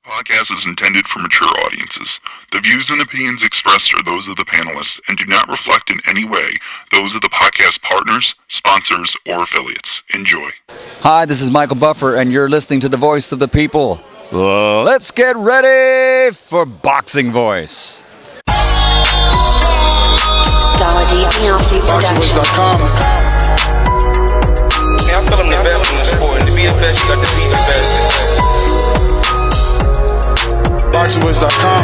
Podcast is intended for mature audiences. The views and opinions expressed are those of the panelists and do not reflect in any way those of the podcast partners, sponsors, or affiliates. Enjoy. Hi, this is Michael Buffer, and you're listening to the voice of the people. Let's get ready for Boxing Voice. Boxingvoice.com. Hey, I feel I'm the best in the sport, and to be the best, you got to be the best. Boxingvoice.com.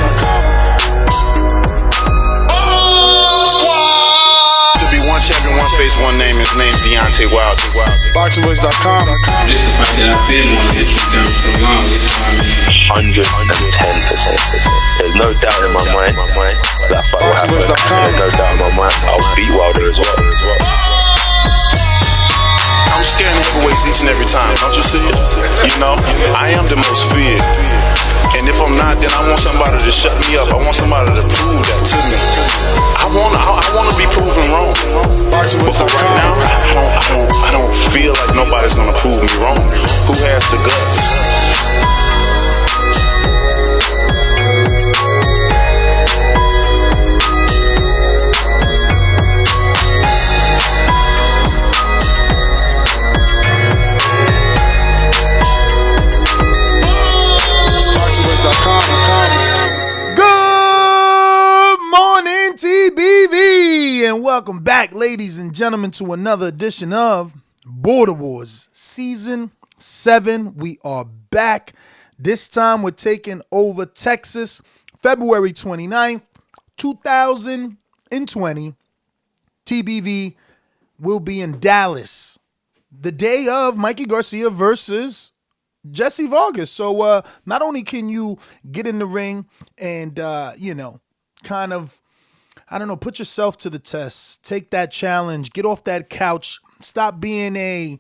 To be one champion, one face, one name. His name's Deontay Wilder. Boxingvoice.com. This the fight that I've been wanting to keep down for the longest time. 110%. There's no doubt in my mind that fight will happen. There's no doubt in my mind I'll beat Wilder as well. I'm scaring heavyweights each and every time. Don't you see it? You know, I am the most feared. And if I'm not, then I want somebody to shut me up. I want somebody to prove that to me. I want to be proven wrong. But for right now, I don't feel like nobody's gonna prove me wrong. Who has the guts? And welcome back, ladies and gentlemen, to another edition of Border Wars Season 7. We are back. This time we're taking over Texas, February 29th, 2020. TBV will be in Dallas the day of Mikey Garcia versus Jesse Vargas. So not only can you get in the ring and, kind of, put yourself to the test, take that challenge, get off that couch, stop being a,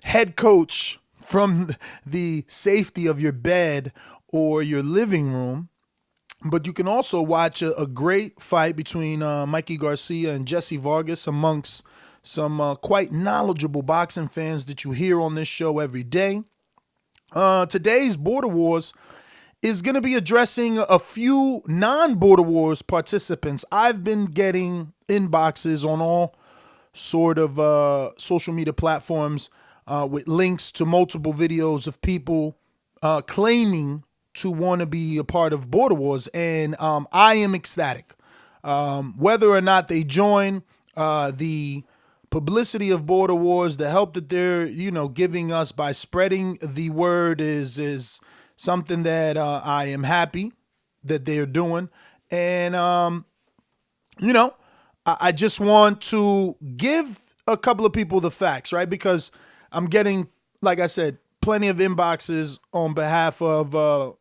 head coach from the safety of your bed or your living room. But you can also watch a great fight between Mikey Garcia and Jesse Vargas amongst some quite knowledgeable boxing fans that you hear on this show every day. Today's Border Wars is going to be addressing a few non-Border Wars participants. I've been getting inboxes on all sort of social media platforms with links to multiple videos of people claiming to want to be a part of Border Wars, and I am ecstatic. Whether or not they join, the publicity of Border Wars, the help that they're giving us by spreading the word is something that I am happy that they're doing. And, I just want to give a couple of people the facts, right? Because I'm getting, like I said, plenty of inboxes on behalf of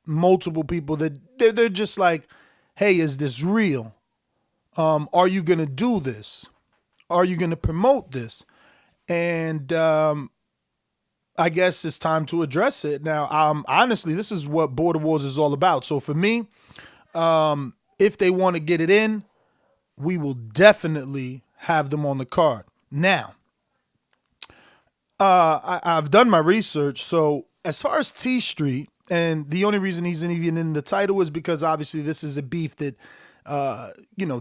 multiple people that they're just like, hey, is this real? Are you going to do this? Are you going to promote this? And I guess it's time to address it. Now, honestly, this is what Border Wars is all about. So for me, if they want to get it in, we will definitely have them on the card. Now, I've done my research. So as far as T Street, and the only reason he's even in the title is because obviously this is a beef that,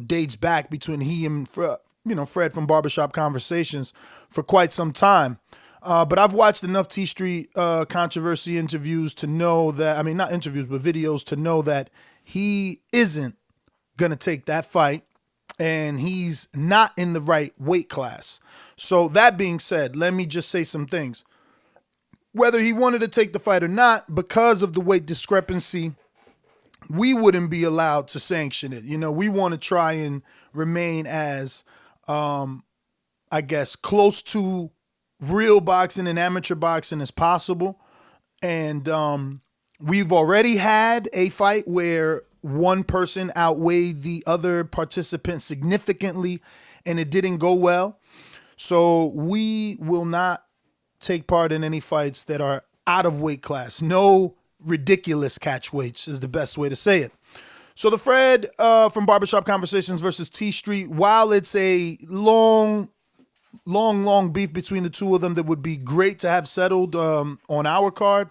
dates back between he and Fred from Barbershop Conversations for quite some time. But I've watched enough T Street controversy interviews to know that, not interviews, but videos to know that he isn't going to take that fight and he's not in the right weight class. So that being said, let me just say some things. Whether he wanted to take the fight or not, because of the weight discrepancy, we wouldn't be allowed to sanction it. We want to try and remain as, close to real boxing and amateur boxing as possible. And we've already had a fight where one person outweighed the other participant significantly and it didn't go well. So we will not take part in any fights that are out of weight class. No ridiculous catch weights is the best way to say it. So the Fred from Barbershop Conversations versus T Street, while it's a long beef between the two of them that would be great to have settled on our card,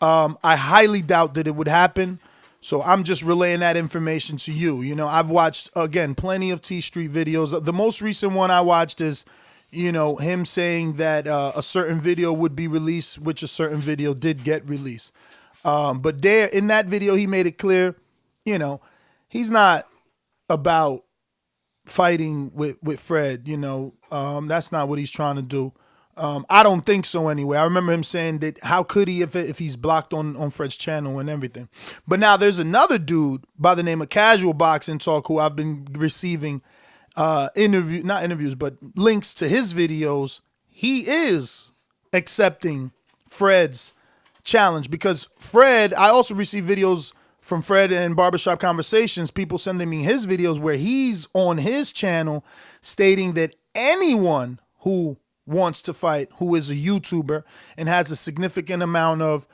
I highly doubt that it would happen. So I'm just relaying that information to you. You know, I've watched, again, plenty of T Street videos. The most recent one I watched is, you know, him saying that a certain video would be released, which a certain video did get released. But there, in that video, he made it clear, you know, he's not about fighting with Fred. You know, that's not what he's trying to do. I don't think so anyway. I remember him saying that how could he if he's blocked on Fred's channel and everything. But now there's another dude by the name of Casual Boxing Talk who I've been receiving not interviews, but links to his videos. He is accepting Fred's challenge because Fred, I also receive videos from Fred and Barbershop Conversations, people sending me his videos where he's on his channel stating that anyone who wants to fight, who is a YouTuber and has a significant amount of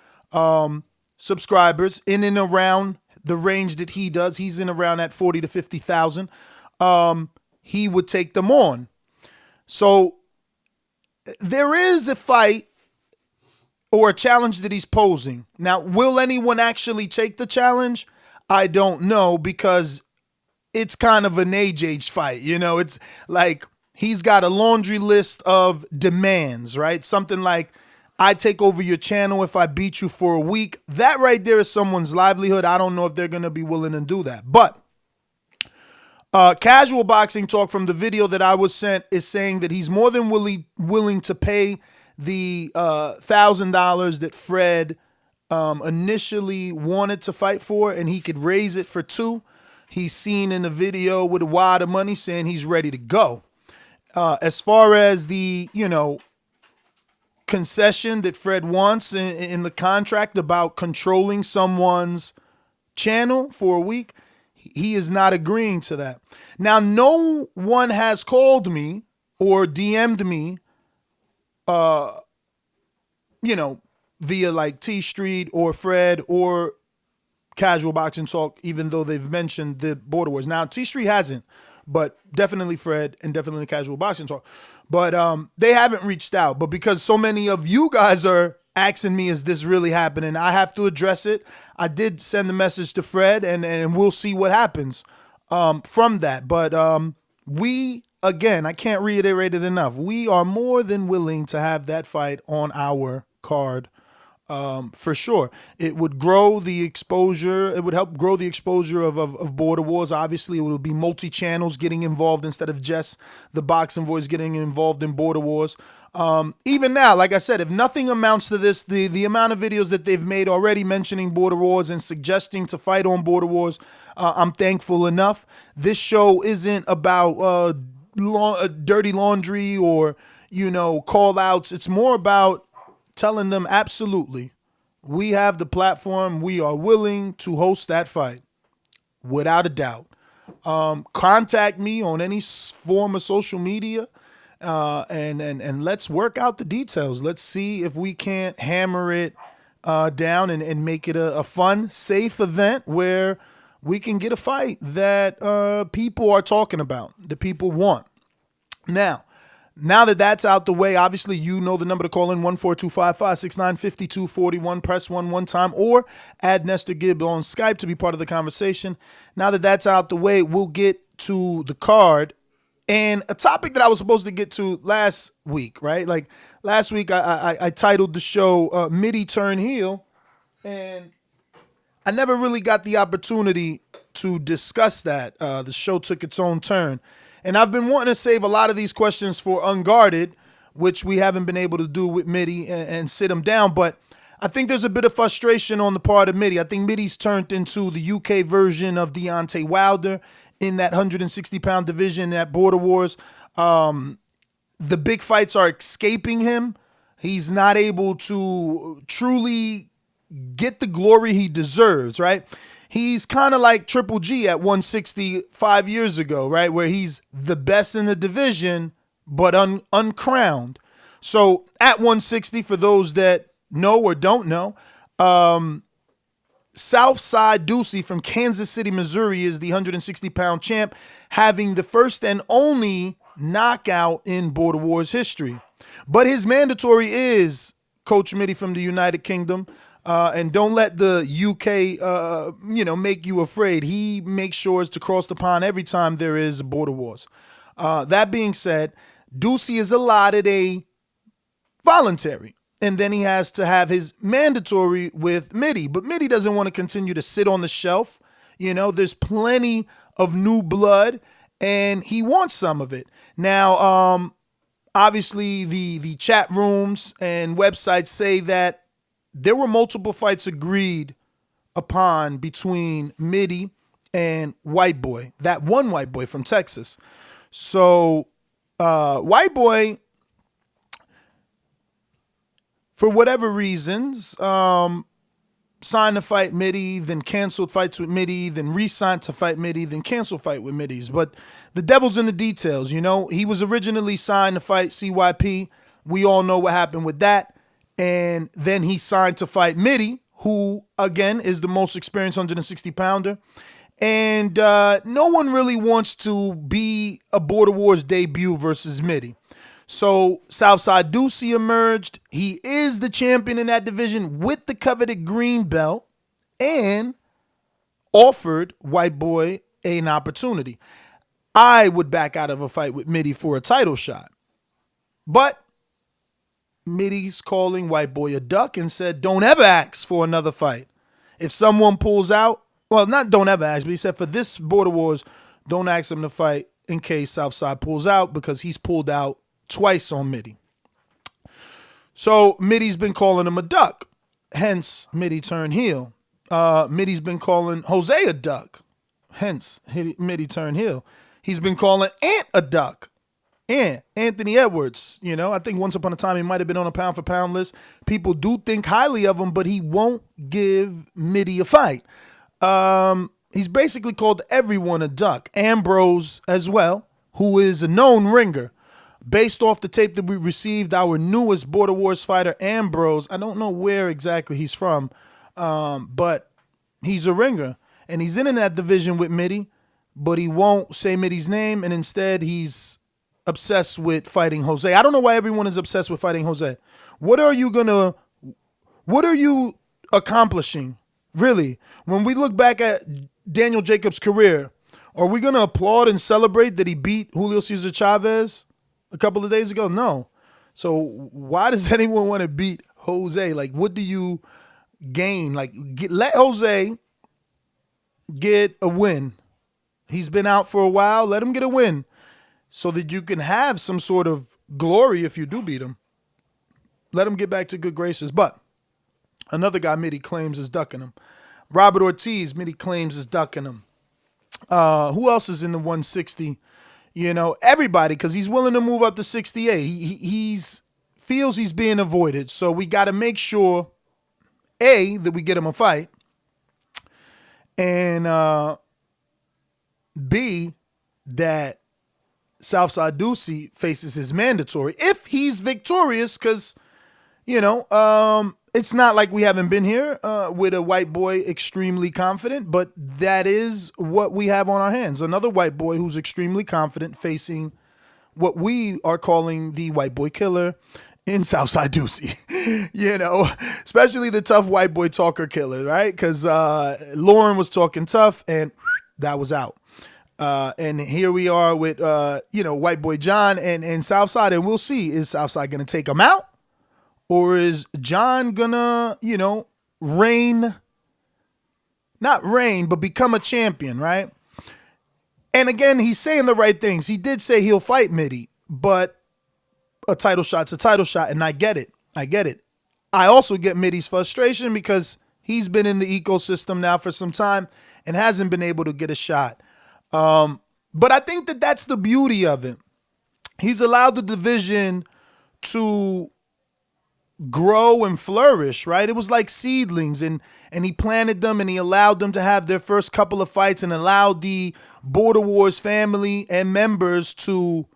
subscribers in and around the range that he does, he's in around that 40 to 50,000, he would take them on. So there is a fight or a challenge that he's posing. Now, will anyone actually take the challenge? I don't know, because it's kind of an age fight. You know, it's like he's got a laundry list of demands, right? Something like, I take over your channel if I beat you for a week. That right there is someone's livelihood. I don't know if they're going to be willing to do that. But Casual Boxing Talk from the video that I was sent is saying that he's more than willing to pay the $1,000 that Fred initially wanted to fight for, and he could raise it for $2,000. He's seen in a video with a wad of money saying he's ready to go. As far as the, you know, concession that Fred wants in the contract about controlling someone's channel for a week, he is not agreeing to that. Now, no one has called me or DM'd me, you know, via like T Street or Fred or Casual Boxing Talk, even though they've mentioned the Border Wars. Now, T Street hasn't, but definitely Fred and definitely Casual Boxing Talk. But they haven't reached out. But because so many of you guys are asking me, is this really happening, I have to address it. I did send a message to Fred, and we'll see what happens from that. But we, again, I can't reiterate it enough. We are more than willing to have that fight on our card. For sure. It would grow the exposure. It would help grow the exposure of Border Wars. Obviously, it would be multi-channels getting involved instead of just the Boxing Voice getting involved in Border Wars. Even now, like I said, if nothing amounts to this, the amount of videos that they've made already mentioning Border Wars and suggesting to fight on Border Wars, I'm thankful enough. This show isn't about dirty laundry or, you know, call outs. It's more about telling them, absolutely, we have the platform. We are willing to host that fight, without a doubt. Contact me on any form of social media, and let's work out the details. Let's see if we can't hammer it down and make it a fun, safe event where we can get a fight that people are talking about, that people want. Now that that's out the way, obviously you know the number to call in, 14255-695241. Press 1 one time, or add Nestor Gibb on Skype to be part of the conversation. Now that that's out the way, we'll get to the card and a topic that I was supposed to get to last week, right? Like last week, I titled the show MIDI Turn Heel, and I never really got the opportunity to discuss that. The show took its own turn. And I've been wanting to save a lot of these questions for Unguarded, which we haven't been able to do with MIDI and sit him down. But I think there's a bit of frustration on the part of MIDI. I think MIDI's turned into the UK version of Deontay Wilder in that 160-pound division at Border Wars. The big fights are escaping him. He's not able to truly get the glory he deserves, right? He's kind of like Triple G at 160 5 years ago, right? Where he's the best in the division, but uncrowned. So at 160, for those that know or don't know, Southside Duce from Kansas City, Missouri is the 160-pound champ, having the first and only knockout in Border Wars history. But his mandatory is Coach MIDI from the United Kingdom. And don't let the UK, make you afraid. He makes sure to cross the pond every time there is border wars. That being said, Duce is allotted a voluntary, and then he has to have his mandatory with MIDI. But MIDI doesn't want to continue to sit on the shelf. There's plenty of new blood, and he wants some of it. Now, obviously, the chat rooms and websites say that there were multiple fights agreed upon between MIDI and WhiteBoy, that one WhiteBoy from Texas. So WhiteBoy, for whatever reasons, signed to fight MIDI, then canceled fights with MIDI, then re-signed to fight MIDI, then canceled fight with MIDI's. But the devil's in the details, He was originally signed to fight CYP. We all know what happened with that. And then he signed to fight MIDI, who, again, is the most experienced 160-pounder. And no one really wants to be a Border Wars debut versus MIDI. So Southside Duce emerged. He is the champion in that division with the coveted green belt and offered WhiteBoy an opportunity. I would back out of a fight with MIDI for a title shot. But MIDI's calling WhiteBoy a duck and said, don't ever ask for another fight. If someone pulls out, well, not don't ever ask, but he said for this Border Wars, don't ask him to fight in case Southside pulls out, because he's pulled out twice on MIDI. So MIDI's been calling him a duck. Hence, MIDI turned heel. MIDI's been calling Jose a duck. Hence, MIDI turned heel. He's been calling Ant a duck. And Anthony Edwards, I think once upon a time he might have been on a pound-for-pound list. People do think highly of him, but he won't give MIDI a fight. He's basically called everyone a duck. Ambrose as well, who is a known ringer. Based off the tape that we received, our newest Border Wars fighter, Ambrose, I don't know where exactly he's from, but he's a ringer. And he's in that division with MIDI, but he won't say MIDI's name, and instead he's obsessed with fighting Jose. I don't know why everyone is obsessed with fighting Jose. What are you accomplishing, really? When we look back at Daniel Jacobs' career, are we going to applaud and celebrate that he beat Julio Cesar Chavez a couple of days ago? No. So why does anyone want to beat Jose? Like, what do you gain? Like, let Jose get a win. He's been out for a while. Let him get a win so that you can have some sort of glory if you do beat him. Let him get back to good graces. But another guy MIDI claims is ducking him. Robert Ortiz, MIDI claims is ducking him. Who else is in the 160? Everybody, because he's willing to move up to 68. He feels he's being avoided. So we got to make sure, A, that we get him a fight, and B, that Southside Duce faces his mandatory if he's victorious, because it's not like we haven't been here with a WhiteBoy extremely confident, but that is what we have on our hands. Another WhiteBoy who's extremely confident facing what we are calling the WhiteBoy killer in Southside Duce. Especially the tough WhiteBoy talker killer, right? Because Lauren was talking tough and that was out. And here we are with, WhiteBoy John and Southside, and we'll see, is Southside going to take him out? Or is John gonna, not reign, but become a champion, right? And again, he's saying the right things. He did say he'll fight MIDI, but a title shot's a title shot, and I get it. I also get MIDI's frustration because he's been in the ecosystem now for some time and hasn't been able to get a shot. But I think that that's the beauty of it. He's allowed the division to grow and flourish, right? It was like seedlings, and he planted them and he allowed them to have their first couple of fights and allowed the Border Wars family and members to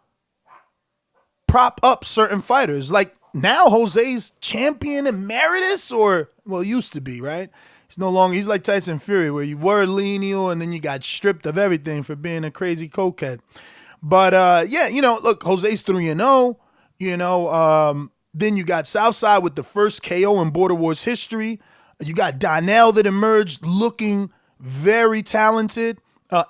prop up certain fighters. Like now Jose's champion emeritus, or used to be, right? He's no longer, he's like Tyson Fury, where you were lineal and then you got stripped of everything for being a crazy cokehead. But look, Jose's 3-0, Then you got Southside with the first KO in Border Wars history. You got Donel that emerged looking very talented.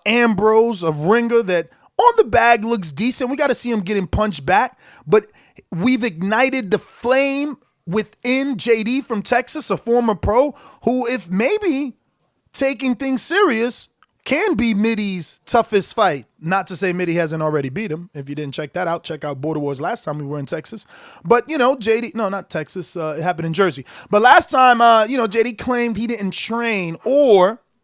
Ambrose, a ringer that on the bag looks decent. We got to see him getting punched back. But we've ignited the flame within JD from Texas, a former pro, who, if maybe taking things serious, can be Midi's toughest fight. Not to say Midi hasn't already beat him. If you didn't check that out, check out Border Wars last time we were in Texas. But, JD, no, not Texas. It happened in Jersey. But last time, JD claimed he didn't train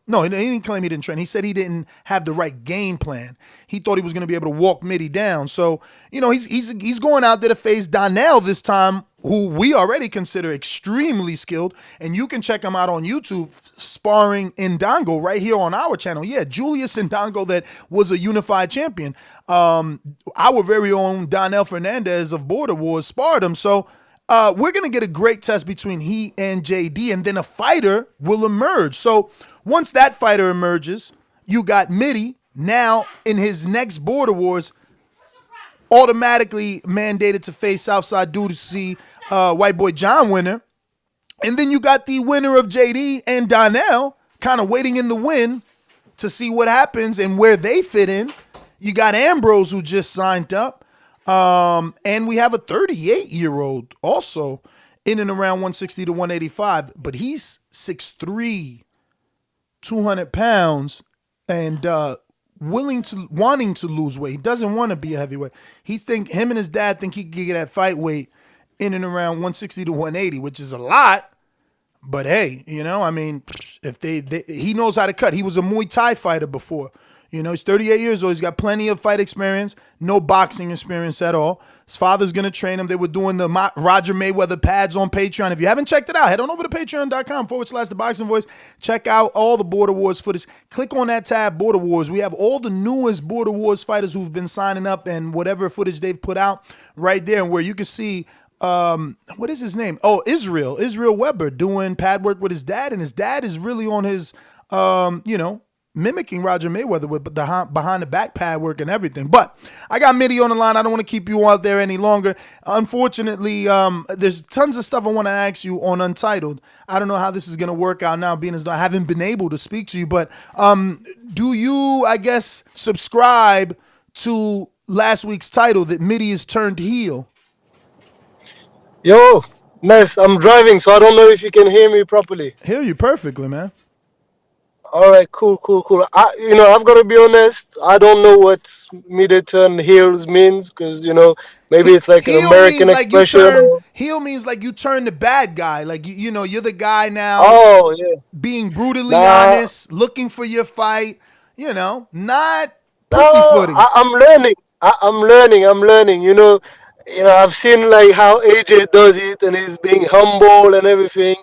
no, he didn't claim he didn't train. He said he didn't have the right game plan. He thought he was going to be able to walk Midi down. So, he's going out there to face Donel this time, who we already consider extremely skilled. And you can check him out on YouTube, sparring Ndongo right here on our channel. Yeah, Julius Ndongo, that was a unified champion. Our very own Donel Fernandez of Border Wars sparred him. So we're going to get a great test between he and JD, and then a fighter will emerge. So once that fighter emerges, you got Midi now in his next Border Wars, automatically mandated to face Southside Duce, WhiteBoy John winner. And then you got the winner of JD and Donel kind of waiting in the wind to see what happens and where they fit in. You got Ambrose, who just signed up. And we have a 38-year-old also in and around 160 to 185. But he's 6'3", 200 pounds, and wanting to lose weight. He doesn't want to be a heavyweight. Him and his dad think he can get that fight weight in and around 160 to 180, which is a lot. But hey, if he knows how to cut. He was a Muay Thai fighter before. He's 38 years old. He's got plenty of fight experience, no boxing experience at all. His father's going to train him. They were doing the Roger Mayweather pads on Patreon. If you haven't checked it out, head on over to patreon.com/Thaboxingvoice. Check out all the Border Wars footage. Click on that tab, Border Wars. We have all the newest Border Wars fighters who've been signing up and whatever footage they've put out right there, and where you can see, what is his name? Oh, Israel Weber doing pad work with his dad, and his dad is really on his, mimicking Roger Mayweather with the behind the back pad work and everything. But I got Midi on the line. I don't want to keep you out there any longer. Unfortunately, there's tons of stuff I want to ask you on Untitled. I don't know how this is going to work out now, being as though I haven't been able to speak to you. But do you, I guess, subscribe to last week's title that Midi is turned heel? Yo, Ness, I'm driving, so I don't know if you can hear me properly. Hear you perfectly, man. All right, cool. I've got to be honest. I don't know what mid turn heels means, because maybe it's like an American expression. Heel means like you turn the bad guy. Like you're the guy now. Oh yeah. Being brutally honest, looking for your fight. Not pussyfooting. I'm learning. I'm learning. I've seen like how AJ does it, and he's being humble and everything.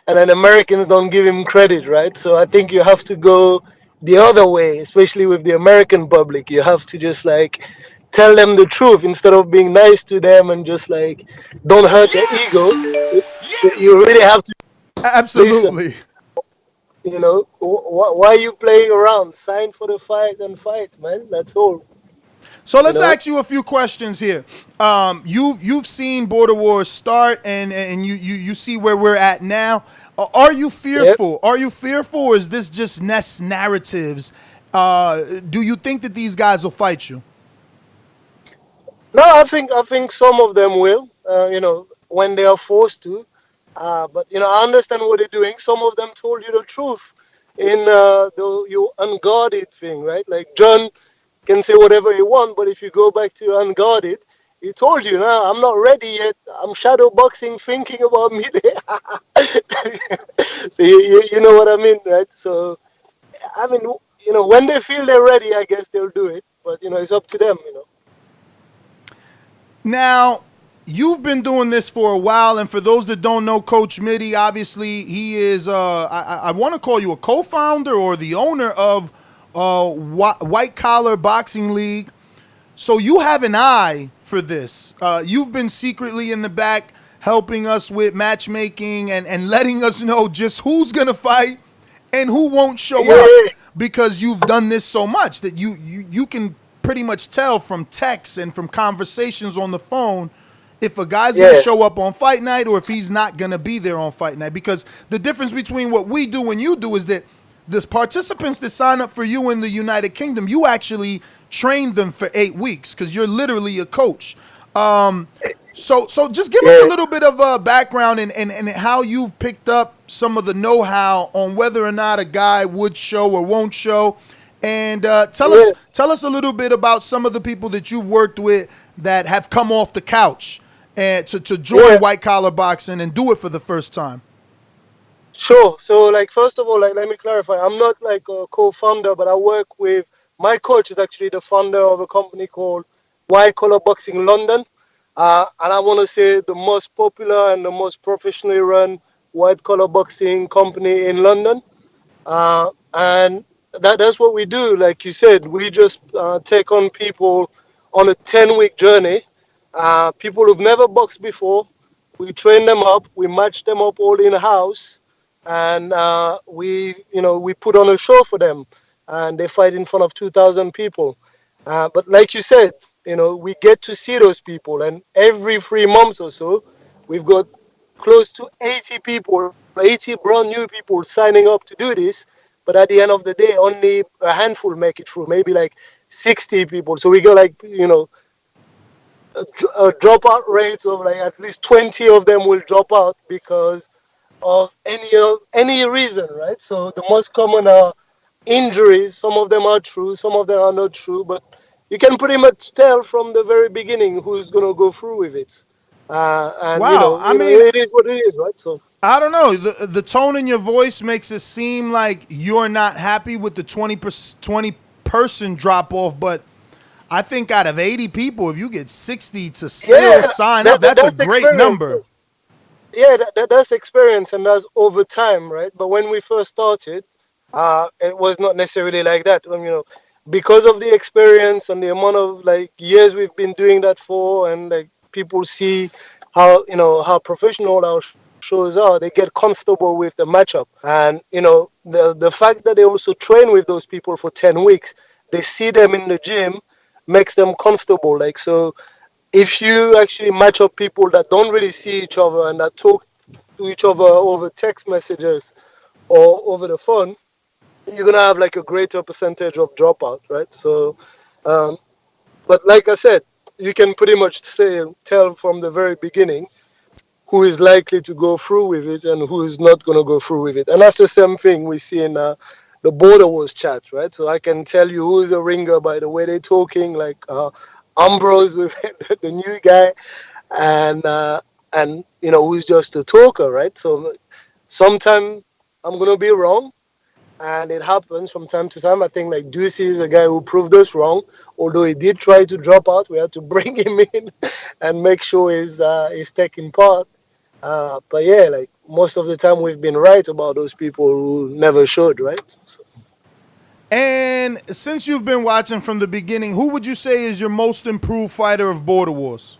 And then Americans don't give him credit, right? So I think you have to go the other way, especially with the American public. You have to just like tell them the truth instead of being nice to them and just like don't hurt their ego. You really have to. Absolutely. Listen. Why are you playing around? Sign for the fight and fight, man. That's all. So let's ask you a few questions here. You've seen Border Wars start, and you see where we're at now. Are you fearful? Yep. Are you fearful, or is this just Ness narratives? Do you think that these guys will fight you? No, I think some of them will. When they are forced to. But I understand what they're doing. Some of them told you the truth in the unguarded thing, right? Like John can say whatever he wants, but if you go back to unguarded, he told you, "No, I'm not ready yet. I'm shadow boxing, thinking about me there." So you know what I mean, right? So when they feel they're ready, I guess they'll do it. But it's up to them. Now, you've been doing this for a while, and for those that don't know Coach MIDI, obviously he is I want to call you a co-founder or the owner of White Collar Boxing League. So you have an eye for this. You've been secretly in the back helping us with matchmaking and letting us know just who's going to fight and who won't show up, because you've done this so much that you can pretty much tell from texts and from conversations on the phone, if a guy's going to Yeah, show up on fight night or if he's not going to be there on fight night. Because the difference between what we do and you do is that the participants that sign up for you in the United Kingdom, you actually train them for 8 weeks because you're literally a coach. So just give us a yeah, little bit of a background and how you've picked up some of the know-how on whether or not a guy would show or won't show. And yeah, tell us a little bit about some of the people that you've worked with that have come off the couch and to join yeah. white collar boxing and do it for the first time. Sure. So, like, first of all, like, let me clarify. I'm not like a co-founder, but I work with my coach is actually the founder of a company called White Collar Boxing London, and I want to say the most popular and the most professionally run white collar boxing company in London. And that's what we do. Like you said, we just take on people on a 10-week journey. People who've never boxed before. We train them up. We match them up all in house, and we put on a show for them, and they fight in front of 2,000 people. But like you said, we get to see those people, and every 3 months or so, we've got close to 80 people, 80 brand new people signing up to do this. But at the end of the day, only a handful make it through, maybe like 60 people. So we got like, a dropout rates of like at least 20 of them will drop out because of any reason, right? So the most common are injuries. Some of them are true, some of them are not true, but you can pretty much tell from the very beginning who's gonna go through with it. And Wow. I mean, it is what it is, right? So I don't know. The tone in your voice makes it seem like you're not happy with the 20 person drop off, but I think out of 80 people, if you get 60 to still yeah, sign up, that's a that's great experience. number. Yeah, that's experience and that's over time, right? But when we first started, it was not necessarily like that. Because of the experience and the amount of like years we've been doing that for, and like people see how professional our shows are, they get comfortable with the matchup. And the fact that they also train with those people for 10 weeks, they see them in the gym, makes them comfortable. Like so if you actually match up people that don't really see each other and that talk to each other over text messages or over the phone, you're gonna have like a greater percentage of dropout, right? So, but like I said, you can pretty much tell from the very beginning who is likely to go through with it and who is not gonna go through with it, and that's the same thing we see in the Border Wars chat, right? So I can tell you who is a ringer by the way they're talking, like Ambrose with the new guy, and who's just a talker, right? So sometimes I'm gonna be wrong, and it happens from time to time. I think like Duce is a guy who proved us wrong, although he did try to drop out. We had to bring him in and make sure he's taking part. But yeah, like most of the time we've been right about those people who never showed, right? So, And since you've been watching from the beginning, who would you say is your most improved fighter of Border Wars?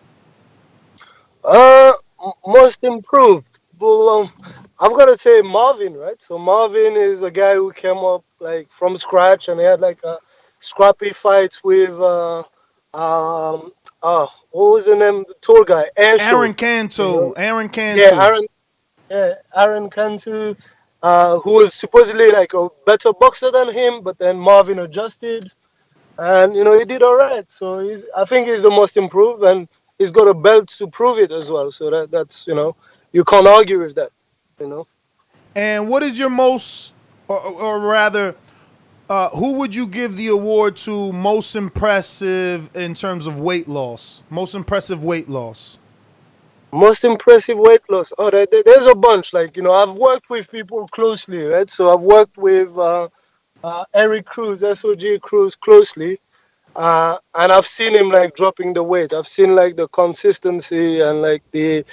most improved. Well, I've got to say Marvin, right? So Marvin is a guy who came up like from scratch, and he had like a scrappy fights with what was the name? The tall guy, Airshow. Aaron Canto. Aaron Yeah, Canto. Aaron Cantu, who was supposedly like a better boxer than him, but then Marvin adjusted, and he did all right. So I think he's the most improved, and he's got a belt to prove it as well. So that's you can't argue with that, you know. And what is your most, or rather, who would you give the award to most impressive in terms of weight loss? Most impressive weight loss. Most impressive weight loss. Oh, there's a bunch. Like I've worked with people closely, right? So I've worked with Eric Cruz, SOG Cruz closely. And I've seen him like dropping the weight. I've seen like the consistency and like the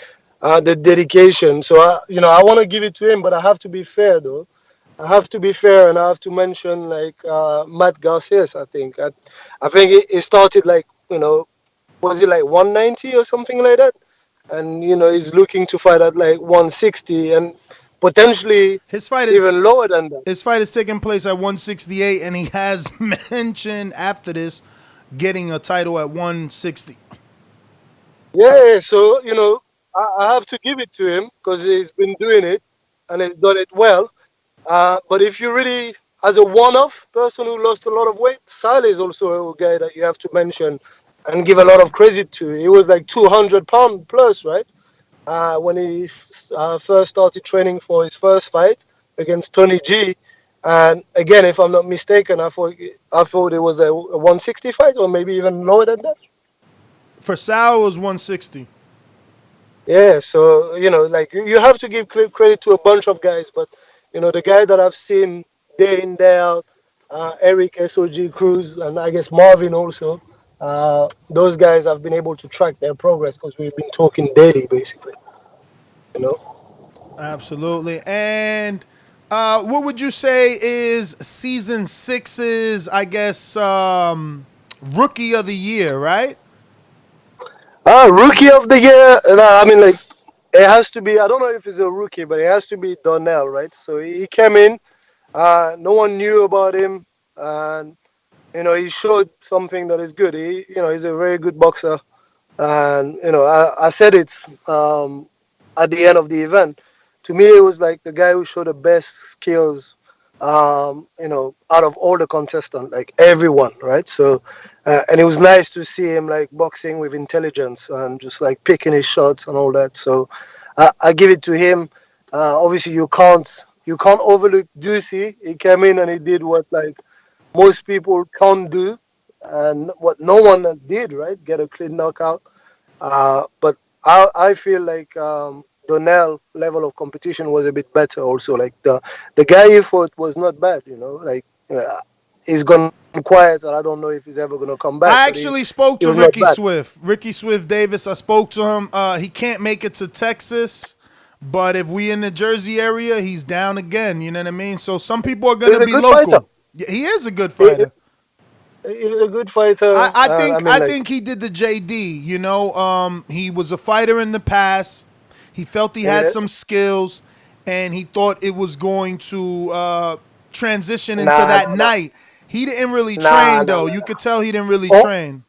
dedication. So I want to give it to him, but I have to be fair though. I have to be fair, and I have to mention like Matt Garcias. I think it started like was it like 190 or something like that, and he's looking to fight at like 160 and potentially His fight is even lower than that. his fight is taking place at 168, and he has mentioned after this getting a title at 160. Yeah, so I have to give it to him because he's been doing it and he's done it well. But if you really, as a one-off person who lost a lot of weight, Sal is also a guy that you have to mention and give a lot of credit to. He was like 200 pound plus, right? When he first started training for his first fight against Tony G. And again, if I'm not mistaken, I thought it was a 160 fight or maybe even lower than that. For Sal, it was 160. Yeah, so like you have to give credit to a bunch of guys, but the guy that I've seen day in day out, Eric SOG Cruz, and I guess Marvin also. Those guys have been able to track their progress because we've been talking daily, basically. You know. Absolutely. And what would you say is season six's, I guess, rookie of the year, right? Rookie of the year. I mean, like it has to be. I don't know if he's a rookie, but it has to be Donel, right? So he came in. No one knew about him, and he showed something that is good. He's a very good boxer. And I said it at the end of the event. To me, it was like the guy who showed the best skills, out of all the contestants, like everyone, right? So, and it was nice to see him like boxing with intelligence and just like picking his shots and all that. So, I give it to him. Obviously, you can't overlook Duce. He came in and he did what like most people can't do, and what no one did, right? Get a clean knockout. But I feel like Donell level of competition was a bit better also. Like the guy he fought was not bad, Like he's gone quiet, and I don't know if he's ever gonna come back. I But actually spoke he to was not Ricky bad. Swift. Ricky Swift Davis. I spoke to him. He can't make it to Texas, but if we in the Jersey area, he's down again. You know what I mean? So some people are He's gonna a be good fighter. local. Yeah, he is a good He, fighter. he's a good fighter. I I think mean, I like think he did the JD. He was a fighter in the past. He felt he had yeah, some skills, and he thought it was going to transition into nah, that nah, nah, night. He didn't really nah, train nah, though. nah. You could tell he didn't really Oh, train.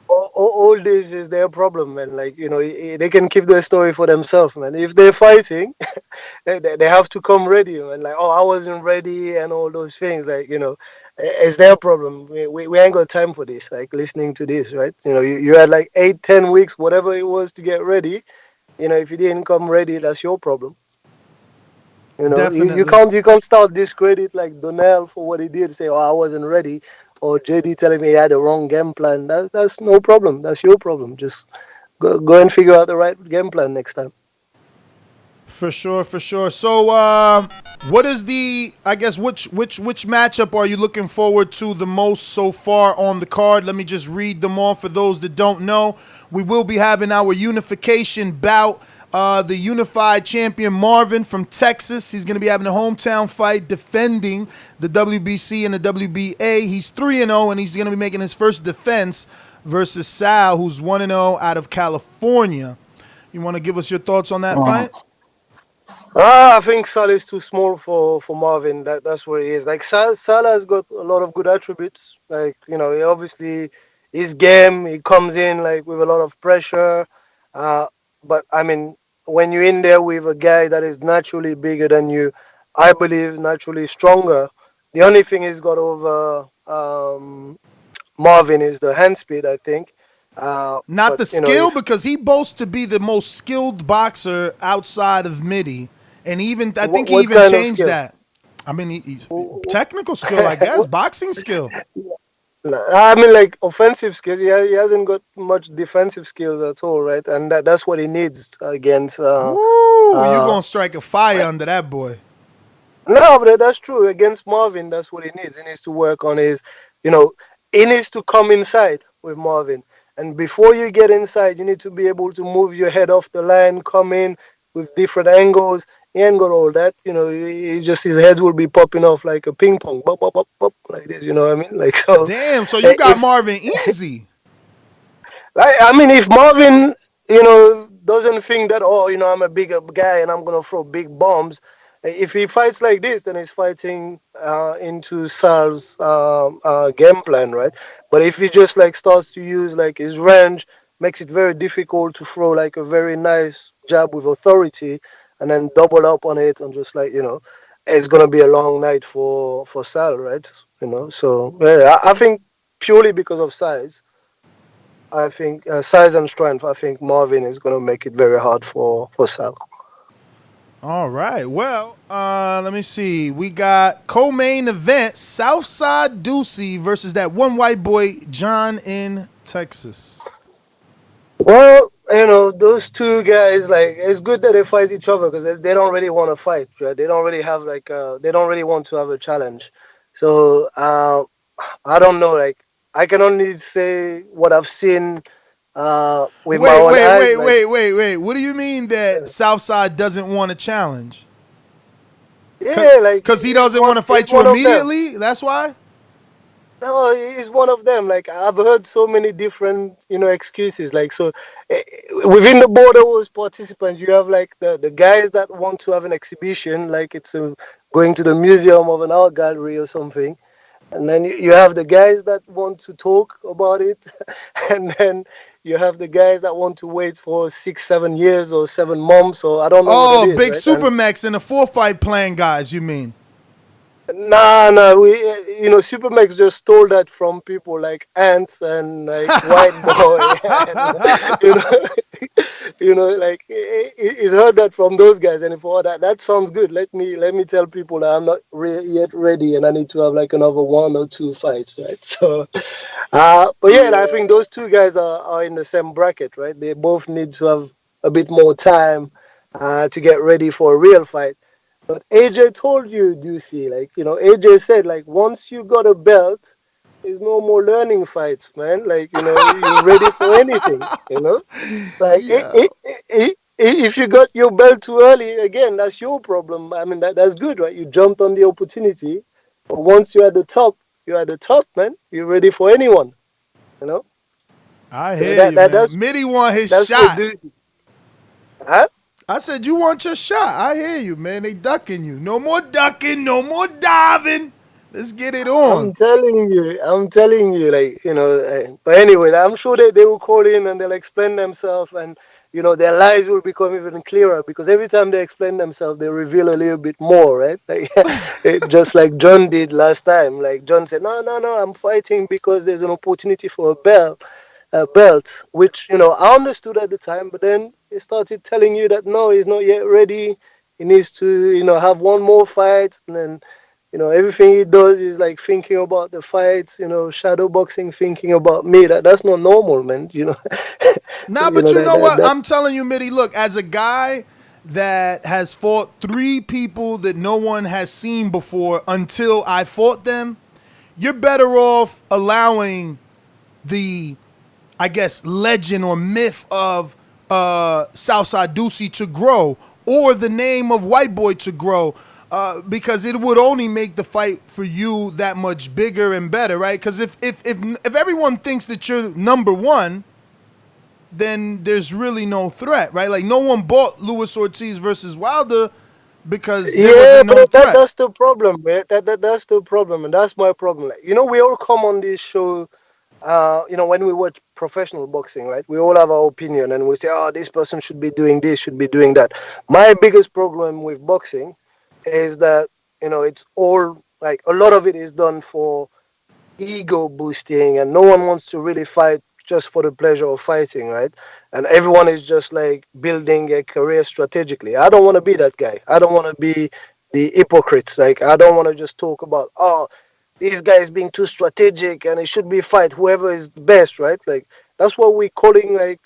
all this is their problem, man. Like they can keep their story for themselves, man. If they're fighting, they have to come ready, man. Like, oh, I wasn't ready, and all those things. Like, it's their problem. We ain't got time for this. Like listening to this, right? You had like 8, 10 weeks, whatever it was, to get ready. If you didn't come ready, that's your problem. You Definitely. can't start discredit like Donell for what he did. Say, oh, I wasn't ready, or JD telling me he had the wrong game plan. That's no problem. That's your problem. Just go and figure out the right game plan next time. For sure, for sure. So, what is the? I guess which matchup are you looking forward to the most so far on the card? Let me just read them all for those that don't know. We will be having our unification bout. The unified champion Marvin from Texas. He's going to be having a hometown fight defending the WBC and the WBA. He's 3-0, and he's going to be making his first defense versus Sal, who's 1-0 out of California. You want to give us your thoughts on that fight? I think Salah is too small for Marvin. That's where he is. Like Salah has got a lot of good attributes. Like he obviously his game. He comes in like with a lot of pressure. Uh, but I mean, when you're in there with a guy that is naturally bigger than you, I believe naturally stronger. The only thing he's got over Marvin is the hand speed, I think. Not But the skill, if because he boasts to be the most skilled boxer outside of MIDI, and even I think he what even kind of changed skill? that. I mean, technical skill, I guess, boxing skill. No, I mean, like offensive skills. He hasn't got much defensive skills at all, right? And that's what he needs against. Woo! You Uh, gonna strike a fire under that boy? no, but that's true. Against Marvin, that's what he needs. He needs to work on his, you know, he needs to come inside with Marvin. And before you get inside, you need to be able to move your head off the line, come in with different angles. He ain't got all that. He just his head will be popping off like a ping pong, bop, bop, bop, bop, like this. You know what I mean? Like so. Damn! So you got If Marvin easy. I mean, if Marvin, doesn't think that, oh, I'm a bigger guy and I'm gonna throw big bombs. If he fights like this, then he's fighting into Sal's game plan, right? But if he just like starts to use like his range makes it very difficult to throw like a very nice jab with authority and then double up on it and just like it's gonna be a long night for Sal, right? So yeah, I think purely because of size, I think size and strength. I think Marvin is gonna make it very hard for Sal. All right. Well, let me see. We got co-main event Southside Duce versus that one white boy John in Texas. Well, those two guys, like, it's good that they fight each other because they don't really want to fight, right? They don't really have like, they don't really want to have a challenge. So, I don't know, like, I can only say what I've seen, with my Wait, own wait, eyes. wait, Like, wait, wait, wait. What do you mean that Southside doesn't want a challenge? yeah, like, Because he doesn't want to he's fight you one of them. immediately? That's why? No, he's one of them. Like, I've heard so many different, excuses. Like, so eh, within the border wars participants, you have like the guys that want to have an exhibition, like it's going to the museum of an art gallery or something. And then you have the guys that want to talk about it, and then you have the guys that want to wait for 6, 7 years or 7 months, or I don't know what it Oh, is, big right? And SuperMEX and the four fight plan guys, you mean? nah, nah, SuperMEX just stole that from people like Ants and like White Boy, and you know, like he's heard that from those guys, and for that sounds good. Let me tell people that I'm not yet ready, and I need to have like another 1 or 2 fights, right? So, but yeah, I think those two guys are in the same bracket, right? They both need to have a bit more time to get ready for a real fight. But AJ told you, Ducey, like, AJ said, like, once you got a belt, there's no more learning fights, man. Like, you're ready for anything. Like, Yeah. if you got your belt too early, again, that's your problem. I mean, that's good, right? You jumped on the opportunity. But once you're at the top, man. You're ready for anyone, you know? I So hear you, man. Midi want his that's for shot. Ducey. Huh? I said, you want your shot. I hear you, man. They ducking you. No more ducking, no more diving. Let's get it on. I'm telling you, like, but anyway, I'm sure they will call in and they'll explain themselves, and their lies will become even clearer because every time they explain themselves, they reveal a little bit more, right? Like, just like John did last time. Like, John said, no, no, no, I'm fighting because there's an opportunity for a belt, which I understood at the time, but then he started telling you that no, he's not yet ready. He needs to, have one more fight, and then everything he does is like thinking about the fights, shadow boxing, thinking about me. That's not normal, man. So, Nah, but you that know that what? that I'm telling you, Midi, look, as a guy that has fought three people that no one has seen before until I fought them, you're better off allowing the, I guess, legend or myth of Southside Ducey to grow or the name of White Boy to grow, because it would only make the fight for you that much bigger and better, right? Because if everyone thinks that you're number one, then there's really no threat, right? Like no one bought Luis Ortiz versus Wilder because there yeah, wasn't no but threat. that's the problem, man. That's the problem, and that's my problem. Like, we all come on this show. When we watch professional boxing, right? We all have our opinion, and we say, "Oh, this person should be doing this, should be doing that." My biggest problem with boxing is that it's all like a lot of it is done for ego boosting, and no one wants to really fight just for the pleasure of fighting, right? And everyone is just like building a career strategically. I don't want to be that guy. I don't want to be the hypocrites. Like, I don't want to just talk about, oh, this guy is being too strategic and it should be fight whoever is the best, right? Like, that's what we're calling, like,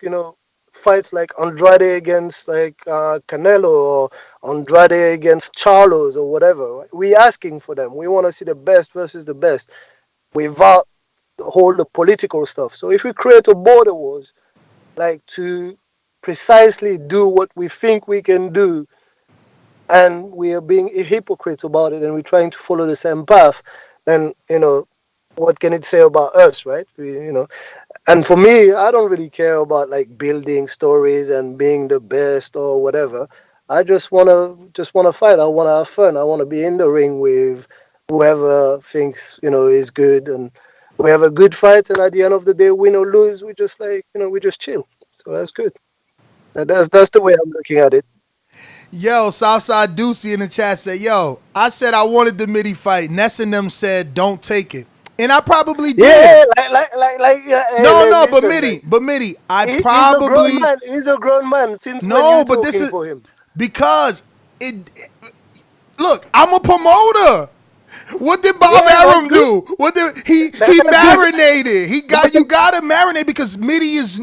fights like Andrade against like Canelo, or Andrade against Charlos, or whatever. Right? We're asking for them. We want to see the best versus the best without all the political stuff. So if we create a border wars, like, to precisely do what we think we can do, and we are being hypocrites about it, and we're trying to follow the same path, then what can it say about us, right? And for me, I don't really care about like building stories and being the best or whatever. I just wanna fight. I wanna have fun. I wanna be in the ring with whoever thinks is good, and we have a good fight, and at the end of the day, win or lose, we just like we just chill. So that's good. That's the way I'm looking at it. Yo, Southside Duce in the chat said, yo, I said I wanted the MIDI fight. Ness and them said, don't take it. And I probably did. Yeah, like No, no, but listen, MIDI, I he's a grown probably man. He's a grown man. Since when no, you but this talking is for him? because look, I'm a promoter. What did Bob Yeah, that's Arum do? What did he That's good. marinated? You gotta marinate because MIDI is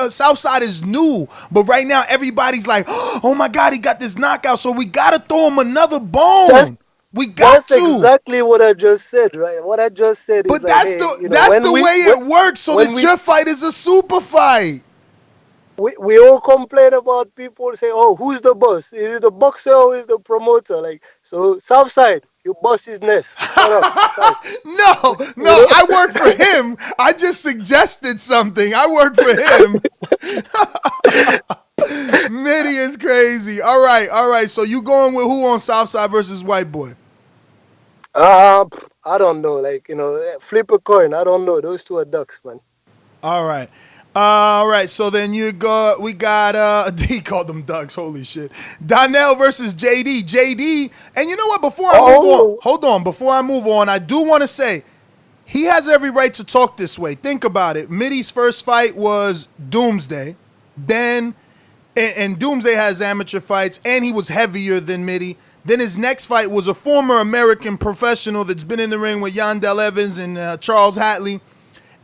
Southside is new, but right now everybody's like, oh my god, he got this knockout, so we gotta throw him another bone. That's We got That's to. exactly what I just said, right? What I just said is But like, that's hey, the way it works. So when that your fight is a super fight. we all complain about people say, oh, who's the boss? Is it the boxer or is the promoter? Like, so Southside, your boss is Ness. Shut up. No, I work for him. I just suggested something. I work for him. MIDI is crazy. All right. So you going with who on Southside versus WhiteBoy? I don't know. Like, flip a coin. I don't know. Those two are ducks, man. All right. So then we got he called them ducks, holy shit. Donel versus JD. And you know what? Before I move on, I do want to say he has every right to talk this way. Think about it. MIDI's first fight was Doomsday. Then and Doomsday has amateur fights, and he was heavier than MIDI. Then his next fight was a former American professional that's been in the ring with Yandel Evans and Charles Hatley.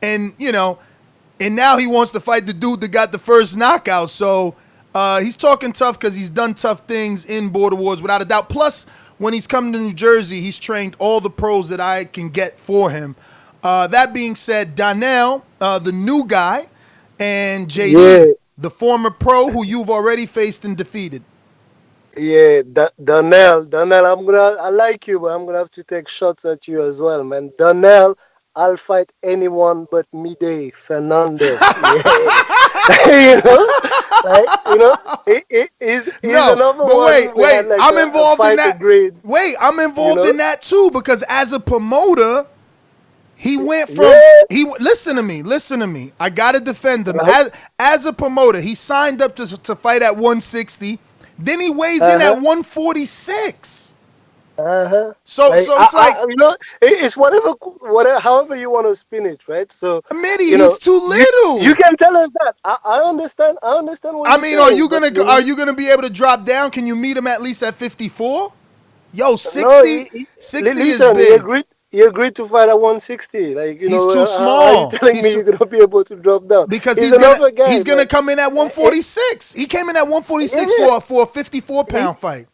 And, and now he wants to fight the dude that got the first knockout. So he's talking tough because he's done tough things in Border Wars, without a doubt. Plus, when he's come to New Jersey, he's trained all the pros that I can get for him. That being said, Donel, the new guy, and JD, the former pro who you've already faced and defeated. Yeah, Donel, I like you, but I'm gonna have to take shots at you as well, man. Donel, I'll fight anyone but Mide Fernandez. Yeah. He's another one. Wait, I'm involved in that. Grade, I'm involved in that too, because as a promoter, he went from listen to me. I gotta defend him. As a promoter, he signed up to fight at 160. Then he weighs in at 146. So it's like it's whatever, however you want to spin it, right? So MIDI, he's too little. You can tell us that. I understand. I understand what. I mean, are you gonna be able to drop down? Can you meet him at least at 54? Yo, 60 is big. He agreed to fight at 160. Like, he's too small. Are you telling me you're gonna be able to drop down? Because he's gonna come in at 146. He came in at 146 for a 54-pound fight.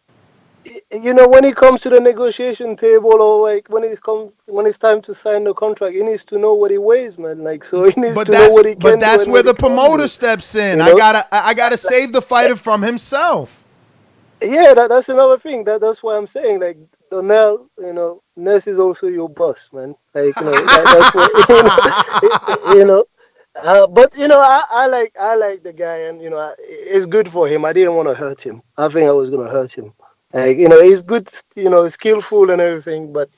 When he comes to the negotiation table, or like when it's time to sign the contract, he needs to know what he weighs, man. Like, so he needs to know what he can. But that's where the promoter steps in. I gotta save the fighter from himself. Yeah, that's another thing. That's why I'm saying, like, Donel, Ness is also your boss, man. Like, that's what, but I like the guy, and it's good for him. I didn't want to hurt him. I think I was gonna hurt him. Like, he's good, skillful and everything, but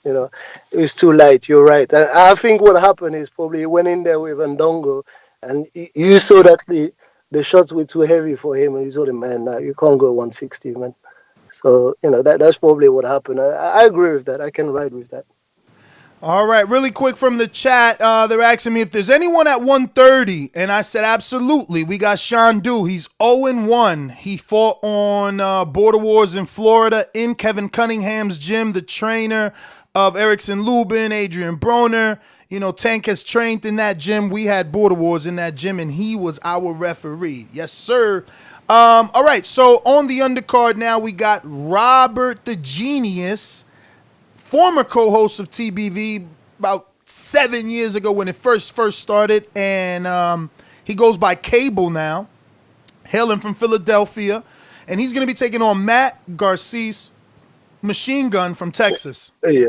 it's too light. You're right. And I think what happened is probably he went in there with Ndongo, and you saw that the shots were too heavy for him, and you told him, man, nah, you can't go 160, man. So, that's probably what happened. I agree with that. I can ride with that. All right, really quick from the chat, they're asking me if there's anyone at 130, and I said absolutely. We got Sean Du. He's 0-1. He fought on Border Wars in Florida in Kevin Cunningham's gym, the trainer of Erickson Lubin, Adrian Broner. Tank has trained in that gym. We had Border Wars in that gym, and he was our referee. Yes, sir. All right, so on the undercard now, we got Robert the Genius, former co-host of TBV about 7 years ago when it first started, and he goes by Cable now, hailing from Philadelphia, and he's going to be taking on Matt Garces, Machine Gun from Texas. Yeah,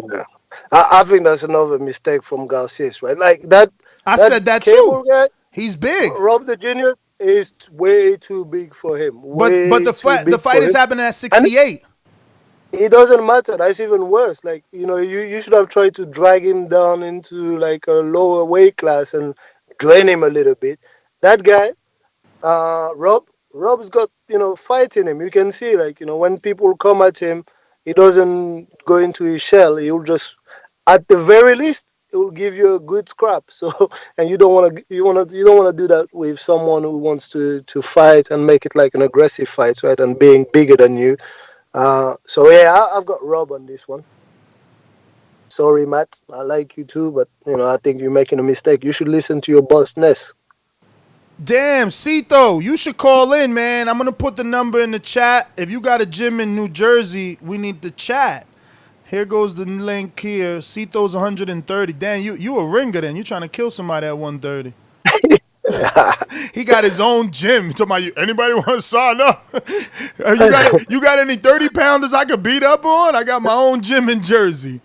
I think that's another mistake from Garces, right? Like that. I said that too. Guy, he's big. Rob the Junior is way too big for him. But the fight is happening at 68. it doesn't matter. That's even worse. Like, you should have tried to drag him down into like a lower weight class and drain him a little bit. That guy, Rob's got, fight in him. You can see, like, when people come at him, he doesn't go into his shell. He'll just, at the very least, it will give you a good scrap. So, and you don't want to do that with someone who wants to fight and make it like an aggressive fight, right? And being bigger than you. So yeah, I've got Rob on this one. Sorry, Matt. I like you too, but I think you're making a mistake. You should listen to your boss, Ness. Damn, Cito, you should call in, man. I'm gonna put the number in the chat. If you got a gym in New Jersey, we need to chat. Here goes the link here. Cito's 130. Damn, you a ringer then. You trying to kill somebody at 130. He got his own gym. Talking about anybody want to sign up? You got any 30 pounders I could beat up on? I got my own gym in Jersey.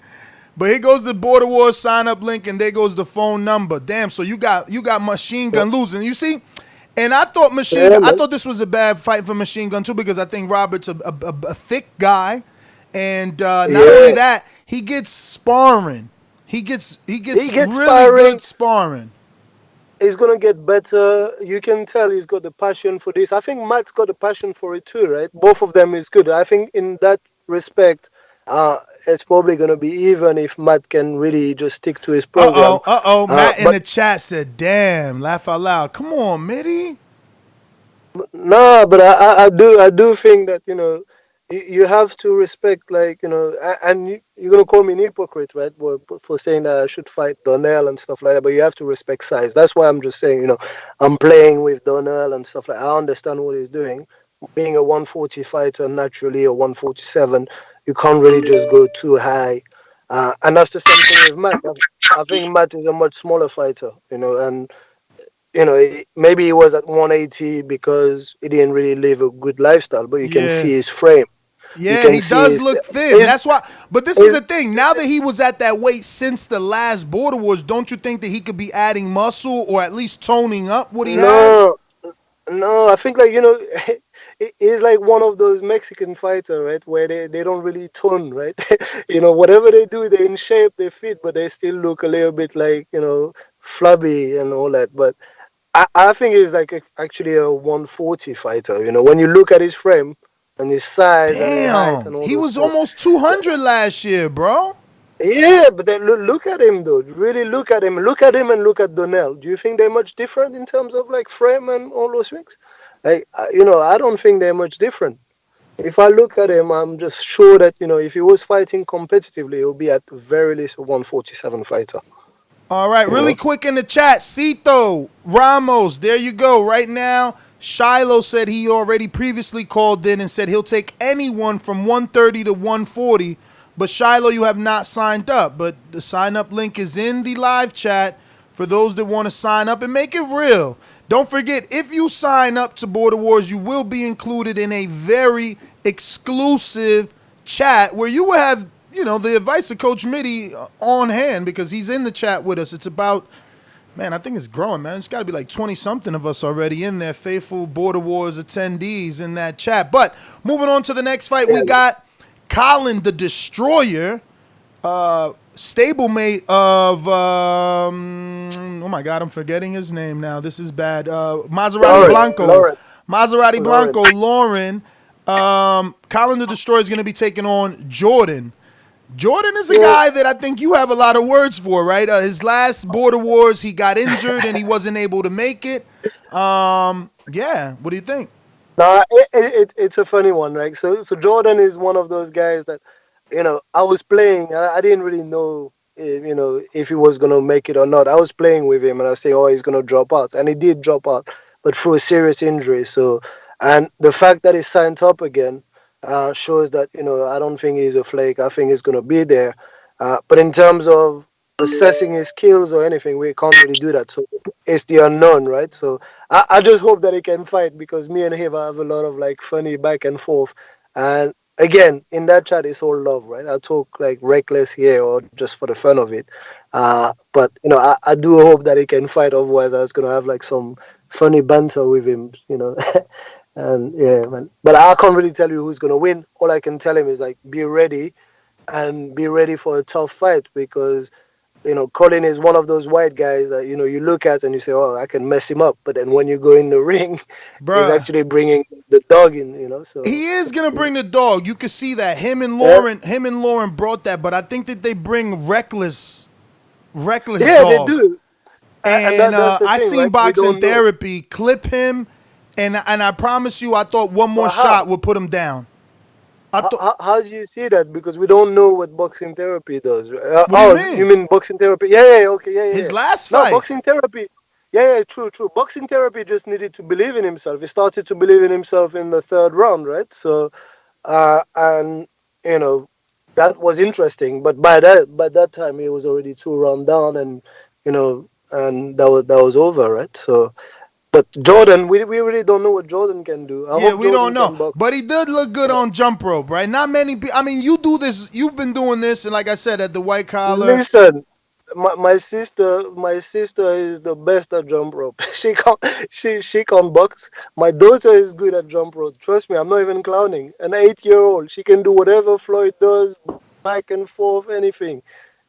But here goes the Border Wars sign up link, and there goes the phone number. Damn, so you got Machine Gun losing. You see, and I thought Yeah, I man. thought this was a bad fight for Machine Gun too, because I think Robert's a thick guy, and not only Yeah, that, he gets sparring. He gets he gets really sparring. good sparring. He's gonna get better. You can tell he's got the passion for this. I think Matt's got the passion for it too, right? Both of them is good. I think in that respect, it's probably gonna be even if Matt can really just stick to his program. Matt in But the chat said, "Damn, laugh out loud." Come on, Midi. no, but I do think that you have to respect, like, and you're gonna call me an hypocrite, right? For saying that I should fight Donel and stuff like that, but you have to respect size. That's why I'm just saying, I'm playing with Donel and stuff like. I understand what he's doing. Being a 140 fighter naturally, or 147, you can't really just go too high. And that's the same thing with Matt. I think Matt is a much smaller fighter, and maybe he was at 180 because he didn't really live a good lifestyle, but you can see Yeah. his frame. You Yeah, can he see does his, look thin. his, That's why. But this is his the thing. Now that he was at that weight since the last Border Wars, don't you think that he could be adding muscle or at least toning up what he has? no, no, I think, like, he's like one of those Mexican fighter, right? Where they don't really tone, right? Whatever they do, they're in shape, they fit, but they still look a little bit like, flabby and all that. But I think he's like actually a 140 fighter. When you look at his frame and his size and his height Damn, and all he those was stuff. almost 200 last year, bro. Yeah, but then look at him though. Really look at him. Look at him and look at Donell. Do you think they're much different in terms of like frame and all those things? Like, I don't think they're much different. If I look at him, I'm just sure that if he was fighting competitively, he'll be at the very least a 147 fighter. All right, You really know. quick in the chat. Cito Ramos, there you go. Right now, Shiloh said he already previously called in and said he'll take anyone from 130 to 140. But Shiloh, you have not signed up. But the sign up link is in the live chat for those that want to sign up and make it real. Don't forget, if you sign up to Border Wars, you will be included in a very exclusive chat where you will have, the advice of Coach MIDI on hand because he's in the chat with us. It's about, man, I think it's growing, man. It's got to be like 20 something of us already in there, faithful Border Wars attendees in that chat. But moving on to the next fight, we got Colin the Destroyer, stablemate of, oh my God, I'm forgetting his name now. This is bad. Maserati Lauren, Blanco. Lauren, Maserati Lauren. Blanco, Lauren. Colin the Destroyer is going to be taking on Jordon. Jordon is a Yeah. guy that I think you have a lot of words for, right? His last Border Wars, he got injured and he wasn't able to make it. Yeah, what do you think? Nah, it's a funny one, right? So Jordan is one of those guys that, I was playing. I didn't really know, if he was gonna make it or not. I was playing with him, and I was saying, oh, he's gonna drop out, and he did drop out, but through a serious injury. So, and the fact that he signed up again shows that I don't think he's a flake. I think he's gonna be there. But in terms of assessing his skills or anything, we can't really do that. So it's the unknown, right? So I just hope that he can fight because me and him have a lot of like funny back and forth. And again, in that chat, it's all love, right? I talk like reckless here or just for the fun of it. But I do hope that he can fight. Otherwise, I was gonna have like some funny banter with him. And yeah, man. But I can't really tell you who's gonna win. All I can tell him is like be ready and be ready for a tough fight because Colin is one of those white guys that you look at and you say, "Oh, I can mess him up," but then when you go in the ring, he's Bruh. actually bringing the dog in. So He is gonna bring the dog. You can see that yeah, Him and Lauren brought that, but I think that they bring reckless yeah, they dog. do, and And that's the I thing, seen right? We boxing don't know. therapy clip him, and I promise you, I thought one more But shot how? would put him down. I thought. How do you see that? Because we don't know what boxing therapy does. Right? What do you Oh, you mean? mean boxing therapy? Yeah, yeah, okay, yeah, yeah, His yeah. last No, fight. boxing therapy. Yeah, yeah, true, true. Boxing therapy just needed to believe in himself. He started to believe in himself in the third round, right? So, and you know, that was interesting. But by that time, he was already 2 round down, and that was over, right? So, but Jordan, we really don't know what Jordan can do. I Yeah, hope we don't Jordan know, can box. but he did look good on jump rope, right? Not many people. I mean, you do this. You've been doing this, and like I said, at the white collar. Listen, my sister is the best at jump rope. She can box. My daughter is good at jump rope. Trust me, I'm not even clowning. An 8-year-old, she can do whatever Floyd does, back and forth, anything.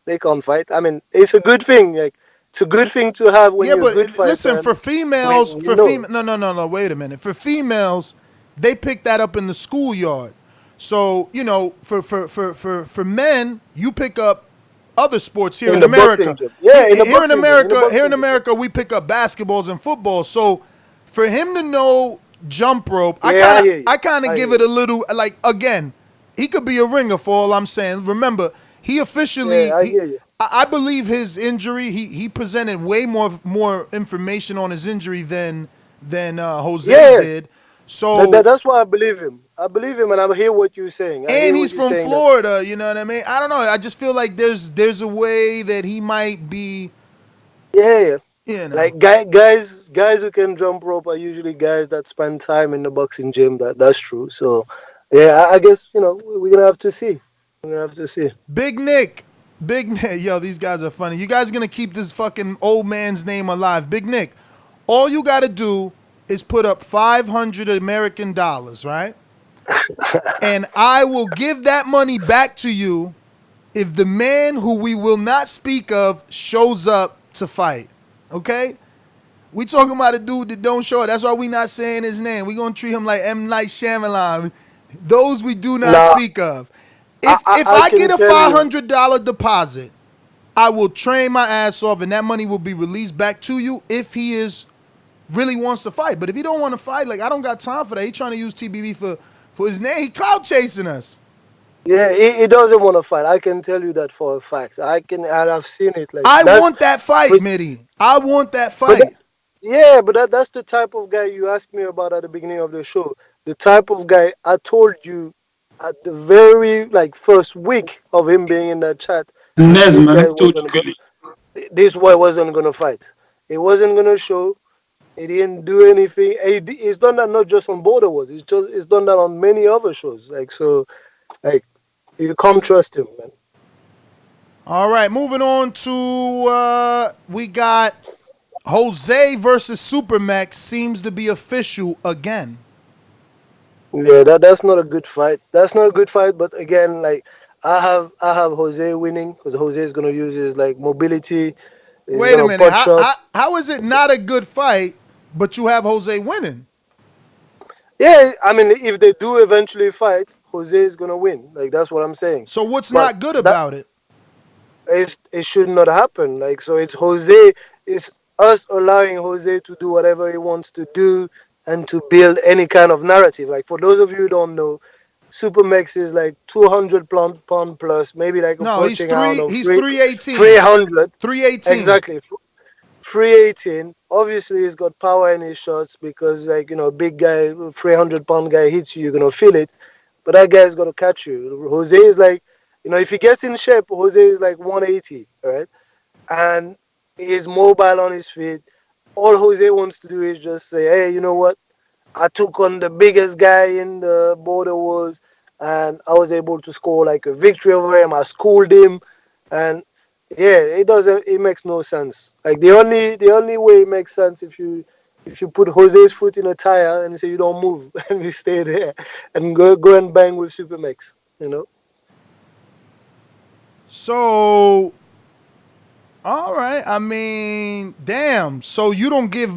They can't fight. I mean, it's a good thing. Like it's a good thing to have when Yeah, you're a but good listen, fighter for and females, when you for know. female, no, no, no, no. Wait a minute. For females, they pick that up in the schoolyard. So for men, you pick up other sports here In in the boxing America. gym. Yeah, in the Here in boxing gym. In the America, boxing gym. we pick up basketballs and football. So for him to know jump rope, Yeah, I hear you. I kind of I hear give it you. a little like again. He could be a ringer for all I'm saying. Remember, he Yeah, officially I hear you. I believe his injury. He presented way more information on his injury than Jose Yeah, did. That, that, So that's why I believe him. I believe him, and I hear what you're saying. I and hear he's what you're from saying. That Florida. You know what I mean? I don't know. I just feel like there's a way that he might be. yeah, yeah. You know. Like guys who can jump rope are usually guys that spend time in the boxing gym. That's true. So, yeah, I guess we're gonna have to see. We're gonna have to see. Big Nick. Big Nick. Yo, these guys are funny. You guys gonna keep this fucking old man's name alive. Big Nick. All you gotta do is put up 500 American dollars, right? And I will give that money back to you if the man who we will not speak of shows up to fight. Okay? We talking about a dude that don't show up. That's why we not saying his name. We gonna treat him like M. Night Shyamalan. Those we do not Now, speak of. I, If I if I I can get a tell you. $500 deposit, I will train my ass off, and that money will be released back to you if he is really wants to fight. But if he don't want to fight, like I don't got time for that. He trying to use TBV for his name. He clout chasing us. Yeah, he doesn't want to fight. I can tell you that for a fact. And I've seen it. Like I that's, want that fight, Mitty. I want that but fight. yeah, but that's the type of guy you asked me about at the beginning of the show. The type of guy I told you at the very like first week of him being in that chat that Nez, this man, guy I told wasn't you, gonna, this boy wasn't gonna fight. He wasn't gonna show. He didn't do anything. He's done that not just on Border Wars. He's done that on many other shows. Like so, like you can't trust him, man. All right, moving on to we got Jose versus SuperMEX seems to be official again. Yeah, that's not a good fight. That's not a good fight. But again, like I have Jose winning because Jose is gonna use his like mobility. He's Wait a gonna minute. pot shots. How is it not a good fight, but you have Jose winning? Yeah, I mean, if they do eventually fight, Jose is gonna win. Like that's what I'm saying. So what's But not good that about it? it should not happen. Like so, it's Jose. It's us allowing Jose to do whatever he wants to do and to build any kind of narrative. Like for those of you who don't know, SuperMEX is like 200 pound plus, maybe like No, approaching, I don't know, he's three 318. 300. 318. Exactly. 318. Obviously, he's got power in his shots because, like, big guy, 300-pound guy hits you, you're going to feel it. But that guy's going to catch you. Jose is like, if he gets in shape, Jose is like 180, right? And he's mobile on his feet. All Jose wants to do is just say, hey, you know what? I took on the biggest guy in the Border Wars, and I was able to score like a victory over him. I schooled him, and yeah, it doesn't. It makes no sense. Like the only way it makes sense If you put Jose's foot in a tire and say you don't move and you stay there and go and bang with SuperMEX, you know. So, all right. I mean, damn. So you don't give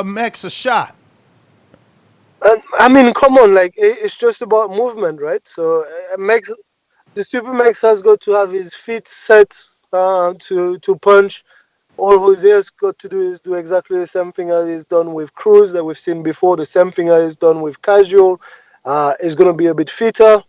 Mex a shot. And I mean, come on, like it's just about movement, right? So Mex, the SuperMEX has got to have his feet set to punch. All Jose has got to do is do exactly the same thing as he's done with Cruz that we've seen before. The same thing as he's done with Casual. Is gonna be a bit fitter.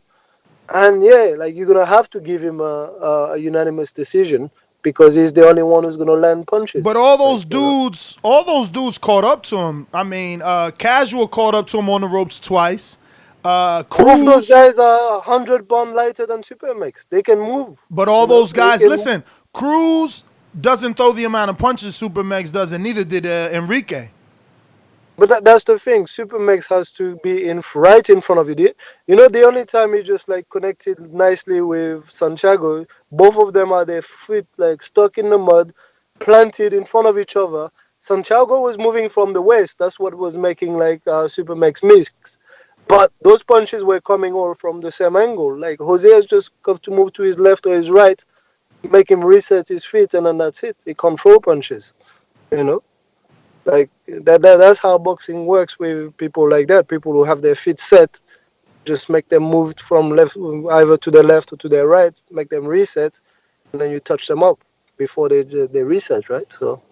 And yeah, like you're gonna have to give him a unanimous decision because he's the only one who's gonna land But punches. Like you know. all those dudes caught up to him. I mean, Casual caught up to him on the ropes twice. All of those Cruz, guys are 100 pound lighter than SuperMEX. They can move. but all You know, those they guys, can move. listen, Cruz doesn't throw the amount of punches SuperMEX does, and neither did Enrique. But that's the thing. SuperMEX has to be in right in front of you. You know, the only time he just like connected nicely with Santiago, both of them are their feet like stuck in the mud, planted in front of each other. Santiago was moving from the west. That's what was making like SuperMEX miss. But those punches were coming all from the same angle. Like Jose has just got to move to his left or his right, make him reset his feet, and then that's it. He control punches. You know. Like that's how boxing works with people like that. People who have their feet set, just make them move from left, either to the left or to their right, make them reset, and then you touch them up before they reset, right? So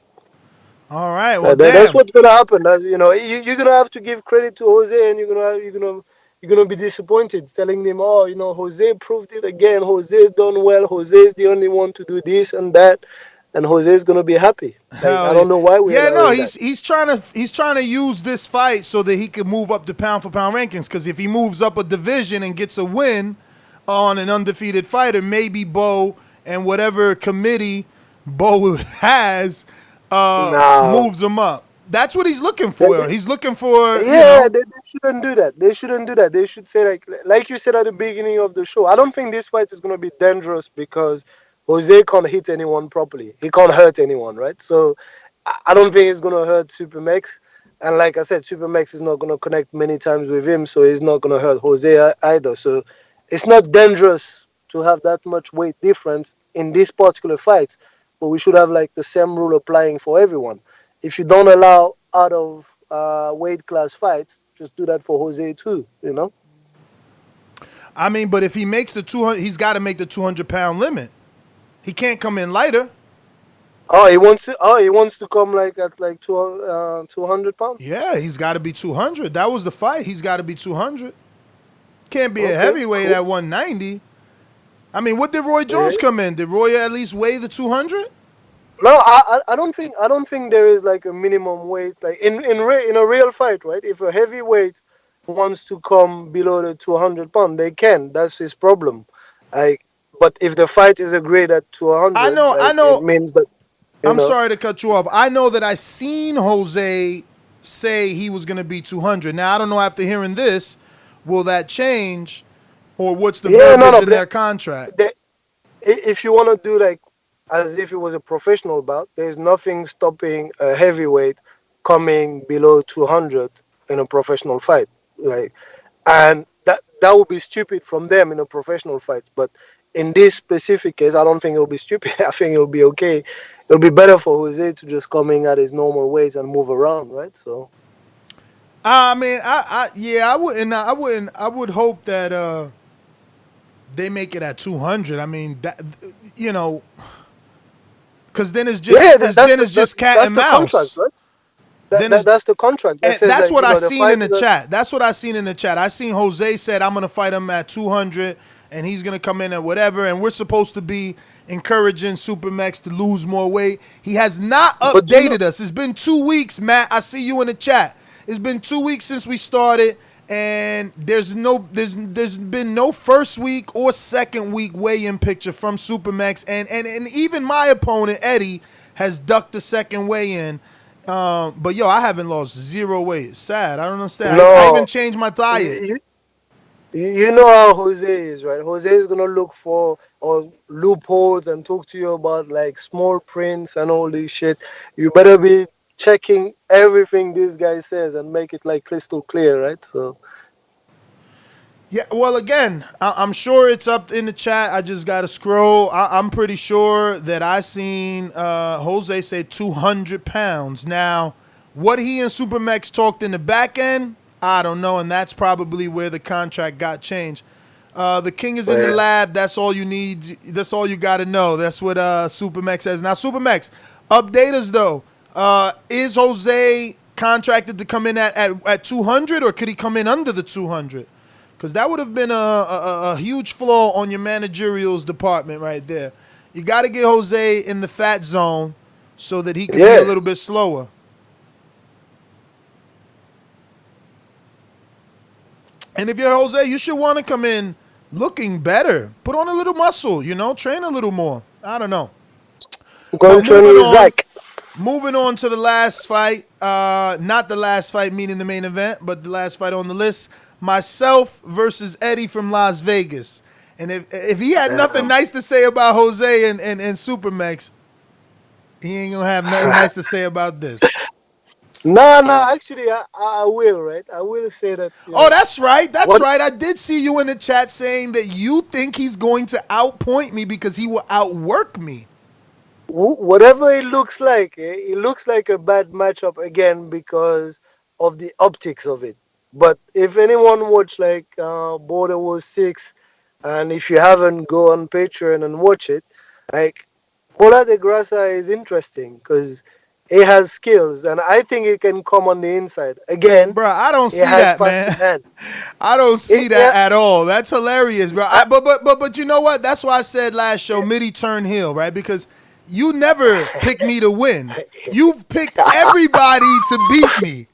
All right, well, that's damn. what's gonna happen. That's, you know, you're gonna have to give credit to Jose, and you're gonna be disappointed, telling him, oh, you know, Jose proved it again. Jose's done well. Jose's the only one to do this and that, and Jose's gonna be happy. Like I Hell yeah. don't know why we're Yeah, no, allowing that. he's trying to use this fight so that he can move up the pound for pound rankings. Because if he moves up a division and gets a win on an undefeated fighter, maybe Bo and whatever committee Bo has No. moves him up. That's what he's looking for. He's looking for, Yeah, they shouldn't do that. They shouldn't do that. They should say like you said at the beginning of the show. I don't think this fight is gonna be dangerous because Jose can't hit anyone properly. He can't hurt anyone, right? So I don't think it's gonna hurt SuperMEX. And like I said, SuperMEX is not gonna connect many times with him, so he's not gonna hurt Jose either. So it's not dangerous to have that much weight difference in this particular fight. But we should have like the same rule applying for everyone. If you don't allow out of weight class fights, just do that for Jose too. You know. I mean, but if he makes the 200, he's got to make the 200-pound limit. He can't come in lighter. Oh, he wants to. Oh, he wants to come like at like 200 pounds. Yeah, he's got to be 200. That was the fight. He's got to be 200. Can't be a Okay, heavyweight cool. at 190. I mean, what did Roy Yeah. Jones come in? Did Roy at least weigh the 200? No, I don't think there is like a minimum weight like in a real fight, right? If a heavyweight wants to come below the 200 pound, they can. That's his problem. Like, but if the fight is agreed at I 200, know, I like it know. means that you I'm know. sorry to cut you off. I know that I seen Jose say he was going to be 200. Now, I don't know after hearing this, will that change or what's the Yeah, no, verbiage no. in their contract? If you want to do like as if it was a professional bout, there's nothing stopping a heavyweight coming below 200 in a professional fight, right? And that would be stupid from them in a professional fight. But in this specific case, I don't think it'll be stupid. I think it'll be okay. It'll be better for Jose to just come in at his normal weight and move around, right? So I mean, yeah, I would hope that they make it at 200. I mean, that, you know, because then yeah, it's just cat that's and the contract, mouse. right? Then it's That's the contract that and says that's that what I the seen fight in the is. chat. That's what I seen in the chat. I seen Jose said I'm gonna fight him at 200, and he's gonna come in at whatever. And we're supposed to be encouraging SuperMEX to lose more weight. He has not But you know, updated us. It's been 2 weeks, Matt. I see you in the chat. It's been 2 weeks since we started, and there's been no first week or second week weigh-in picture from SuperMEX, and even my opponent Eddie has ducked the second weigh-in. But yo, I haven't lost zero weight. It's sad. I don't understand. I even no, changed my diet. you, you know how Jose is, right? Jose is gonna look for or loopholes and talk to you about like small prints and all this shit. You better be checking everything this guy says and make it like crystal clear, right? So Yeah, well, again, I'm sure it's up in the chat. I just got to scroll. I'm pretty sure that I seen Jose say 200 pounds. Now, what he and SuperMEX talked in the back end, I don't know, and that's probably where the contract got changed. The king is in the lab. That's all you need. That's all you got to know. That's what SuperMEX says. Now, SuperMEX, update us, though. Is Jose contracted to come in at 200, or could he come in under the 200? Because that would have been a huge flaw on your managerials department right there. You got to get Jose in the fat zone so that he can be a little bit slower. And if you're Jose, you should want to come in looking better. Put on a little muscle, train a little more. I don't know. going to moving on, Zach. Moving on to the last fight. Not the last fight, meaning the main event, but the last fight on the list. Myself versus Eddie from Las Vegas. And if he had nothing nice to say about Jose and SuperMEX, he ain't going to have nothing nice to say about this. No, actually, I will, right? I will say that. That's right. That's right. I did see you in the chat saying that you think he's going to outpoint me because he will outwork me. Whatever it looks like a bad matchup again because of the optics of it. But if anyone watched like Border Wars 6, and if you haven't, go on Patreon and watch it, like Bola de Grasa is interesting because it has skills, and I think it can come on the inside. Again, bro, I don't see that, man. I don't see that at all. That's hilarious, bro. But you know what? That's why I said last show, MIDI turn heel, right? Because you never pick me to win. You've picked everybody to beat me.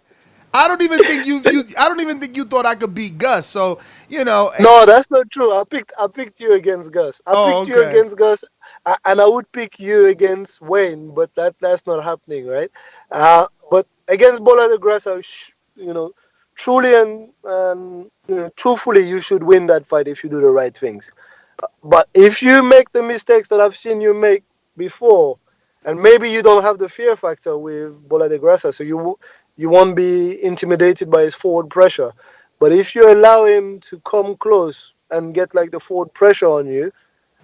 I don't even think you thought I could beat Gus. So No, that's not true. I picked you against Gus. I picked you against Gus, and I would pick you against Wayne, but that's not happening, right? But against Bola de Grasa, truly and truthfully, you should win that fight if you do the right things. But if you make the mistakes that I've seen you make before, and maybe you don't have the fear factor with Bola de Grasa, so you won't be intimidated by his forward pressure. But if you allow him to come close and get like the forward pressure on you,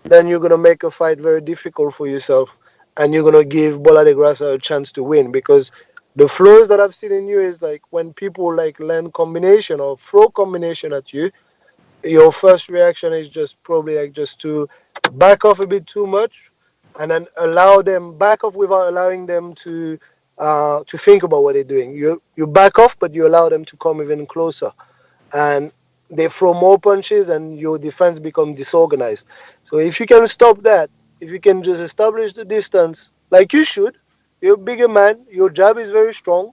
then you're gonna make a fight very difficult for yourself, and you're gonna give Bola de Grasa a chance to win because the flows that I've seen in you is like when people like land combination or throw combination at you, your first reaction is just probably like just to back off a bit too much, and then allow them back off without allowing them to think about what they're doing. You back off, but you allow them to come even closer, and they throw more punches, and your defense becomes disorganized. So if you can stop that, if you can just establish the distance like you should, you're a bigger man, your jab is very strong,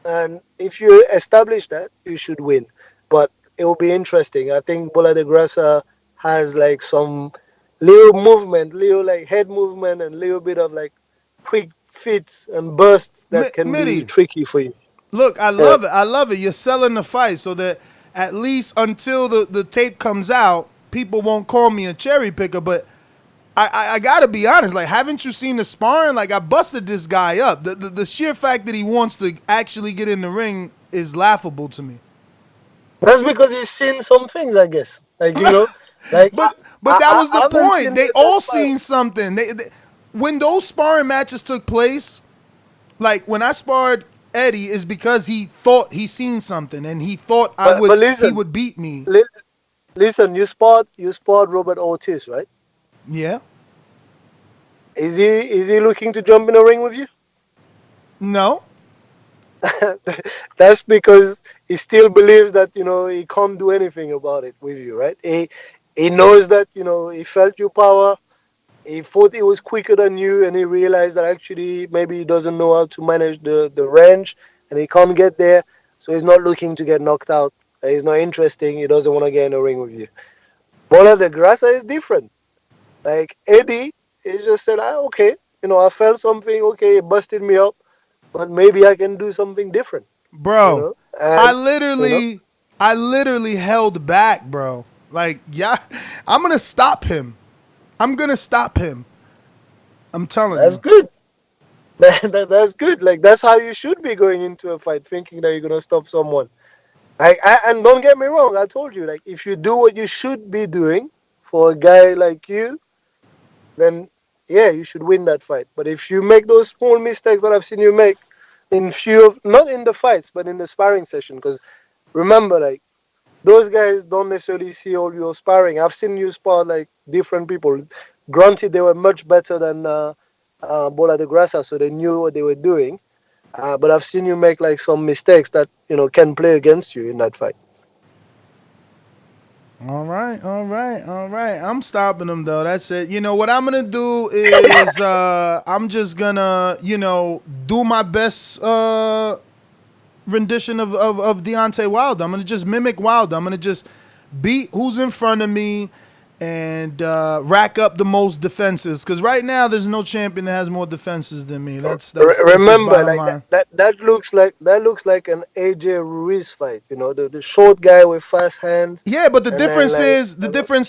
and if you establish that, you should win. But it will be interesting. I think Bola de Grasa has like some little movement, little like head movement, and little bit of like quick fits and bursts that can be tricky for you. Look, I love it. I love it. You're selling the fight so that at least until the tape comes out, people won't call me a cherry picker. But I got to be honest. Like, haven't you seen the sparring? Like, I busted this guy up. The sheer fact that he wants to actually get in the ring is laughable to me. That's because he's seen some things, I guess. Like, like. but that was the point. They all seen something. They, when those sparring matches took place, like when I sparred Eddie, is because he thought he seen something and he thought he would beat me. Listen, you sparred Robert Ortiz, right? Yeah. Is he looking to jump in a ring with you? No. That's because he still believes that he can't do anything about it with you, right? He knows that he felt your power. He thought he was quicker than you, and he realized that actually maybe he doesn't know how to manage the range, and he can't get there. So he's not looking to get knocked out. He's not interested. He doesn't want to get in a ring with you. Bola de Grasa is different. Like Eddie, he just said, okay, I felt something. Okay, it busted me up, but maybe I can do something different. Bro, I literally held back, bro. Like, yeah, I'm going to stop him. I'm telling you. That's good. That's good. Like that's how you should be going into a fight, thinking that you're gonna stop someone. And don't get me wrong, I told you, like if you do what you should be doing for a guy like you, then yeah, you should win that fight. But if you make those small mistakes that I've seen you make in few of, not in the fights, but in the sparring session, because remember, like those guys don't necessarily see all your sparring. I've seen you spar like different people. Granted, they were much better than Bola de Grasa, so they knew what they were doing. But I've seen you make like some mistakes that can play against you in that fight. All right, all right, all right. I'm stopping him though. That's it. You know what I'm gonna do is I'm just gonna do my best rendition of Deontay Wilder. I'm gonna just mimic Wilder. I'm gonna just beat who's in front of me and rack up the most defenses. Because right now there's no champion that has more defenses than me. That's just Remember, bottom like line. that looks like an AJ Ruiz fight. The short guy with fast hands, Yeah, but the and then difference like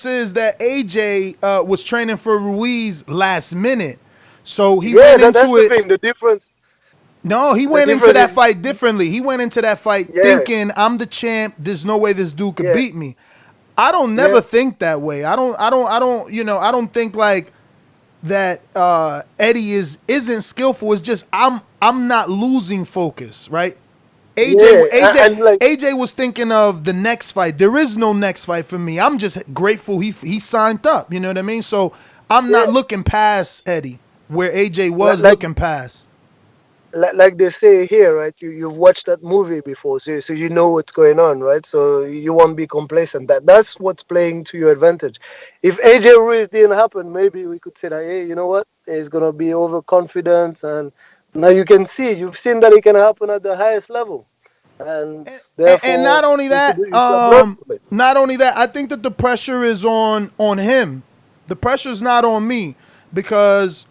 is that AJ was training for Ruiz last minute, so he yeah, went that's into the it. thing. The difference, No, he the went into difference that is fight differently. He went into that fight yeah, thinking, "I'm the champ. There's no way this dude could yeah, beat me." I don't yeah. never think that way. I don't. I don't think like that. Eddie isn't skillful. It's just I'm not losing focus, right? AJ Yeah, AJ and like AJ was thinking of the next fight. There is no next fight for me. I'm just grateful he signed up. You know what I mean? So I'm yeah, not looking past Eddie where AJ like was like, looking past. like they say here, right? You've watched that movie before, so you know what's going on, right? So you won't be complacent. That's what's playing to your advantage. If AJ Ruiz didn't happen, maybe we could say that, hey, you know what? He's gonna be overconfident, and now you've seen that it can happen at the highest level, and And not therefore only that, you should have learned from it. I think that the pressure is on him. The pressure's not on me because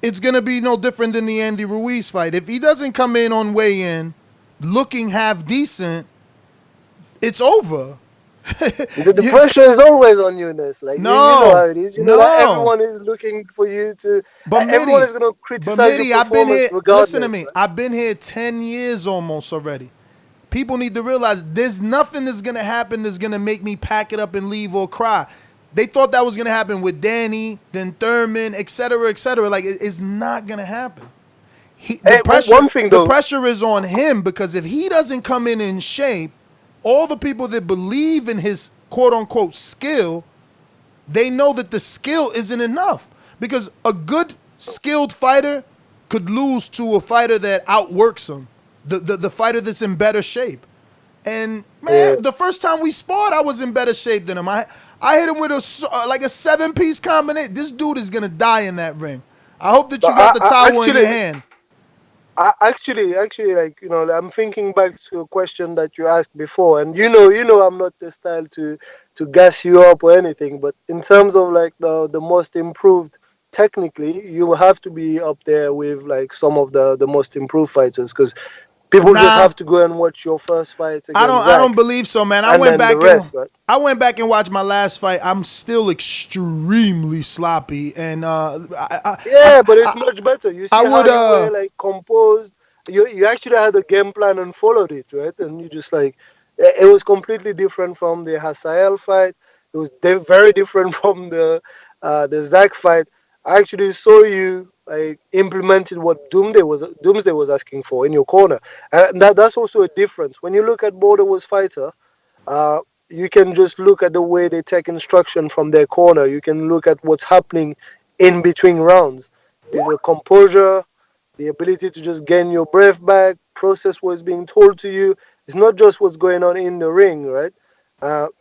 it's gonna be no different than the Andy Ruiz fight. If he doesn't come in on weigh-in looking half decent, it's over. The You- pressure is always on you, Ness. Like you know no, how it is. You know that no. everyone is looking for you to. But Everyone Midi, is gonna but criticize your Midi, I've been performance here. Listen to regardless, me. right? I've been here 10 years almost already. People need to realize there's nothing that's gonna happen that's gonna make me pack it up and leave or cry. They thought that was gonna happen with Danny, then Thurman, et cetera, et cetera. Like it's not gonna happen. The Hey, pressure, one thing the though. pressure is on him because if he doesn't come in shape, all the people that believe in his quote unquote skill, they know that the skill isn't enough because a good skilled fighter could lose to a fighter that outworks him, the fighter that's in better shape. And Yeah. man, the first time we sparred, I was in better shape than him. I hit him with like a 7-piece combination. This dude is gonna die in that ring. I hope that But you got the towel in actually, your hand. like I'm thinking back to a question that you asked before, and I'm not the style to gas you up or anything, but in terms of like the most improved technically, you will have to be up there with like some of the most improved fighters because people just Nah, have to go and watch your first fights I against don't Zach, believe so, man. and then the rest, right? I went back and watched my last fight. I'm still extremely sloppy, and Yeah, but it's much better. You I see how would you were like composed. You actually had a game plan and followed it, right? And you just like it was completely different from the Hasael fight. It was very different from the Zach fight. I actually saw you like implemented what Doomsday was asking for in your corner, and that's also a difference. When you look at Border Wars Fighter, uh, you can just look at the way they take instruction from their corner. You can look at what's happening in between rounds. The composure, the ability to just gain your breath back, process what's being told to you. It's not just what's going on in the ring, right?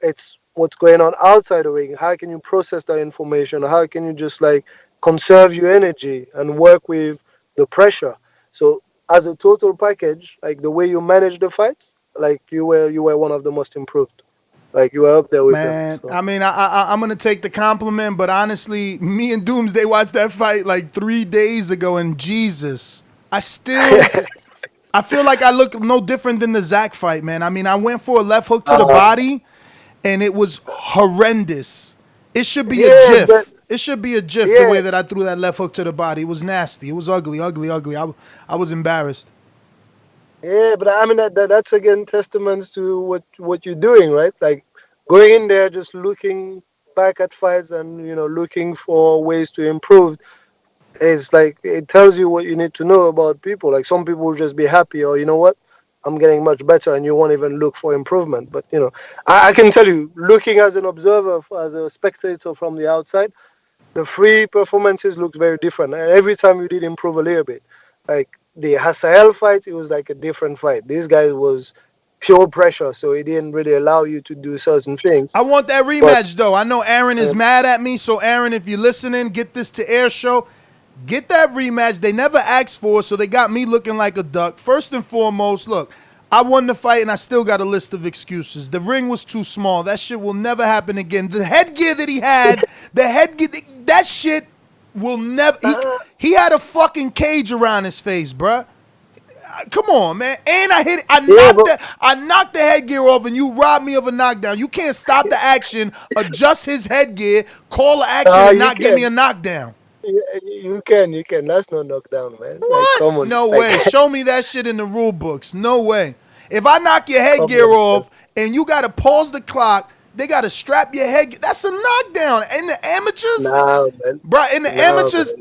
It's what's going on outside the ring. How can you process that information? How can you just like conserve your energy and work with the pressure? So as a total package, like the way you manage the fights, like you were one of the most improved. Like you were up there with them. man. So I mean, I'm gonna take the compliment, but honestly, me and Doomsday watched that fight like 3 days ago, and Jesus, I feel like I look no different than the Zach fight, man. I mean, I went for a left hook to the body, and it was horrendous. It should be a yeah, but GIF. It should be a GIF the Yeah. way that I threw that left hook to the body. It was nasty. It was ugly. I was embarrassed. Yeah, but I mean that's again testaments to what you're doing, right? Like going in there, just looking back at fights and looking for ways to improve. It's like it tells you what you need to know about people. Like some people will just be happy, or you know what, I'm getting much better, and you won't even look for improvement. But I can tell you, looking as an observer, as a spectator from the outside, the three performances looked very different. And every time you did improve a little bit. Like the Hasael fight, it was like a different fight. This guy was pure pressure, so it didn't really allow you to do certain things. I want that But rematch, though. I know Aaron is mad at me, so Aaron, if you're listening, get this to air show. Get that rematch. They never asked for it, so they got me looking like a duck. First and foremost, look, I won the fight, and I still got a list of excuses. The ring was too small. That shit will never happen again. The headgear that he had, that shit will never. He had a fucking cage around his face, bruh. Come on, man. And I hit it. I knocked the headgear off, and you robbed me of a knockdown. You can't stop the action, adjust his headgear, call the action, and not give me a knockdown. You can. That's no knockdown, man. What? Like, come on. No way. Show me that shit in the rule books. No way. If I knock your headgear off and you got to pause the clock, they got to strap your headgear. That's a knockdown. In the amateurs, nah, man. Bro, in the amateurs,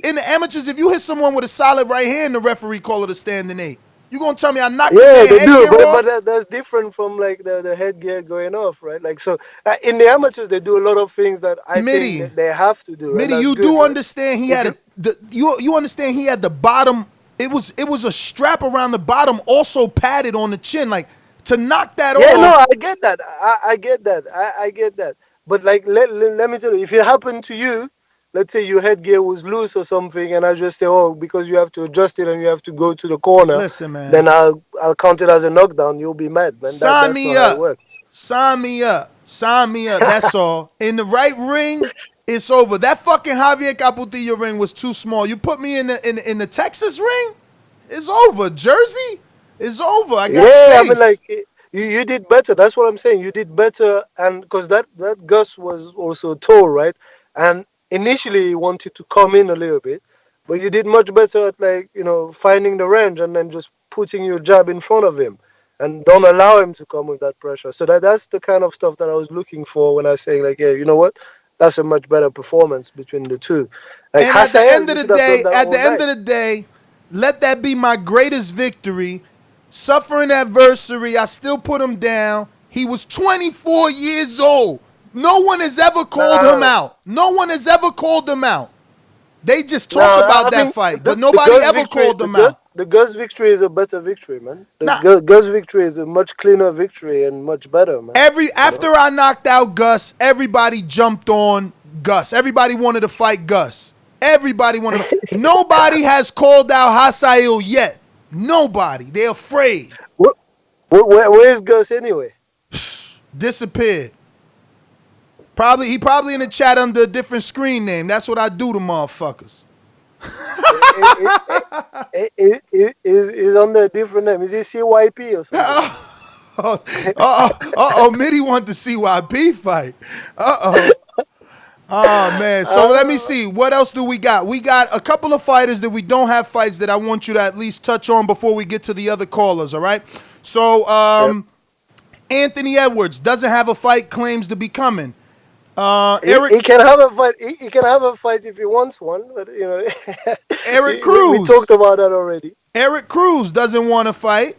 if you hit someone with a solid right hand, the referee call it a standing 8. You gonna tell me I knocked your headgear off? But that's different from like the headgear going off, right? Like so, in the amateurs they do a lot of things that I think that they have to do. MIDI, you do understand he had you understand he had the bottom. It was a strap around the bottom, also padded on the chin, like to knock that off. Yeah, no, I get that. I get that. I get that. But like, let me tell you, if it happened to you, let's say your headgear was loose or something, and I just say, oh, because you have to adjust it and you have to go to the corner. Listen, man. Then I'll count it as a knockdown. You'll be mad, man. Sign me up. Sign me up. That's all. In the right ring, it's over. That fucking Javier Caputillo ring was too small. You put me in the Texas ring, it's over. Jersey, it's over. I got space. I mean, like you did better. That's what I'm saying. You did better, and because that Gus was also tall, right? And initially he wanted to come in a little bit, but you did much better at like finding the range and then just putting your jab in front of him and don't allow him to come with that pressure. So that's the kind of stuff that I was looking for when I was saying like, yeah, you know what, that's a much better performance between the two. Like, and at the end of the day, let that be my greatest victory. Suffering adversary, I still put him down. He was 24 years old. No one has ever called him out. No one has ever called him out. They just talk about that fight, but nobody ever called him out. The Gus victory is a better victory, man. The Gus victory is a much cleaner victory and much better, man. After I knocked out Gus, everybody jumped on Gus. Everybody wanted to fight Gus. Nobody has called out Hasael yet. Nobody. They're afraid. Where is Gus anyway? Disappeared. He probably in the chat under a different screen name. That's what I do to motherfuckers. He's under a different name. Is he CYP or something? MIDI want the CYP fight. Oh, man. So let me see. What else do we got? We got a couple of fighters that we don't have fights that I want you to at least touch on before we get to the other callers, all right? So, Anthony Edwards doesn't have a fight, claims to be coming. He can have a fight. He can have a fight if he wants one, but Eric Cruz. We talked about that already. Eric Cruz doesn't want to fight.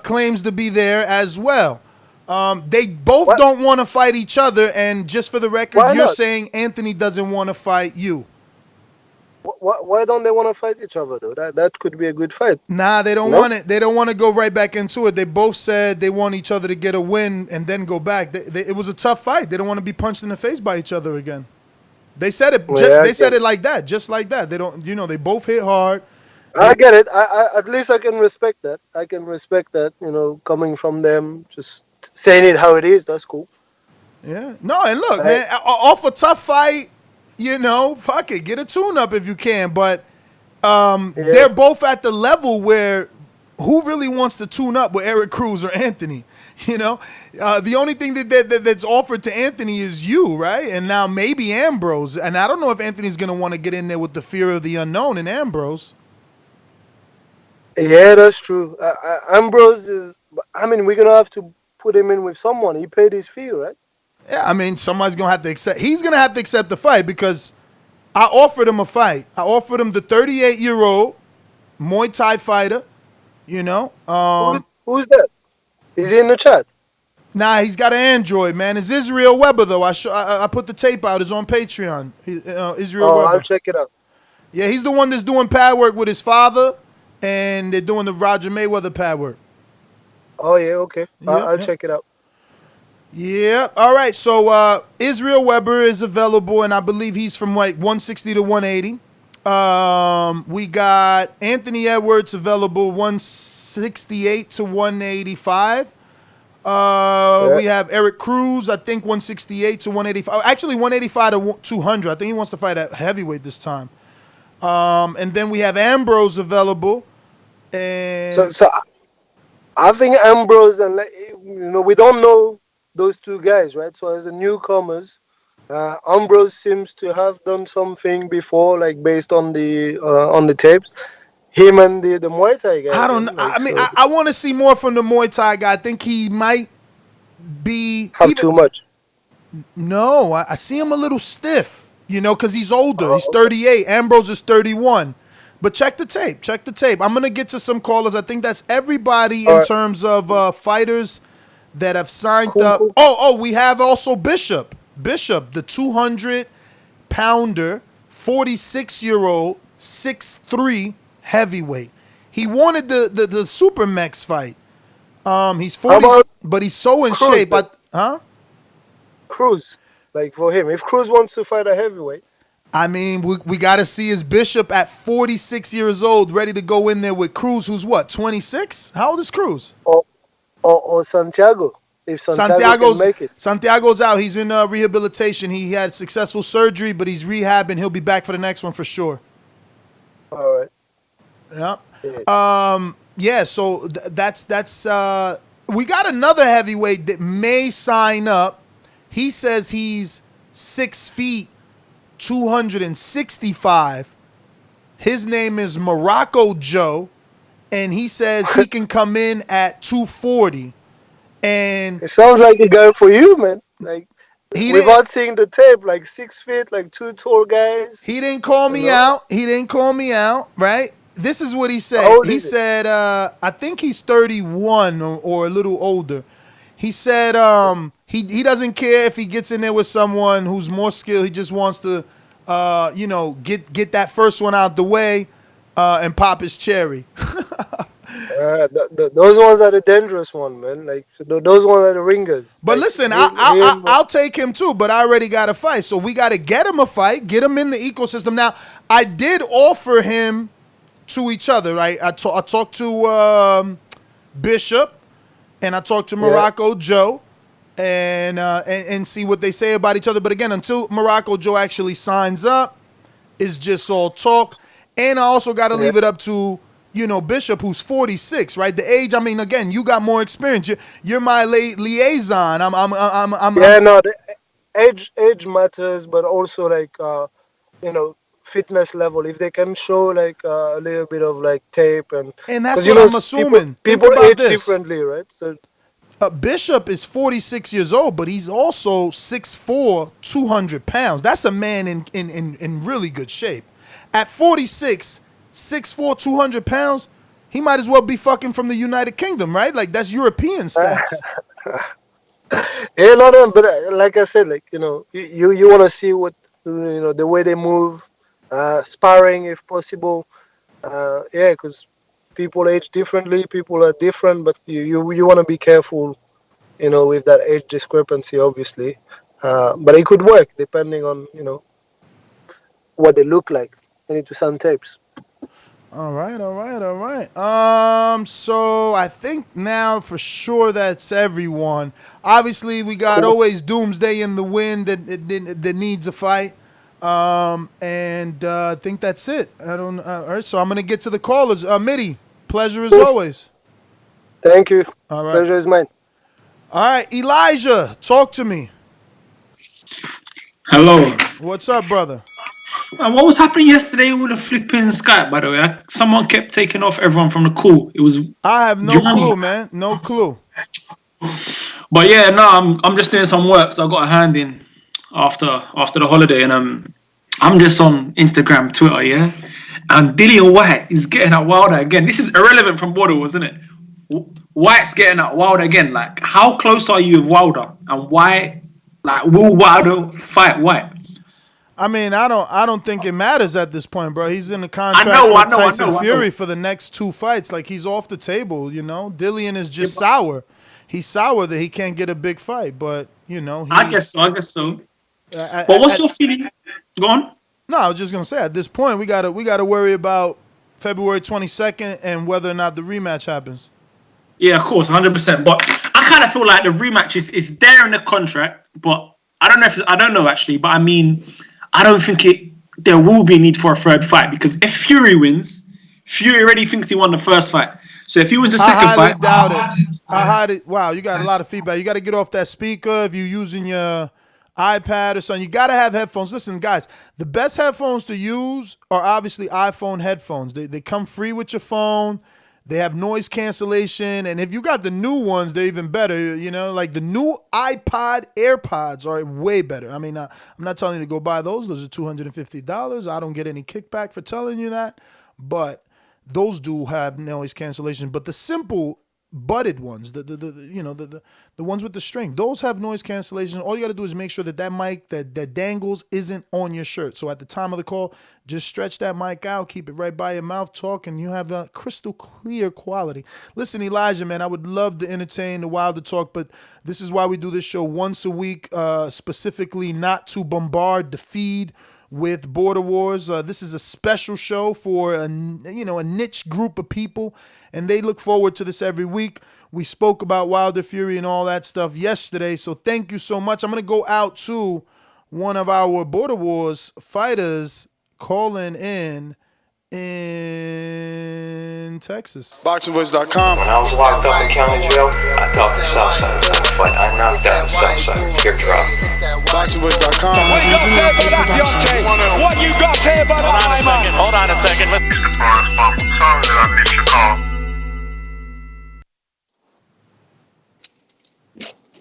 Claims to be there as well. They both don't want to fight each other, and just for the record, you're saying Anthony doesn't want to fight you. Why don't they want to fight each other though? That could be a good fight. Nah, they don't want it. They don't want to go right back into it. They both said they want each other to get a win and then go back. It was a tough fight. They don't want to be punched in the face by each other again. They said it. They said it like that, just like that. They don't. They both hit hard. I get it. I at least I can respect that. Coming from them, just saying it how it is. That's cool. Yeah. No, and look, man, off a tough fight. Fuck it, get a tune-up if you can. But they're both at the level where who really wants to tune up with Eric Cruz or Anthony? You know, the only thing that's offered to Anthony is you, right? And now maybe Ambrose. And I don't know if Anthony's going to want to get in there with the fear of the unknown in Ambrose. Yeah, that's true. Ambrose is. I mean, we're gonna have to put him in with someone. He paid his fee, right? Yeah, I mean, somebody's going to have to accept. He's going to have to accept the fight because I offered him a fight. I offered him the 38-year-old Muay Thai fighter, you know. Who's that? Is he in the chat? Nah, he's got an Android, man. It's Israel Weber, though. I put the tape out. It's on Patreon. Israel Weber. I'll check it out. Yeah, he's the one that's doing pad work with his father, and they're doing the Roger Mayweather pad work. Oh, yeah, okay. I'll yeah. check it out. Yeah. All right. So Israel Weber is available, and I believe he's from like 160 to 180. We got Anthony Edwards available 168 to 185. We have Eric Cruz, I think 168 to 185. Actually, 185 to 200. I think he wants to fight at heavyweight this time. And then we have Ambrose available. And So I think Ambrose and we don't know those two guys, right? So as the newcomers, Ambrose seems to have done something before, like based on the tapes. Him and the Muay Thai guy. I don't know. I mean, I want to see more from the Muay Thai guy. I think he might be too much. No, I see him a little stiff, because he's older. He's 38. Ambrose is 31. But check the tape. Check the tape. I'm going to get to some callers. I think that's everybody in terms of fighters that have signed up. Cool. Oh, we have also Bishop. Bishop, the 200-pounder, 46-year-old, 6'3", heavyweight. He wanted the SuperMEX fight. He's 40, but he's so in shape. Cruz, like for him, if Cruz wants to fight a heavyweight. I mean, we got to see his Bishop at 46 years old, ready to go in there with Cruz, who's what, 26? How old is Cruz? Or Santiago. If Santiago can make it. Santiago's out. He's in rehabilitation. He had successful surgery, but he's rehabbing. He'll be back for the next one for sure. All right. Yeah. Yeah. So that's. We got another heavyweight that may sign up. He says he's 6 feet, 265. His name is Morocco Joe, and he says he can come in at 240. And it sounds like a guy for you, man. Like without seeing the tape, like 6 feet, like two tall guys. He didn't call me out. He didn't call me out, right? This is what he said. He said, I think he's 31 or a little older. He said he doesn't care if he gets in there with someone who's more skilled. He just wants to, get that first one out the way and pop his cherry. Those ones are the dangerous ones, man. Like those ones are the ringers. But like, listen, I'll take him too. But I already got a fight, so we got to get him a fight, get him in the ecosystem. Now, I did offer him to each other, right? I talked to Bishop, and I talked to Morocco Joe, and see what they say about each other. But again, until Morocco Joe actually signs up, it's just all talk. And I also got to leave it up to Bishop, who's 46, right? The age. I mean, again, you got more experience. You're my liaison. The age matters, but also like fitness level. If they can show like a little bit of like tape and that's what I'm assuming. People age differently, right? So Bishop is 46 years old, but he's also 6'4", 200 pounds. That's a man in really good shape. At 46, 6'4", 200 pounds, he might as well be fucking from the United Kingdom, right? Like, that's European stats. Yeah, but like I said, like, you want to see what, the way they move, sparring if possible. Because people age differently, people are different, but you want to be careful, with that age discrepancy, obviously. But it could work depending on, what they look like. I need to send tapes. All right. So I think now for sure that's everyone. Obviously, we got always Doomsday in the wind that needs a fight. And I think that's it. All right, so I'm gonna get to the callers. MIDI, pleasure as always. Thank you. All right. Pleasure is mine. All right, Elijah, talk to me. Hello. What's up, brother? What was happening yesterday with the flipping Skype, by the way? Someone kept taking off everyone from the call. It was I have no clue, man. No clue. But yeah, no, I'm just doing some work, so I got a hand in after the holiday, and I'm just on Instagram, Twitter, yeah. And Dillian White is getting at Wilder again. This is irrelevant from Bordeaux, isn't it? White's getting at Wilder again. Like, how close are you with Wilder, and why? Like, will Wilder fight White? I mean, I don't think it matters at this point, bro. He's in a contract with Tyson Fury for the next 2 fights. Like, he's off the table, you know. Dillian is just sour. He's sour that he can't get a big fight, but you know. I guess so. But what's your feeling? Go on. No, I was just gonna say at this point we gotta worry about February 22nd and whether or not the rematch happens. Yeah, of course, 100%. But I kind of feel like the rematch is there in the contract, but I don't know actually. But I mean, I don't think there will be a need for a third fight, because if Fury wins, Fury already thinks he won the first fight. So if he wins the second fight, I doubt it. Wow, you got a lot of feedback. You got to get off that speaker if you're using your iPad or something. You got to have headphones. Listen, guys, the best headphones to use are obviously iPhone headphones. They come free with your phone. They have noise cancellation, and if you got the new ones, they're even better. You know, like the new iPod AirPods are way better. I mean, I'm not telling you to go buy those. Those are $250. I don't get any kickback for telling you that, but those do have noise cancellation. But the simple butted ones, the ones with the string, those have noise cancellation. All you got to do is make sure that mic that dangles isn't on your shirt. So at the time of the call, just stretch that mic out, keep it right by your mouth, talk, and you have a crystal clear quality. Listen, Elijah, man, I would love to entertain the Wilder talk, but this is why we do this show once a week, specifically not to bombard the feed with Border Wars. This is a special show for a niche group of people, and they look forward to this every week. We spoke about Wilder Fury and all that stuff yesterday, so thank you so much. I'm going to go out to one of our Border Wars fighters calling in Texas. Boxingvoice.com. When I was locked up in county jail, I thought the Southside was gonna fight. I knocked out the Southside with teardrop. Boxingvoice.com. What you got to say about that, Deontay? What you got to say about that, man? Hold on a second.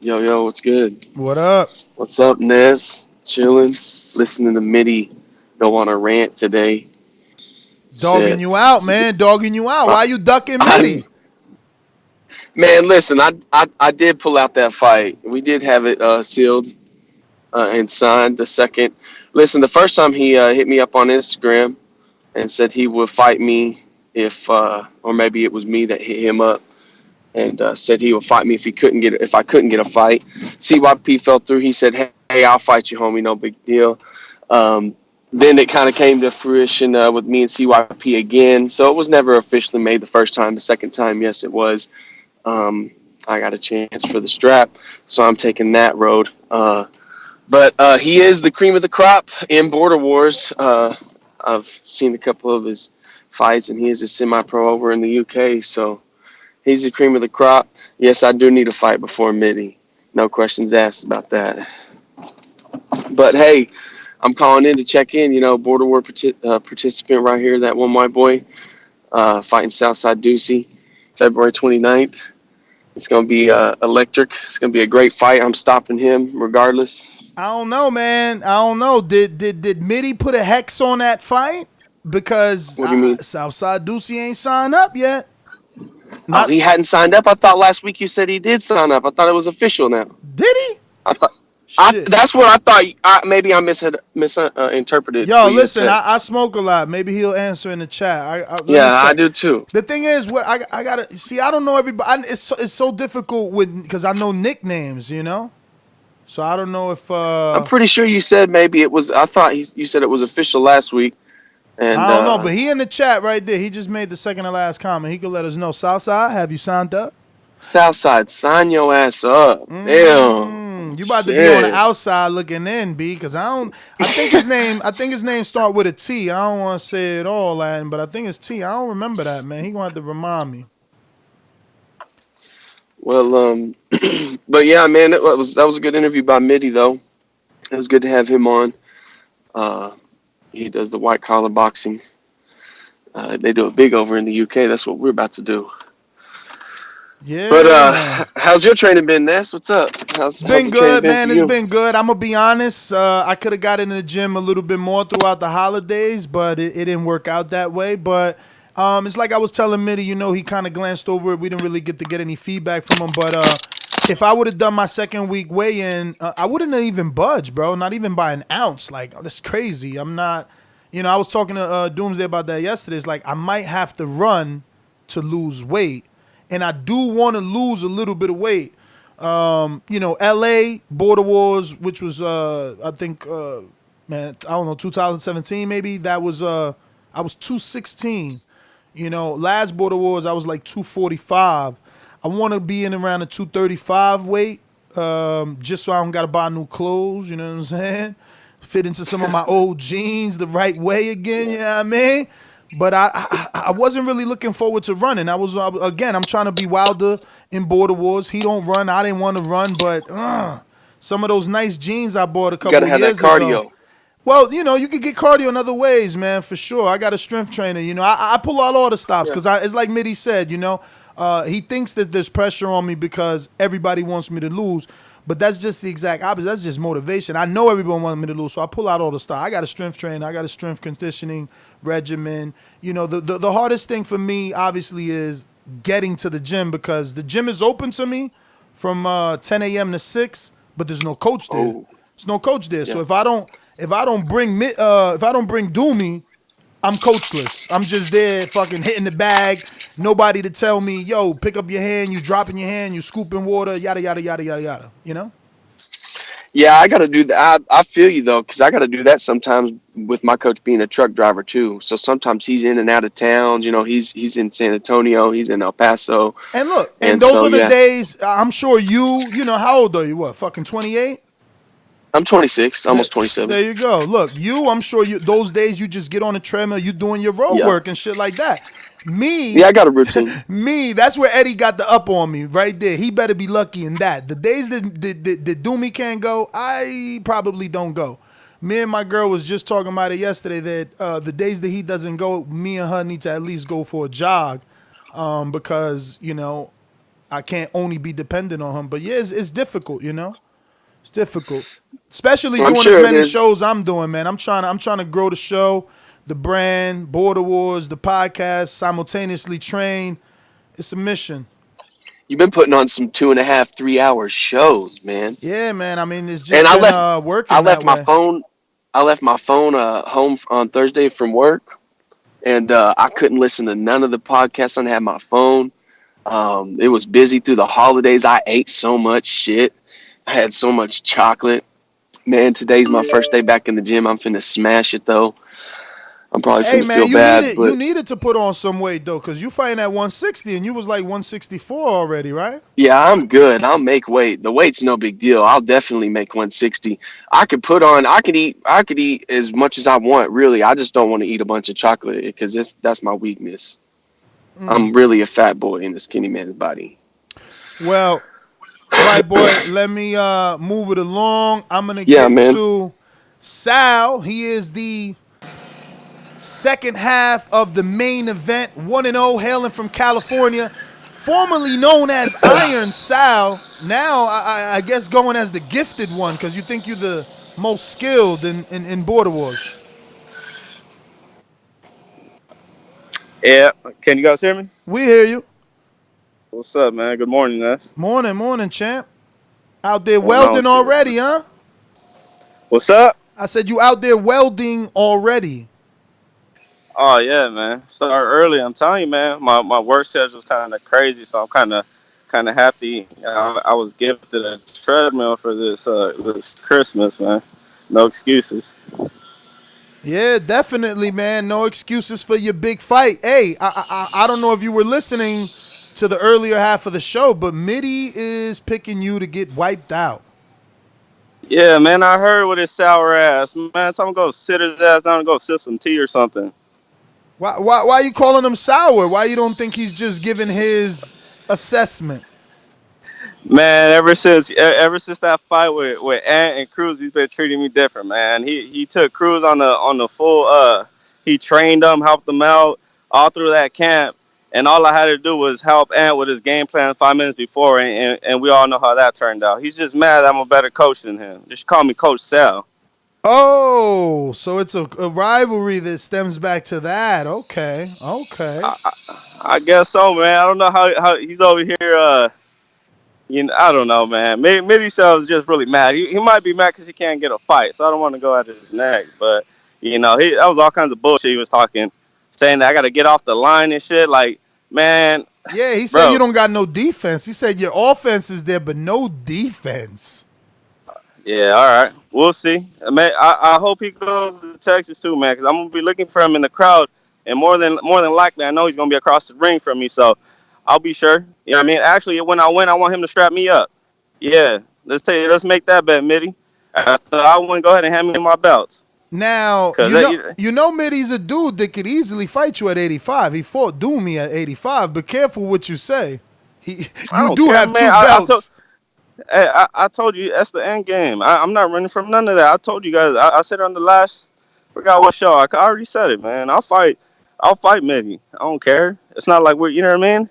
Yo, what's good? What up? What's up, Nez? Chilling, listening to MIDI go on a rant today. Dogging you out, man. Dogging you out. Why you ducking MIDI? Man, listen, I did pull out that fight. We did have it sealed and signed. The second, listen, the first time he hit me up on Instagram and said he would fight me if, or maybe it was me that hit him up and said he would fight me if I couldn't get a fight. CYP fell through. He said, "Hey, I'll fight you, homie. No big deal." Then it kind of came to fruition with me and CYP again. So it was never officially made the first time. The second time, yes, it was. I got a chance for the strap, so I'm taking that road. But he is the cream of the crop in Border Wars. I've seen a couple of his fights, and he is a semi-pro over in the UK. So he's the cream of the crop. Yes, I do need a fight before MIDI. No questions asked about that. But, hey, I'm calling in to check in, Border War participant right here, that one white boy, fighting Southside Duce, February 29th. It's going to be electric. It's going to be a great fight. I'm stopping him regardless. I don't know, man. I don't know. Did MIDI put a hex on that fight? Because what do you mean? Southside Duce ain't signed up yet. He hadn't signed up? I thought last week you said he did sign up. I thought it was official now. Did he? I thought... that's what I thought. Maybe I misinterpreted. Yo, listen, I smoke a lot. Maybe he'll answer in the chat. I do too. The thing is, what I gotta see. I don't know everybody. It's so difficult because I know nicknames, So I don't know if. I'm pretty sure you said maybe it was. I thought you said it was official last week. And I don't know, but he in the chat right there. He just made the second to last comment. He could let us know. Southside, have you signed up? Southside, sign your ass up. Damn. You about to be on the outside looking in, B, because I think his name start with a T. I don't want to say it all, Latin, but I think it's T. I don't remember that, man. He gonna have to remind me. Well, but yeah, man, that was a good interview by MIDI though. It was good to have him on. Uh, he does the white collar boxing. They do it big over in the UK. That's what we're about to do. Yeah. But how's your training been, Ness? What's up? It's How's been the training good, been man. for It's you? been good. I'm gonna be honest. I could have got into the gym a little bit more throughout the holidays, but it didn't work out that way. But it's like I was telling Mitty, he kind of glanced over it. We didn't really get to get any feedback from him. But if I would have done my second week weigh-in, I wouldn't have even budged, bro. Not even by an ounce. Like, that's crazy. I'm not. I was talking to Doomsday about that yesterday. It's like I might have to run to lose weight. And I do want to lose a little bit of weight. LA Border Wars, which was I think man, I don't know, 2017 maybe. That was I was 216. Last Border Wars I was like 245. I want to be in around the 235 weight, just so I don't got to buy new clothes. You know what I'm saying? Fit into some of my old jeans the right way again. You know what I mean? But I wasn't really looking forward to running. I'm trying to be Wilder in Border Wars. He don't run. I didn't want to run, but some of those nice jeans I bought a couple of years ago. You gotta have that cardio. Well, you could get cardio in other ways, man, for sure. I got a strength trainer. I pull out all the stops because it's like Mitty said, he thinks that there's pressure on me because everybody wants me to lose. But that's just the exact opposite. That's just motivation. I know everyone wants me to lose, so I pull out all the stuff. I got a strength trainer. I got a strength conditioning regimen. The hardest thing for me, obviously, is getting to the gym because the gym is open to me from 10 a.m. to 6, but there's no coach there. There's no coach there. Yeah. So if I don't bring Doomy, I'm coachless. I'm just there fucking hitting the bag. Nobody to tell me, yo, pick up your hand, you dropping your hand, you scooping water, yada, yada, yada, yada, yada, Yeah, I got to do that. I feel you, though, because I got to do that sometimes with my coach being a truck driver, too. So sometimes he's in and out of towns. He's in San Antonio. He's in El Paso. And look, and those are the days, I'm sure how old are you? What, fucking 28? I'm 26, almost 27. There you go. Look, I'm sure those days you just get on the treadmill, you doing your road work and shit like that. Me, I got a routine. That's where Eddie got the up on me right there. He better be lucky in that. The days that Doomy can't go, I probably don't go. Me and my girl was just talking about it yesterday that the days that he doesn't go, me and her need to at least go for a jog because, I can't only be dependent on him. But yeah, it's difficult, It's difficult. Especially doing as many shows I'm doing, man. I'm trying to grow the show, the brand, Border Wars, the podcast, simultaneously train. It's a mission. You've been putting on some 2.5, 3 hour shows, man. Yeah, man. I mean, it's just working. I left my phone. I left my phone home on Thursday from work, and I couldn't listen to none of the podcasts. I didn't have my phone. It was busy through the holidays. I ate so much shit. I had so much chocolate. Man, today's my first day back in the gym. I'm finna smash it, though. I'm probably finna feel bad. You needed to put on some weight, though, because you fighting at 160, and you was like 164 already, right? Yeah, I'm good. I'll make weight. The weight's no big deal. I'll definitely make 160. I could eat as much as I want, really. I just don't want to eat a bunch of chocolate because that's my weakness. I'm really a fat boy in a skinny man's body. Well, WhiteBoy, let me move it along. I'm going to get to Sal. He is the second half of the main event, 1-0, hailing from California, formerly known as Iron Sal. Now, I guess going as the gifted one because you think you're the most skilled in Border Wars. Yeah, can you guys hear me? We hear you. What's up, man? Good morning, guys. Morning, champ. Out there welding already, huh? What's up? I said you out there welding already. Oh, yeah, man. Start early. I'm telling you, man. My work schedule's kind of crazy, so I'm kind of happy. I was gifted a treadmill for this Christmas, man. No excuses. Yeah, definitely, man. No excuses for your big fight. Hey, I don't know if you were listening to the earlier half of the show, but MIDI is picking you to get wiped out. Yeah, man, I heard with his sour ass. Man, tell him to go sit his ass down and go sip some tea or something. Why you calling him sour? Why you don't think he's just giving his assessment? Man, ever since that fight with Ant and Cruz, he's been treating me different, man. He took Cruz on the full he trained him, helped him out all through that camp, and all I had to do was help Ant with his game plan 5 minutes before, and we all know how that turned out. He's just mad that I'm a better coach than him. Just call me Coach Sal. Oh, so it's a rivalry that stems back to that. Okay. I guess so, man. I don't know how he's over here. I don't know, man. Maybe Sal's just really mad. He might be mad because he can't get a fight, so I don't want to go at his neck. But that was all kinds of bullshit he was talking, saying that I got to get off the line and shit. Like, man. Yeah, he said you don't got no defense. He said your offense is there, but no defense. Yeah, all right. We'll see. Man, I hope he goes to Texas too, man, because I'm gonna be looking for him in the crowd, and more than likely, I know he's gonna be across the ring from me. So I'll be sure. You know what I mean? Actually, when I win, I want him to strap me up. Yeah, let's make that bet, Midi. After I win, go ahead and hand me my belts. Now, Midi's a dude that could easily fight you at 85. He fought Doomy at 85, but careful what you say. You do have two belts. I told you that's the end game. I'm not running from none of that. I told you guys. I said on the last, forgot what show. I already said it, man. I'll fight Midi. I don't care. It's not like you know what I mean?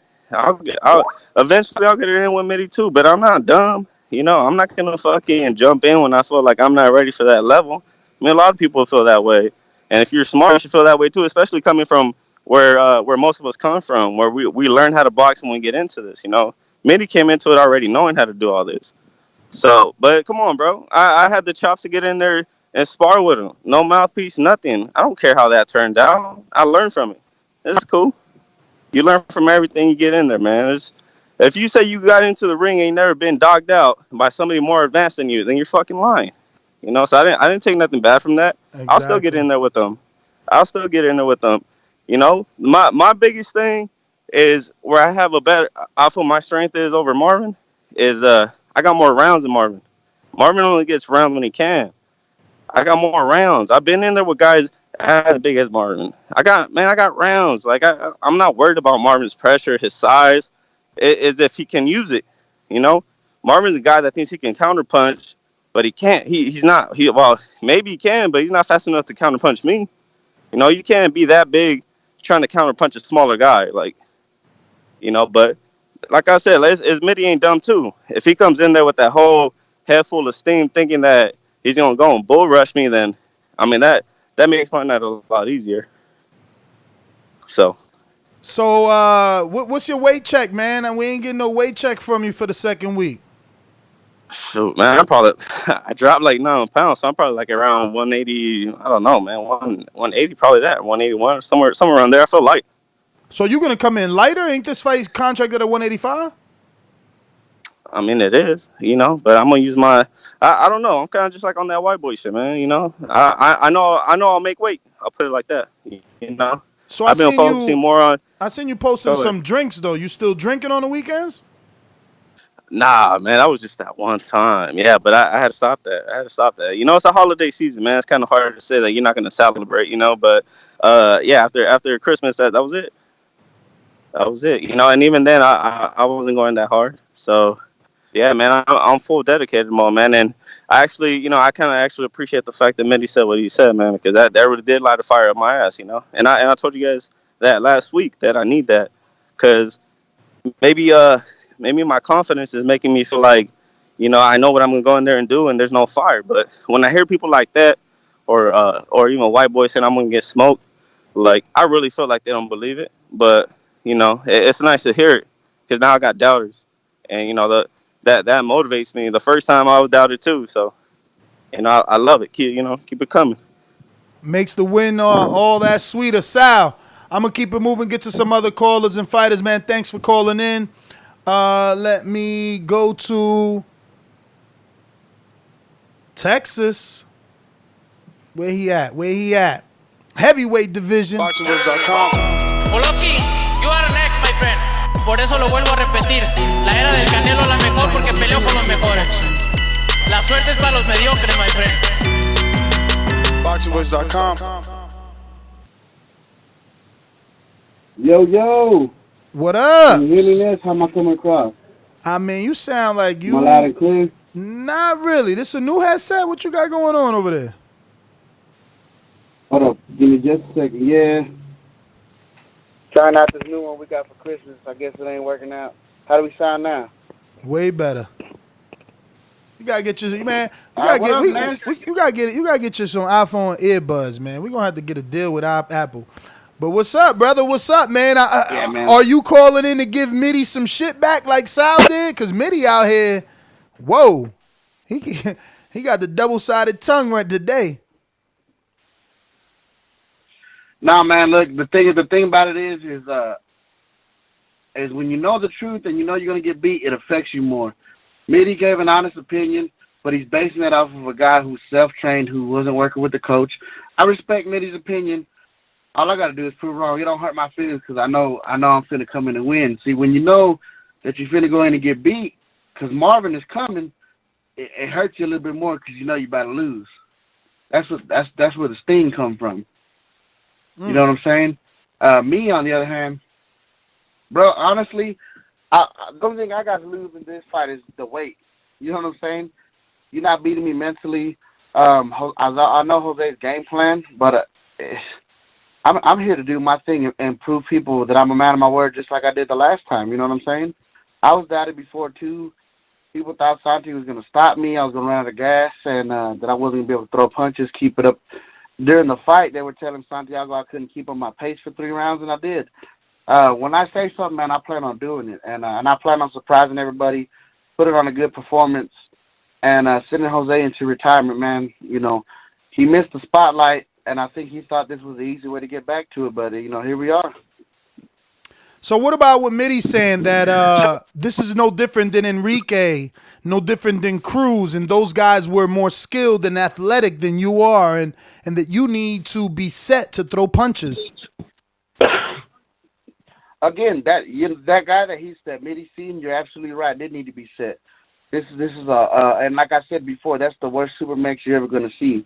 Eventually I'll get it in with Midi too, but I'm not dumb. I'm not gonna fucking jump in when I feel like I'm not ready for that level. I mean, a lot of people feel that way, and if you're smart, you should feel that way too. Especially coming from where most of us come from, where we learn how to box when we get into this. Midi came into it already knowing how to do all this. So, but come on, bro. I had the chops to get in there and spar with him. No mouthpiece, nothing. I don't care how that turned out. I learned from it. It's cool. You learn from everything you get in there, man. If you say you got into the ring and you never been dogged out by somebody more advanced than you, then you're fucking lying. So I didn't take nothing bad from that. Exactly. I'll still get in there with them. My biggest thing is where I have a better, I feel my strength is over Marvin, is I got more rounds than Marvin. Marvin only gets rounds when he can. I got more rounds. I've been in there with guys as big as Marvin. I got rounds. Like I'm not worried about Marvin's pressure, his size. Is if he can use it. Marvin's a guy that thinks he can counterpunch, but he can't. He's not. Well, maybe he can, but he's not fast enough to counterpunch me. You can't be that big trying to counterpunch a smaller guy. But like I said, Midi ain't dumb too. If he comes in there with that whole head full of steam, thinking that he's gonna go and bull rush me, then I mean that makes my night a lot easier. So what's your weight check, man? And we ain't getting no weight check from you for the second week. Shoot, man, I dropped like 9 pounds, so I'm probably like around 180. I don't know, man, 180, probably that 181, somewhere around there. I feel light. So you gonna come in lighter? Ain't this fight contracted at 185? I mean, it is, but I'm gonna use my. I don't know. I'm kind of just like on that white boy shit, man. I know I'll make weight. I'll put it like that. So I've been focusing more on. I seen you posting some drinks though. You still drinking on the weekends? Nah, man, that was just that one time. Yeah, but I had to stop that. It's a holiday season, man. It's kind of hard to say that you're not gonna celebrate, But yeah, after Christmas, that was it. That was it, And even then, I wasn't going that hard. So. Yeah, man, I'm full dedicated mode, man, and I actually, I kind of actually appreciate the fact that Midi said what he said, man, because that really did light a fire up my ass, and I told you guys that last week that I need that, because maybe my confidence is making me feel like, I know what I'm gonna go in there and do, and there's no fire, but when I hear people like that, or even WhiteBoy saying I'm gonna get smoked, like I really feel like they don't believe it, but it's nice to hear it, because now I got doubters, and that motivates me. The first time I was doubted too, so I love it. Keep it coming. Makes the win all that sweeter. Sal, I'm gonna keep it moving. Get to some other callers and fighters, man. Thanks for calling in. Let me go to Texas. Where he at? Heavyweight division. Boxingvoice.com. Oloki, you are next, my friend. Por eso lo vuelvo a repetir. La era del Canelo la mejor porque peleó con los mejores. La suerte es para los mediocres, my friend. Boxingvoice.com. Yo. What up? Can you hear me, Ness? How am I coming across? I mean, you sound like Am I loud and you. clear? Not really. This a new headset? What you got going on over there? Hold up. Give me just a second. Yeah. Trying out this new one we got for Christmas. I guess it ain't working out. How do we sound now? Way better. You gotta get your man. You All right, gotta what get up, man? you gotta get you gotta get you some iPhone earbuds, man. We gonna have to get a deal with Apple. But what's up, brother? What's up, man? Yeah, man. Are you calling in to give MIDI some shit back like Sal did? Cause MIDI out here, whoa, he he got the double-sided tongue right today. Nah, man. Look, the thing about it is when you know the truth and you know you're gonna get beat, it affects you more. MIDI gave an honest opinion, but he's basing it off of a guy who's self-trained, who wasn't working with the coach. I respect MIDI's opinion. All I got to do is prove wrong. It don't hurt my feelings because I know I'm finna come in and win. See, when you know that you're finna go in and get beat because Marvin is coming, it hurts you a little bit more because you know you're about to lose. That's where the sting come from. You know what I'm saying? Me, on the other hand, bro, honestly, the only thing I got to lose in this fight is the weight. You know what I'm saying? You're not beating me mentally. I know Jose's game plan, but I'm here to do my thing and prove people that I'm a man of my word, just like I did the last time. You know what I'm saying? I was doubted before too. People thought Santi was going to stop me. I was going to run out of gas, and that I wasn't going to be able to throw punches, keep it up. During the fight, they were telling Santiago I couldn't keep on my pace for 3 rounds, and I did. When I say something, man, I plan on doing it, and I plan on surprising everybody, put it on a good performance, and sending Jose into retirement, man. You know, he missed the spotlight, and I think he thought this was the easy way to get back to it, but, you know, here we are. So what about what Midi's saying that this is no different than Enrique, no different than Cruz, and those guys were more skilled and athletic than you are, and that you need to be set to throw punches? Again, that guy that he said, Midi seen, you're absolutely right. They need to be set. This is and like I said before, that's the worst SuperMEX you're ever going to see.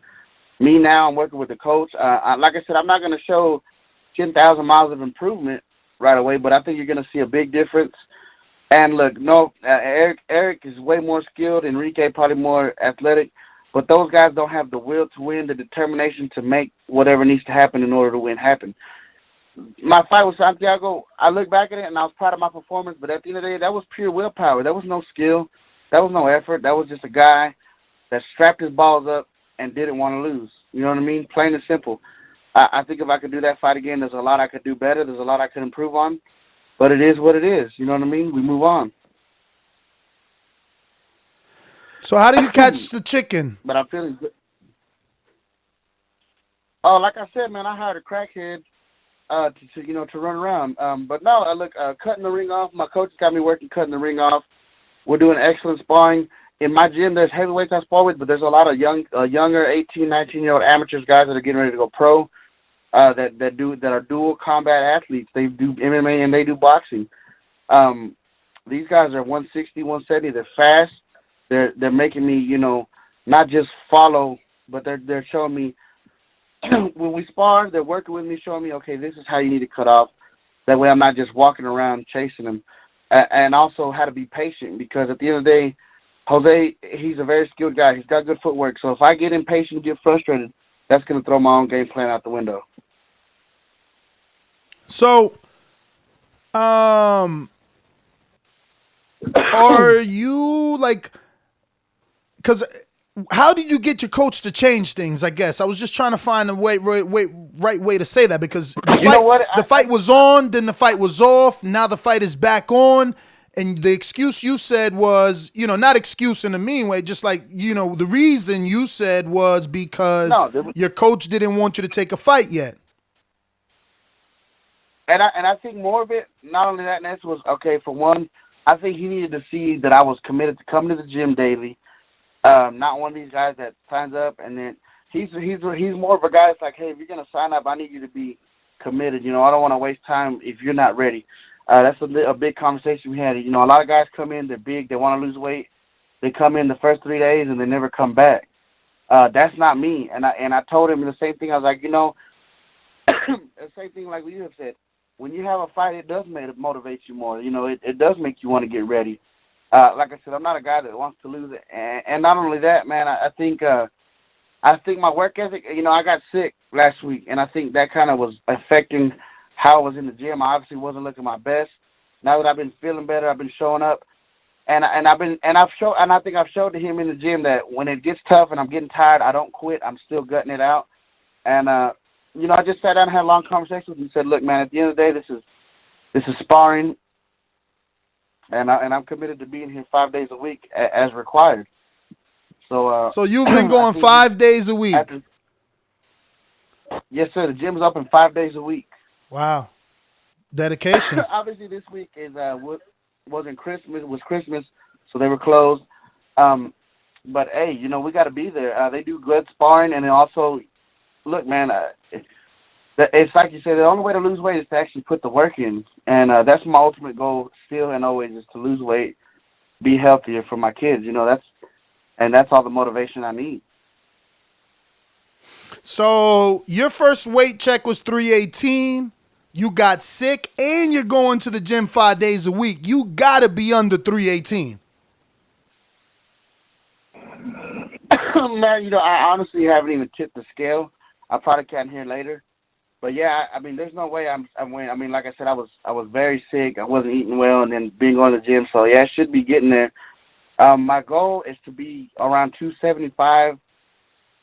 Me now, I'm working with the coach. Like I said, I'm not going to show 10,000 miles of improvement right away, but I think you're going to see a big difference. And look, Eric is way more skilled. Enrique probably more athletic, but those guys don't have the will to win, the determination to make whatever needs to happen in order to win happen. My fight with Santiago, I look back at it and I was proud of my performance, but at the end of the day, that was pure willpower. There was no skill. That was no effort. That was just a guy that strapped his balls up and didn't want to lose. You know what I mean? Plain and simple. I think if I could do that fight again, there's a lot I could do better. There's a lot I could improve on, but it is what it is. You know what I mean? We move on. So how do you catch the chicken? But I'm feeling good. Oh, like I said, man, I hired a crackhead to run around. But no, cutting the ring off. My coach got me working cutting the ring off. We're doing excellent sparring. In my gym, there's heavyweights I spar with, but there's a lot of younger 18, 19-year-old amateurs, guys that are getting ready to go pro, that are dual combat athletes. They do MMA and they do boxing. These guys are 160, 170. They're fast. They're making me, not just follow, but they're showing me. When we spar, they're working with me, showing me, okay, this is how you need to cut off. That way I'm not just walking around chasing them. And also how to be patient, because at the end of the day, Jose, he's a very skilled guy. He's got good footwork. So if I get impatient and get frustrated, that's going to throw my own game plan out the window. So, are you because how did you get your coach to change things? I guess I was just trying to find a right way to say that, because the fight was on, then the fight was off. Now the fight is back on, and the excuse you said was, not excuse in a mean way, just like, the reason you said was because your coach didn't want you to take a fight yet. And I think more of it, not only that, Ness, was, okay, for one, I think he needed to see that I was committed to coming to the gym daily. Not one of these guys that signs up and then he's more of a guy that's like, hey, if you're gonna sign up, I need you to be committed. I don't want to waste time if you're not ready. That's a big conversation we had. A lot of guys come in, they're big, they want to lose weight. They come in the first 3 days and they never come back. That's not me. And I told him the same thing. I was like, the same thing like you have said. When you have a fight, it does motivate you more. It does make you want to get ready. like I said, I'm not a guy that wants to lose it. And not only that, man, I think my work ethic, I got sick last week, and I think that kind of was affecting how I was in the gym. I obviously wasn't looking my best. Now that I've been feeling better, I've been showing up, and I think I've showed to him in the gym that when it gets tough and I'm getting tired, I don't quit. I'm still gutting it out. And I just sat down and had a long conversation with him and said, look, man, at the end of the day, this is sparring, and I'm committed to being here 5 days a week as required. So you've been going 5 days a week. Yes, sir. The gym's open 5 days a week. Wow, dedication. Obviously, this week was Christmas, so they were closed. But hey, we got to be there. They do good sparring, and then also, look, man, it's like you said. The only way to lose weight is to actually put the work in, and that's my ultimate goal, still and always, is to lose weight, be healthier for my kids. That's all the motivation I need. So your first weight check was 318. You got sick, and you're going to the gym 5 days a week. You gotta be under 318. Man, I honestly haven't even tipped the scale. I probably can here later. But yeah, I mean, there's no way I'm winning. I mean, like I said, I was very sick. I wasn't eating well, and then being going to the gym. So yeah, I should be getting there. My goal is to be around 275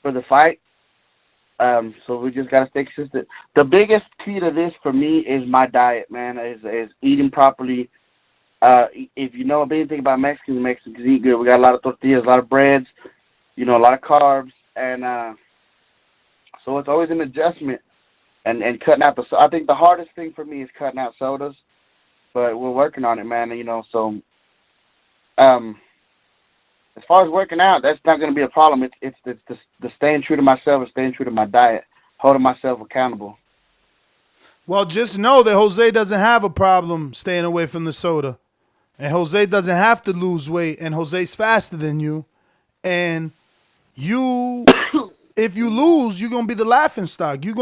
for the fight. So we just gotta stay consistent. The biggest key to this for me is my diet, man. Is eating properly. If you know anything about Mexicans eat good. We got a lot of tortillas, a lot of breads, a lot of carbs, and so it's always an adjustment. And cutting out I think the hardest thing for me is cutting out sodas, but we're working on it, man. So as far as working out, that's not going to be a problem. It's the staying true to myself and staying true to my diet, holding myself accountable. Well, just know that Jose doesn't have a problem staying away from the soda. And Jose doesn't have to lose weight, and Jose's faster than you. And if you lose, you're going to be the laughingstock. You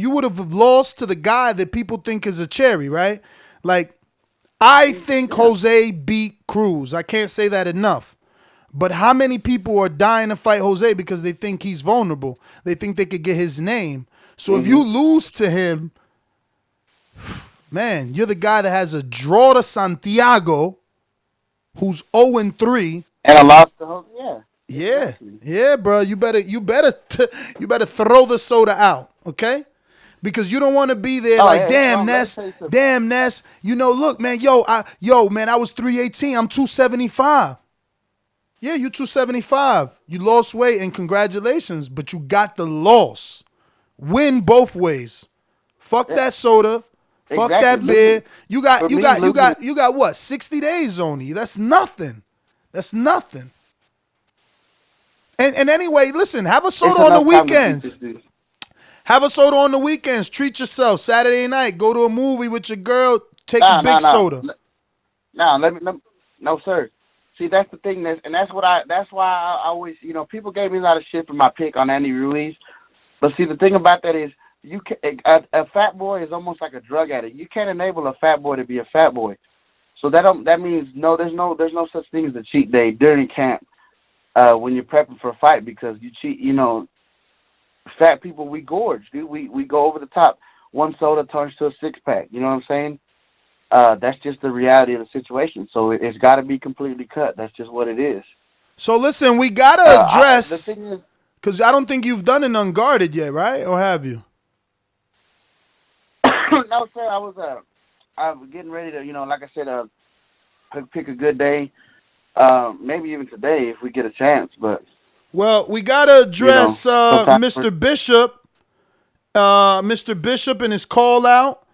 would have lost to the guy that people think is a cherry, right? Like, I think Jose beat Cruz. I can't say that enough. But how many people are dying to fight Jose because they think he's vulnerable? They think they could get his name. So if you lose to him, man, you're the guy that has a draw to Santiago, who's 0-3. And a loss to Jose, yeah. Yeah, bro. You better throw the soda out, okay? Because you don't want to be there damn Ness. Look, man, I was 318. I'm 275. Yeah, you 275. You lost weight, and congratulations, but you got the loss. Win both ways. Fuck that soda. Fuck that beer. You got what? 60 days only. That's nothing. And anyway, listen, have a soda on the weekends. Have a soda on the weekends. Treat yourself. Saturday night, go to a movie with your girl. Take a big soda. No, sir. See, that's the thing, and that's why I always, people gave me a lot of shit for my pick on Andy Ruiz. But see, the thing about that is, a fat boy is almost like a drug addict. You can't enable a fat boy to be a fat boy. So that means there's no such thing as a cheat day during camp when you're prepping for a fight, because you cheat. Fat people, we gorge, dude. We go over the top. One soda turns to a 6-pack. You know what I'm saying? That's just the reality of the situation. So it's got to be completely cut. That's just what it is. So listen, we got to address, because I don't think you've done an unguarded yet, right? Or have you? No, sir. I was getting ready to, like I said, pick a good day. Maybe even today if we get a chance. But well, we got to address Mr. Bishop. Mr. Bishop and his call out.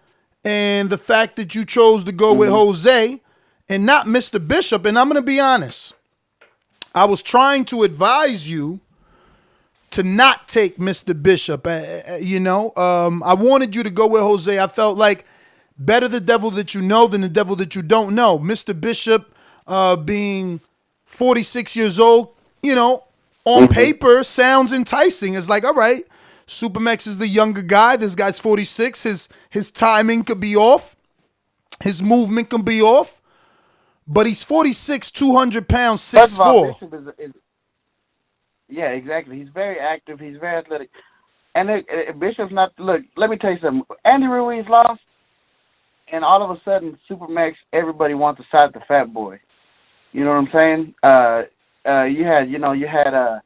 And the fact that you chose to go with Jose and not Mr. Bishop. And I'm going to be honest. I was trying to advise you to not take Mr. Bishop. I wanted you to go with Jose. I felt like better the devil that you know than the devil that you don't know. Mr. Bishop being 46 years old, on paper sounds enticing. It's like, all right. SuperMEX is the younger guy. This guy's 46. His timing could be off. His movement can be off. But he's 46, 200 pounds, First of all, 6'4". Bishop is yeah, exactly. He's very active. He's very athletic. And Bishop's not, look, let me tell you something. Andy Ruiz lost, and all of a sudden, SuperMEX, everybody wants to side the fat boy. You know what I'm saying? You had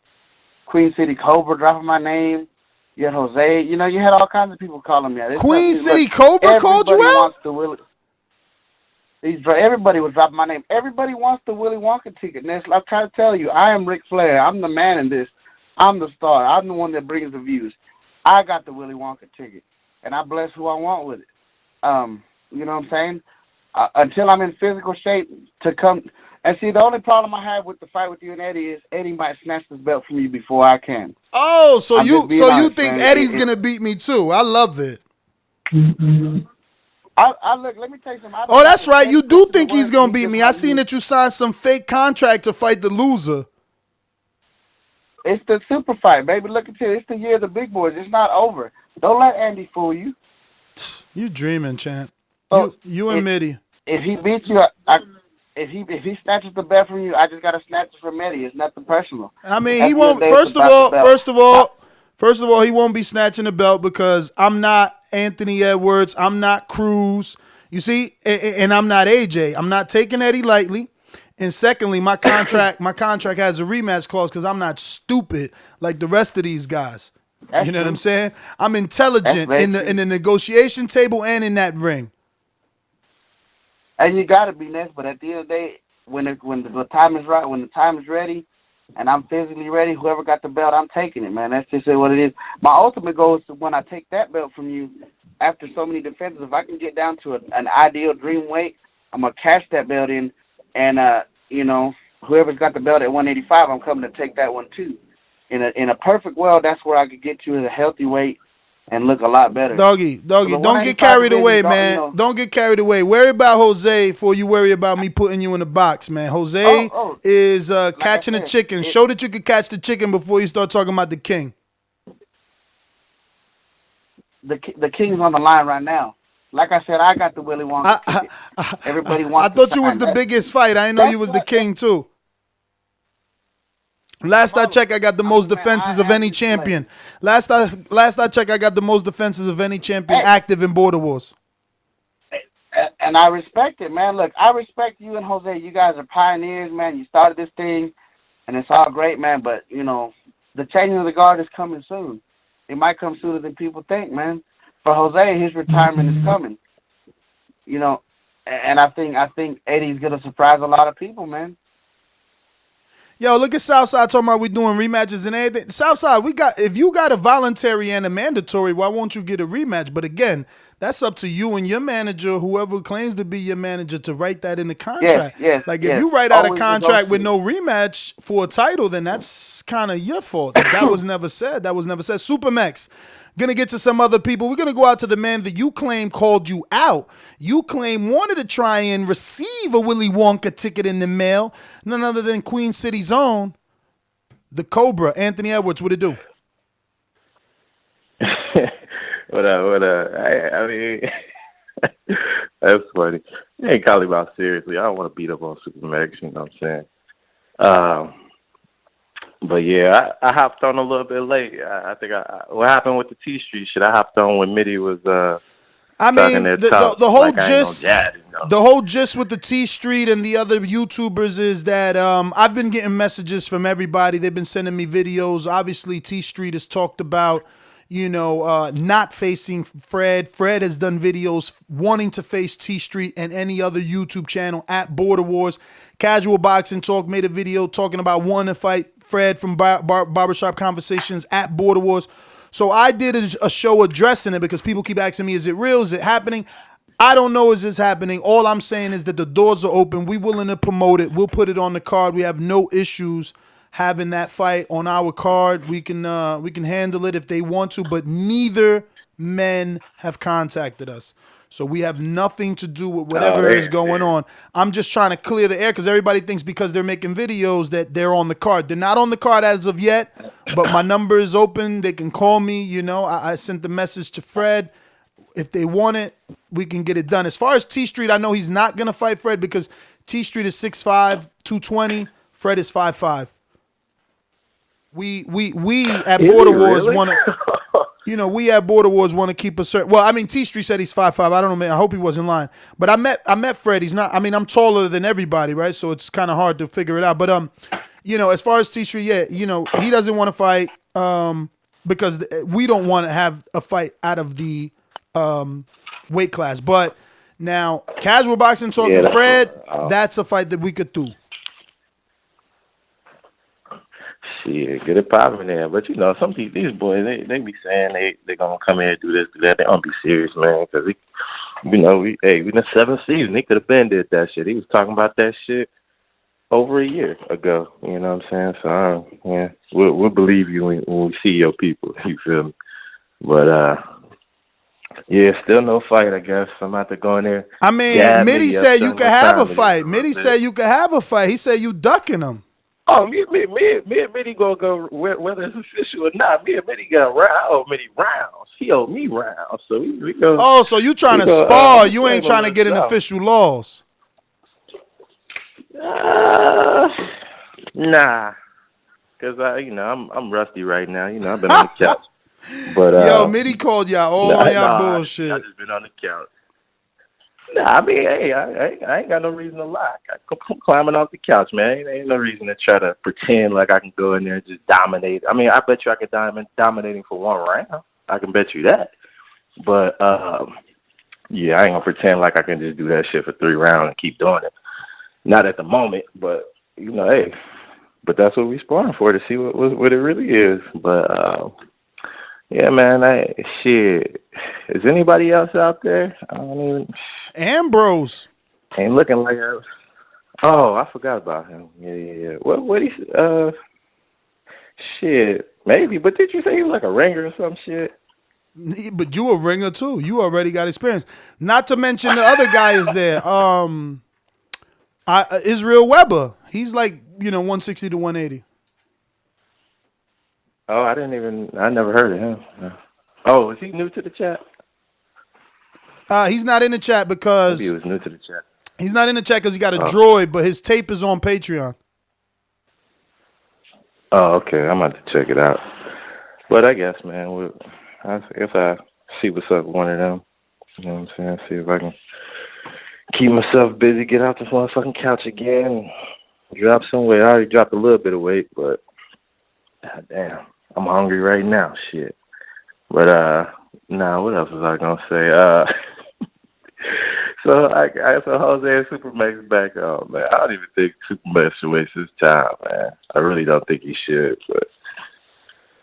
Queen City Cobra dropping my name. You had Jose. You had all kinds of people calling me out. Queen City Cobra called you out? Everybody was dropping my name. Everybody wants the Willy Wonka ticket. And I'm trying to tell you, I am Ric Flair. I'm the man in this. I'm the star. I'm the one that brings the views. I got the Willy Wonka ticket, and I bless who I want with it. You know what I'm saying? Until I'm in physical shape to come. And see, the only problem I have with the fight with you and Eddie is Eddie might snatch this belt from you before I can. Oh, so you think man. Eddie's gonna beat me too? I love it. I look. Let me tell you something. Oh, that's right. You do think he's gonna beat me? I seen that you signed some fake contract to fight the loser. It's the super fight, baby. Look at you. It's the year of the big boys. It's not over. Don't let Andy fool you. You dreaming, champ. So you and Midi. If he beats you, if he snatches the belt from you, I just gotta snatch it from Midi. It's nothing personal. I mean, he won't. First of all, he won't be snatching the belt because I'm not Anthony Edwards. I'm not Cruz. You see, and I'm not AJ. I'm not taking Eddie lightly. And secondly, my contract has a rematch clause because I'm not stupid like the rest of these guys. You know what I'm saying? I'm intelligent in the negotiation table and in that ring. And you gotta be next, but at the end of the day, when the time is right, when the time is ready, and I'm physically ready, whoever got the belt, I'm taking it, man. That's just what it is. My ultimate goal is to, when I take that belt from you, after so many defenses, if I can get down to an ideal dream weight, I'm gonna cash that belt in, and whoever's got the belt at 185, I'm coming to take that one too. In a perfect world, that's where I could get you at a healthy weight and look a lot better. Doggy, don't get carried away, man. Don't get carried away. Worry about Jose before you worry about me putting you in the box, man. Jose is catching a chicken. Show that you can catch the chicken before you start talking about the king. The king's on the line right now. Like I said, I got the Willy Wonka ticket. Everybody wants. I thought you was the biggest fight. I didn't know you was the king too. Last I checked, I got the most defenses of any champion. Last I checked, I got the most defenses of any champion active in Border Wars. And I respect it, man. Look, I respect you and Jose. You guys are pioneers, man. You started this thing, and it's all great, man. But, the changing of the guard is coming soon. It might come sooner than people think, man. For Jose, his retirement is coming. And I think Eddie's going to surprise a lot of people, man. Yo, look at Southside talking about we doing rematches and everything. Southside, if you got a voluntary and a mandatory, why won't you get a rematch? But again, that's up to you and your manager, whoever claims to be your manager, to write that in the contract. Yes, if you write out a contract with no rematch for a title, then that's kind of your fault. That was never said. SuperMEX. Gonna get to some other people. We're gonna go out to the man that you claim called you out. You claim wanted to try and receive a Willy Wonka ticket in the mail. None other than Queen City's own, the Cobra, Anthony Edwards. What it do? What up? I mean, that's funny. You ain't calling me out seriously. I don't want to beat up on SuperMEX, you know what I'm saying? But yeah, I hopped on a little bit late. I think what happened with the T Street shit? I hopped on when MIDI was I mean, the whole gist, the whole gist with the T Street and the other YouTubers is that I've been getting messages from everybody. They've been sending me videos. Obviously, T Street has talked about, not facing Fred. Fred has done videos wanting to face T Street and any other YouTube channel at Border Wars. Casual Boxing Talk made a video talking about wanting to fight Fred from Barbershop Conversations at Border Wars. So I did a show addressing it because people keep asking me, is it real? Is it happening? I don't know is this happening. All I'm saying is that the doors are open. We're willing to promote it. We'll put it on the card. We have no issues having that fight on our card. We can handle it if they want to, but neither men have contacted us. So we have nothing to do with whatever is going on. I'm just trying to clear the air because everybody thinks because they're making videos that they're on the card. They're not on the card as of yet, but my number is open. They can call me. I sent the message to Fred. If they want it, we can get it done. As far as T Street, I know he's not gonna fight Fred because T Street is 6'5", 220. Fred is 5'5". We at Border Wars really? want to, we at Border Wars want to keep a certain. Well, I mean, T Street said he's 5'5". I don't know, man. I hope he wasn't lying. But I met Fred. He's not. I mean, I'm taller than everybody, right? So it's kind of hard to figure it out. But as far as T Street, yeah, he doesn't want to fight because we don't want to have a fight out of the weight class. But now, casual boxing talking, Fred, that's a fight that we could do. Shit, get it popping there. But some people, these boys, they be saying they gonna come here and do this, do that. They don't be serious, man. Because we in the 7th season, he could have been did that shit. He was talking about that shit over a year ago. You know what I'm saying? So we'll believe you when we see your people. You feel me? But still no fight. I guess I'm about to go in there. I mean, MIDI said you could have a fight. MIDI said you could have a fight. He said you ducking him. Oh, me and Mitty gonna go whether it's official or not. Me and Mitty got round. I owe Mitty rounds. He owed me rounds. So we go. Oh, so you trying to spar? You ain't trying to get in official laws. Nah, cause I'm rusty right now. I've been on the couch. But yo, Mitty called y'all all on y'all bullshit. I just been on the couch. Nah, I mean, hey, I ain't got no reason to lie. I'm climbing off the couch, man. Ain't no reason to try to pretend like I can go in there and just dominate. I mean, I bet you I could dominating for one round. I can bet you that. But, I ain't going to pretend like I can just do that shit for 3 rounds and keep doing it. Not at the moment, but, hey. But that's what we sparring for, to see what it really is. But, yeah, man, shit. Is anybody else out there? I don't even... Ambrose. Ain't looking like that. Oh, I forgot about him. Yeah. What he... Shit, maybe. But did you say he was like a ringer or some shit? But you a ringer, too. You already got experience. Not to mention the other guy is there. Israel Weber. He's like, 160 to 180. Oh, I never heard of him. Oh, is he new to the chat? He's not in the chat because... Maybe he was new to the chat. He's not in the chat because he got a droid, but his tape is on Patreon. Oh, okay. I'm about to check it out. But I guess, man, I guess I see what's up with one of them. You know what I'm saying? See if I can keep myself busy, get out this motherfucking couch again, and drop some weight. I already dropped a little bit of weight, but God damn, I'm hungry right now. Shit. But what else was I gonna say? So Jose and SuperMEX back on, man. I don't even think SuperMEX should waste his time, man. I really don't think he should,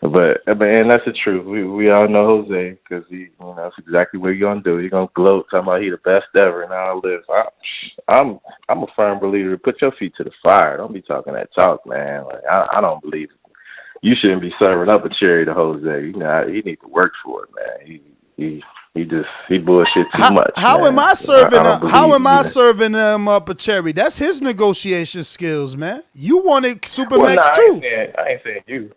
but and that's the truth. We all know Jose because that's exactly what he's gonna do. He's gonna gloat, talking about he the best ever and all this. I'm a firm believer. Put your feet to the fire. Don't be talking that talk, man. Like I don't believe it. You shouldn't be serving up a cherry to Jose. He needs to work for it, man. He bullshit too much. How man. am I serving? How am I serving him up a cherry? That's his negotiation skills, man. You wanted SuperMEX too. I ain't saying you.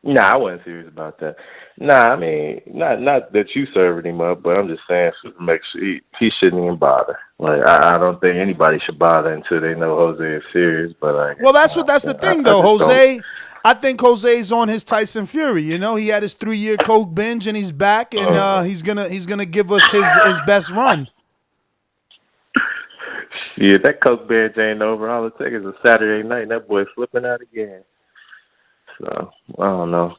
Nah, I wasn't serious about that. Nah, I mean, not that you serving him up, but I'm just saying SuperMEX, he shouldn't even bother. Like, I don't think anybody should bother until they know Jose is serious. But well, that's the thing, though. Jose, I think Jose's on his Tyson Fury. He had his 3-year coke binge, and he's back, and he's gonna give us his best run. Yeah, that coke binge ain't over. All it takes is a Saturday night, and that boy flipping out again. So I don't know.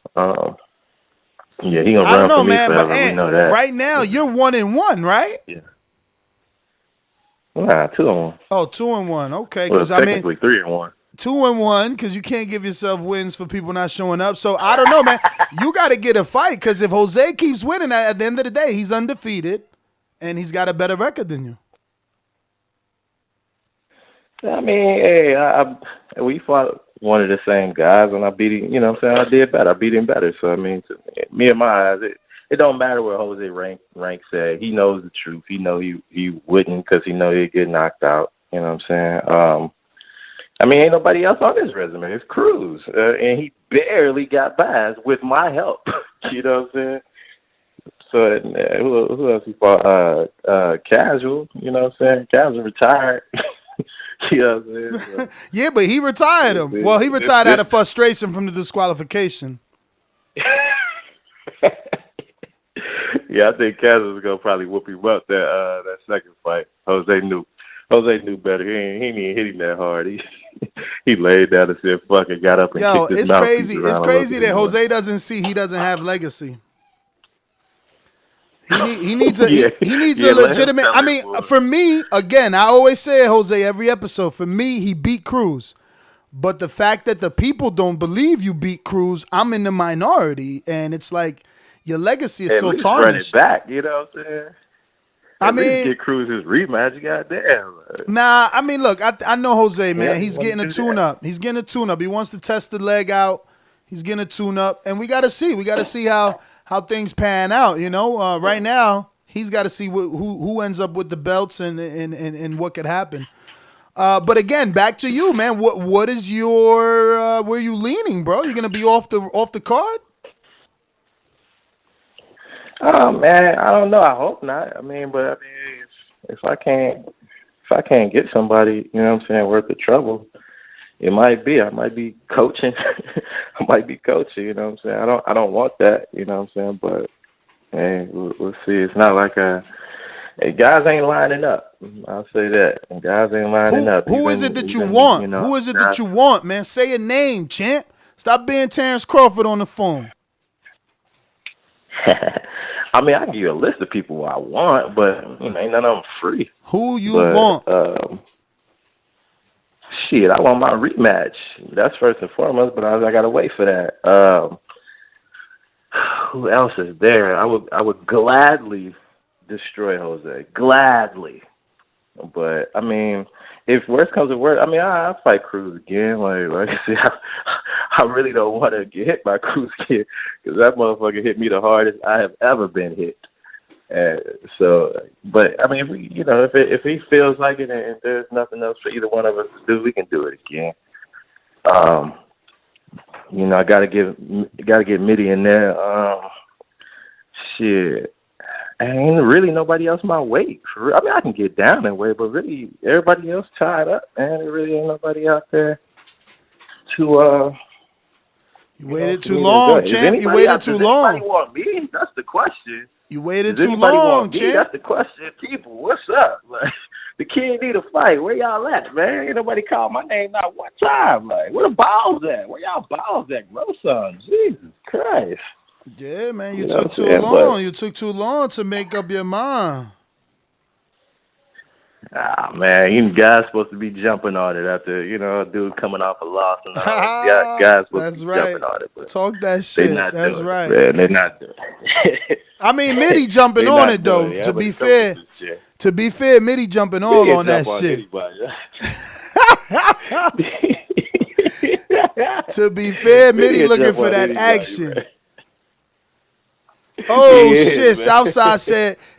Yeah, he gonna run for me forever. We know that. Right now, you're 1-1, right? Yeah. Nah, 2-1. Oh, 2-1. Okay, because technically 3-1. 2-1 because you can't give yourself wins for people not showing up. So I don't know, man. You got to get a fight because if Jose keeps winning, at the end of the day, he's undefeated and he's got a better record than you. I mean, hey, we fought one of the same guys, and I beat him. You know what I'm saying? I did better. I beat him better. So, I mean, to me, in my eyes, it don't matter what Jose ranks at. He knows the truth. He know he wouldn't because he know he'd get knocked out. You know what I'm saying? I mean, ain't nobody else on his resume. It's Cruz, and he barely got by with my help. You know what I'm saying? So who else he fought? Casual. You know what I'm saying? Casual retired. You know what I'm saying? So, yeah, but he retired him. Well, he retired out of frustration from the disqualification. Yeah, I think Casual's gonna probably whoop him up that second fight. Jose knew better. He didn't hit him that hard. He laid down and said, "Fuck it," got up and kicked his mouthpiece around. It's crazy that Jose doesn't see he doesn't have legacy. He needs a legitimate. I mean, for me, again, I always say it, Jose, every episode. For me, he beat Cruz, but the fact that the people don't believe you beat Cruz, I'm in the minority, and it's like your legacy is so tarnished. Run it back, you know what I'm saying? At least get Cruz his rematch. Goddamn. Nah, I mean, look, I know Jose, man. Yeah, he's getting a tune-up. He's getting a tune-up. He wants to test the leg out. He's getting a tune-up, and we got to see. We got to see how things pan out. You know, right now he's got to see who ends up with the belts and what could happen. But again, back to you, man. What is your where you leaning, bro? You gonna be off the card? Oh man, I don't know. I hope not. I mean, if I can't get somebody, you know what I'm saying, worth the trouble, it might be. I might be coaching. I might be coaching. You know what I'm saying. I don't want that. You know what I'm saying. But hey, we'll see. It's not like guys ain't lining up. I'll say that. And guys ain't lining up. Who is it that you want? You know, who is it that you want, man? Say a name, champ. Stop being Terrence Crawford on the phone. I mean, I can give you a list of people I want, but you know, ain't none of them free. Who you want? Shit, I want my rematch. That's first and foremost, but I gotta wait for that. Who else is there? I would gladly destroy Jose. Gladly. But I mean, if worst comes to worst, I mean, I'll fight Cruz again. Like I said, I really don't want to get hit by Cruz again because that motherfucker hit me the hardest I have ever been hit. But I mean, if he feels like it and there's nothing else for either one of us to do, we can do it again. I gotta get MIDI in there. Shit. Ain't really nobody else my weight. I mean, I can get down in weight, but really everybody else tied up, man. There really ain't nobody out there to. You waited too long, champ. You waited too long. Anybody want me? That's the question. You waited too long, champ. That's the question. People, what's up? Like, the kid need a fight. Where y'all at, man? Ain't nobody called my name not one time. Like, where the balls at? Where y'all balls at, bro? Son, Jesus Christ. Yeah, man, you took too long. You took too long to make up your mind. Ah, man, you guys supposed to be jumping on it after, a dude coming off a loss and all that. Guys supposed to be jumping on it. But talk that shit. That's right. Man, they're not doing it. I mean, MIDI jumping on it, though. To be fair, MIDI jumping all on that shit. To be fair, MIDI looking for that action. Oh shit! Man.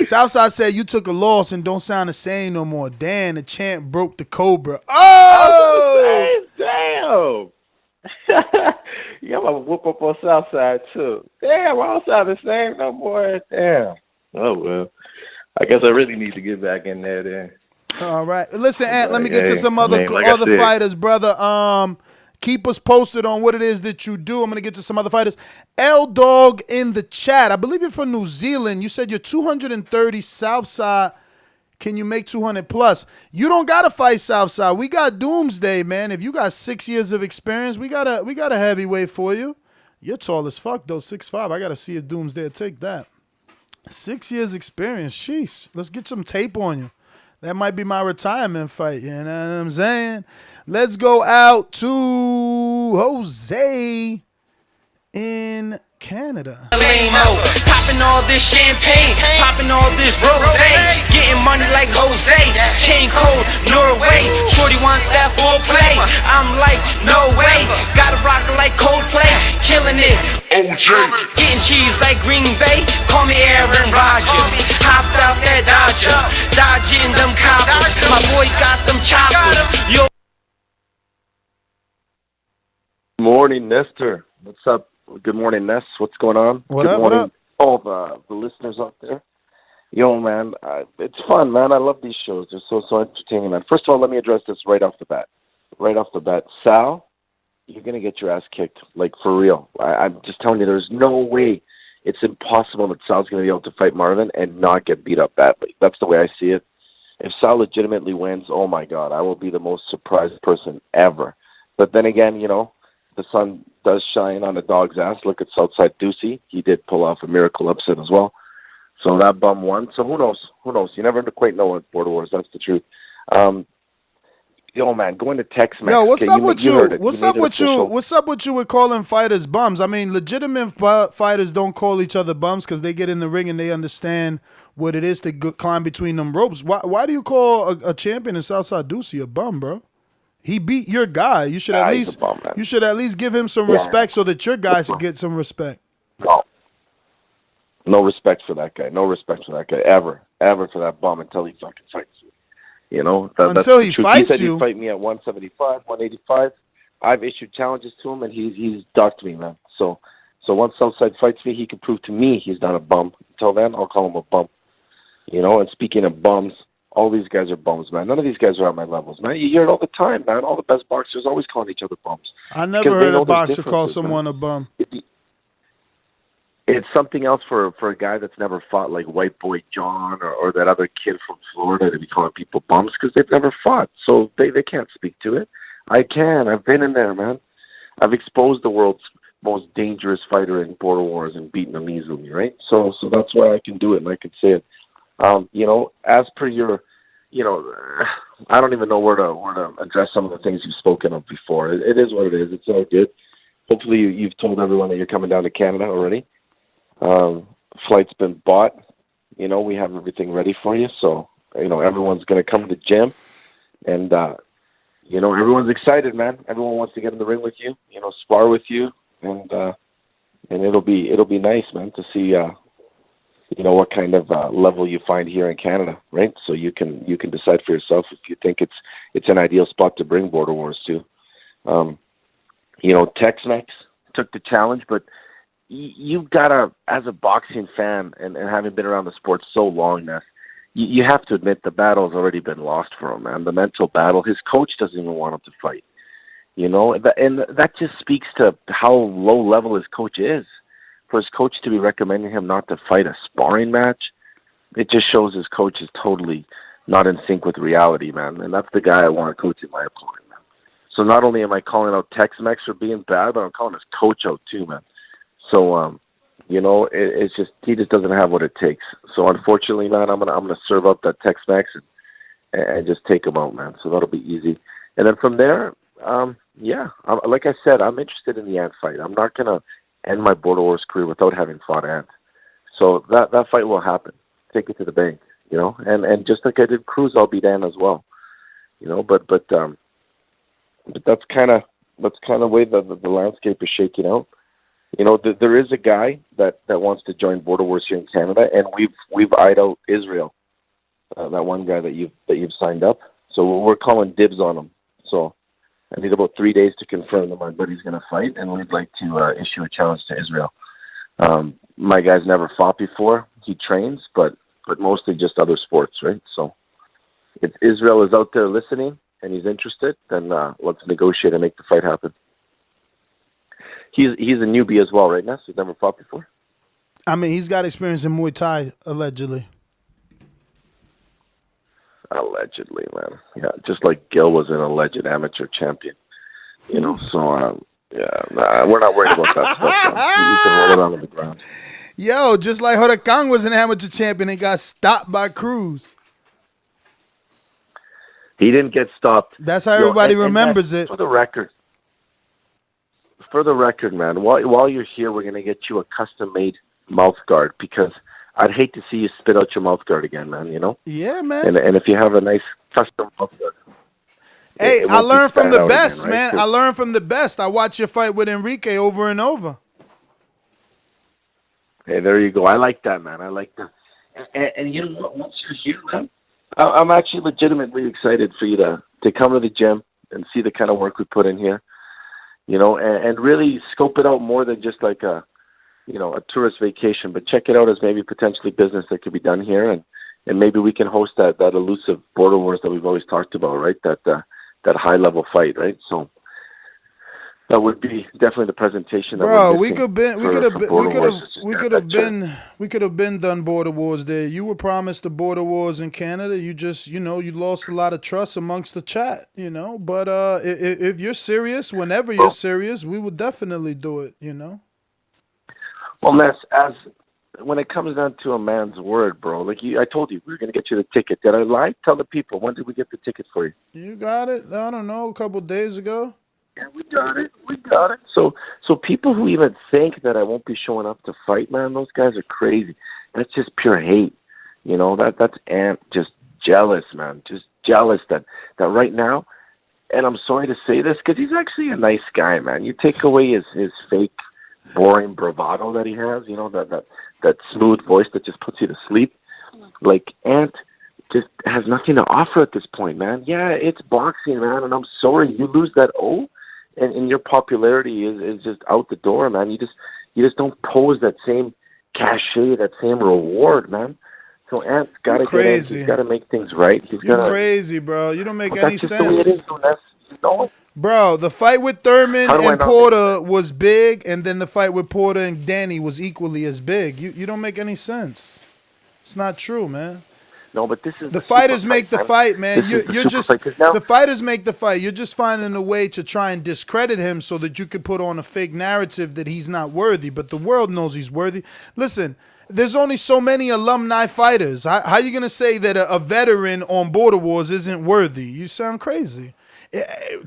Southside said you took a loss and don't sound the same no more. Damn, the champ broke the Cobra. Oh damn! Yeah, I'm gonna whoop up on Southside too. Damn, I don't sound the same no more. Damn. Oh well, I guess I really need to get back in there then. All right, listen, Ant. Let me get to some other fighters, brother. Keep us posted on what it is that you do. I'm going to get to some other fighters. L-Dog in the chat. I believe you're from New Zealand. You said you're 230 Southside. Can you make 200 plus? You don't got to fight Southside. We got Doomsday, man. If you got 6 years of experience, we got a heavyweight for you. You're tall as fuck, though, 6'5". I got to see if Doomsday will take that. 6 years experience. Sheesh. Let's get some tape on you. That might be my retirement fight. You know what I'm saying? Let's go out to Jose in Canada. Popping all this champagne, popping all this rosé, getting money like Jose, chain code Norway. Shorty want that foreplay. I'm like, no way. Gotta rock like Coldplay, killing it. OJ, getting cheese like Green Bay. Call me Aaron Rodgers. Hopped out that Dodger, dodging them coppers. My boy got them choppers. Yo. Morning, Nestor. What's up? Good morning, Ness. What's going on? What up? all the listeners out there. Yo, man, it's fun, man. I love these shows. They're so entertaining, man. First of all, let me address this right off the bat. Right off the bat, Sal, you're gonna get your ass kicked, like for real. I'm just telling you, there's no way. It's impossible that Sal's gonna be able to fight Marvin and not get beat up badly. That's the way I see it. If Sal legitimately wins, oh my God, I will be the most surprised person ever. But then again, you know, the sun does shine on a dog's ass. Look at Southside Duce. He did pull off a miracle upset as well. So that bum won. So who knows? Who knows? You never quite know with Border Wars. That's the truth. Yo, man, going to Tex-Mex. Yo, what's okay, up with you? What's up made it with you? official. What's up with you with calling fighters bums? I mean, legitimate fighters don't call each other bums because they get in the ring and they understand what it is to climb between them ropes. Why do you call a champion in Southside Duce a bum, bro? He beat your guy. You should at least give him some respect so that your guys get some respect. No respect for that guy. No respect for that guy ever for that bum until he fucking fights you. You know, until he fights he said you. He'd fight me at 175, 185. I've issued challenges to him, and he's ducked me, man. So once Southside fights me, he can prove to me he's not a bum. Until then, I'll call him a bum. You know, and speaking of bums, all these guys are bums, man. None of these guys are at my levels, man. You hear it all the time, man. All the best boxers always calling each other bums. I never heard a boxer call someone a bum. It's something else for a guy that's never fought, like WhiteBoy John or that other kid from Florida, to be calling people bums because they've never fought. So they can't speak to it. I can. I've been in there, man. I've exposed the world's most dangerous fighter in Border Wars and beaten him easily, right? So that's why I can do it and I can say it. You know, as per your, you know, I don't even know where to address some of the things you've spoken of before. It is what it is. It's all good. Hopefully you've told everyone that you're coming down to Canada already. Flight's been bought. You know, we have everything ready for you. So, you know, everyone's going to come to the gym. And, you know, everyone's excited, man. Everyone wants to get in the ring with you, you know, spar with you. And it'll be nice, man, to see, you know, what kind of level you find here in Canada, right? So you can decide for yourself if you think it's an ideal spot to bring Border Wars to. You know, Tex-Mex took the challenge, but you've got to, as a boxing fan and having been around the sport so long now, you have to admit the battle's already been lost for him, man. The mental battle. His coach doesn't even want him to fight. You know, and that just speaks to how low level his coach is. For his coach to be recommending him not to fight a sparring match, it just shows his coach is totally not in sync with reality, man. And that's the guy I want to coach in my opponent, man. So not only am I calling out Tex-Mex for being bad, but I'm calling his coach out too, man. So, you know, it's just, he just doesn't have what it takes. So unfortunately, man, I'm gonna serve up that Tex-Mex and just take him out, man. So that'll be easy. And then from there, like I said, I'm interested in the Ant fight. I'm not gonna end my Border Wars career without having fought Ant. So that fight will happen. Take it to the bank, you know. And just like I did Cruz, I'll beat Ant as well, you know. But that's kind of the way the landscape is shaking out. You know, there is a guy that wants to join Border Wars here in Canada, and we've eyed out Israel, that one guy that you've signed up. So we're calling dibs on him. So I need about 3 days to confirm that my buddy's going to fight, and we'd like to issue a challenge to Israel. My guy's never fought before. He trains, but mostly just other sports, right? So if Israel is out there listening and he's interested, then let's negotiate and make the fight happen. He's a newbie as well, right, Ness? He's never fought before? I mean, he's got experience in Muay Thai, allegedly. Allegedly, man. Yeah, just like Gil was an alleged amateur champion. You know, so, we're not worried about that stuff. You can roll it on the ground. Yo, just like Huracan was an amateur champion and got stopped by Cruz. He didn't get stopped. That's how everybody remembers it. For the record, man, while you're here, we're going to get you a custom-made mouth guard because I'd hate to see you spit out your mouth guard again, man, you know? Yeah, man. And if you have a nice custom mouth guard. Hey, I learned from the best, again, right? man. I learned from the best. I watched your fight with Enrique over and over. Hey, there you go. I like that, man. I like that. And you know what? Once you're here, man, I'm actually legitimately excited for you to come to the gym and see the kind of work we put in here. You know, and really scope it out more than just like a a tourist vacation, but check it out as maybe potentially business that could be done here, and maybe we can host that elusive Border Wars that we've always talked about, right? That high level fight, right? So that would be definitely the presentation. Bro, we could have been done Border Wars there. You were promised the Border Wars in Canada. You just, you lost a lot of trust amongst the chat, But if you're serious, whenever you're serious, we will definitely do it, Well, Ness, when it comes down to a man's word, bro, like I told you, we were going to get you the ticket. Did I lie? Tell the people. When did we get the ticket for you? You got it, I don't know, a couple days ago. Yeah, we got it. So people who even think that I won't be showing up to fight, man, those guys are crazy. That's just pure hate. That's Ant just jealous, man. Just jealous that right now, and I'm sorry to say this because he's actually a nice guy, man. You take away his fake, boring bravado that he has, that smooth voice that just puts you to sleep. Like, Ant just has nothing to offer at this point, man. Yeah, it's boxing, man, and I'm sorry you lose that O, and your popularity is just out the door, man. You just don't pose that same cachet, that same reward, man. So Ant's got to get in. He's got to make things right. You're crazy, bro. You don't make any sense. The way it is, Bro, the fight with Thurman and Porter was big, and then the fight with Porter and Danny was equally as big. You don't make any sense. It's not true, man. No, but this is the fighters make the fight, man. You're just the fighters make the fight. You're just finding a way to try and discredit him so that you could put on a fake narrative that he's not worthy. But the world knows he's worthy. Listen, there's only so many alumni fighters. How you gonna say that a veteran on Border Wars isn't worthy? You sound crazy.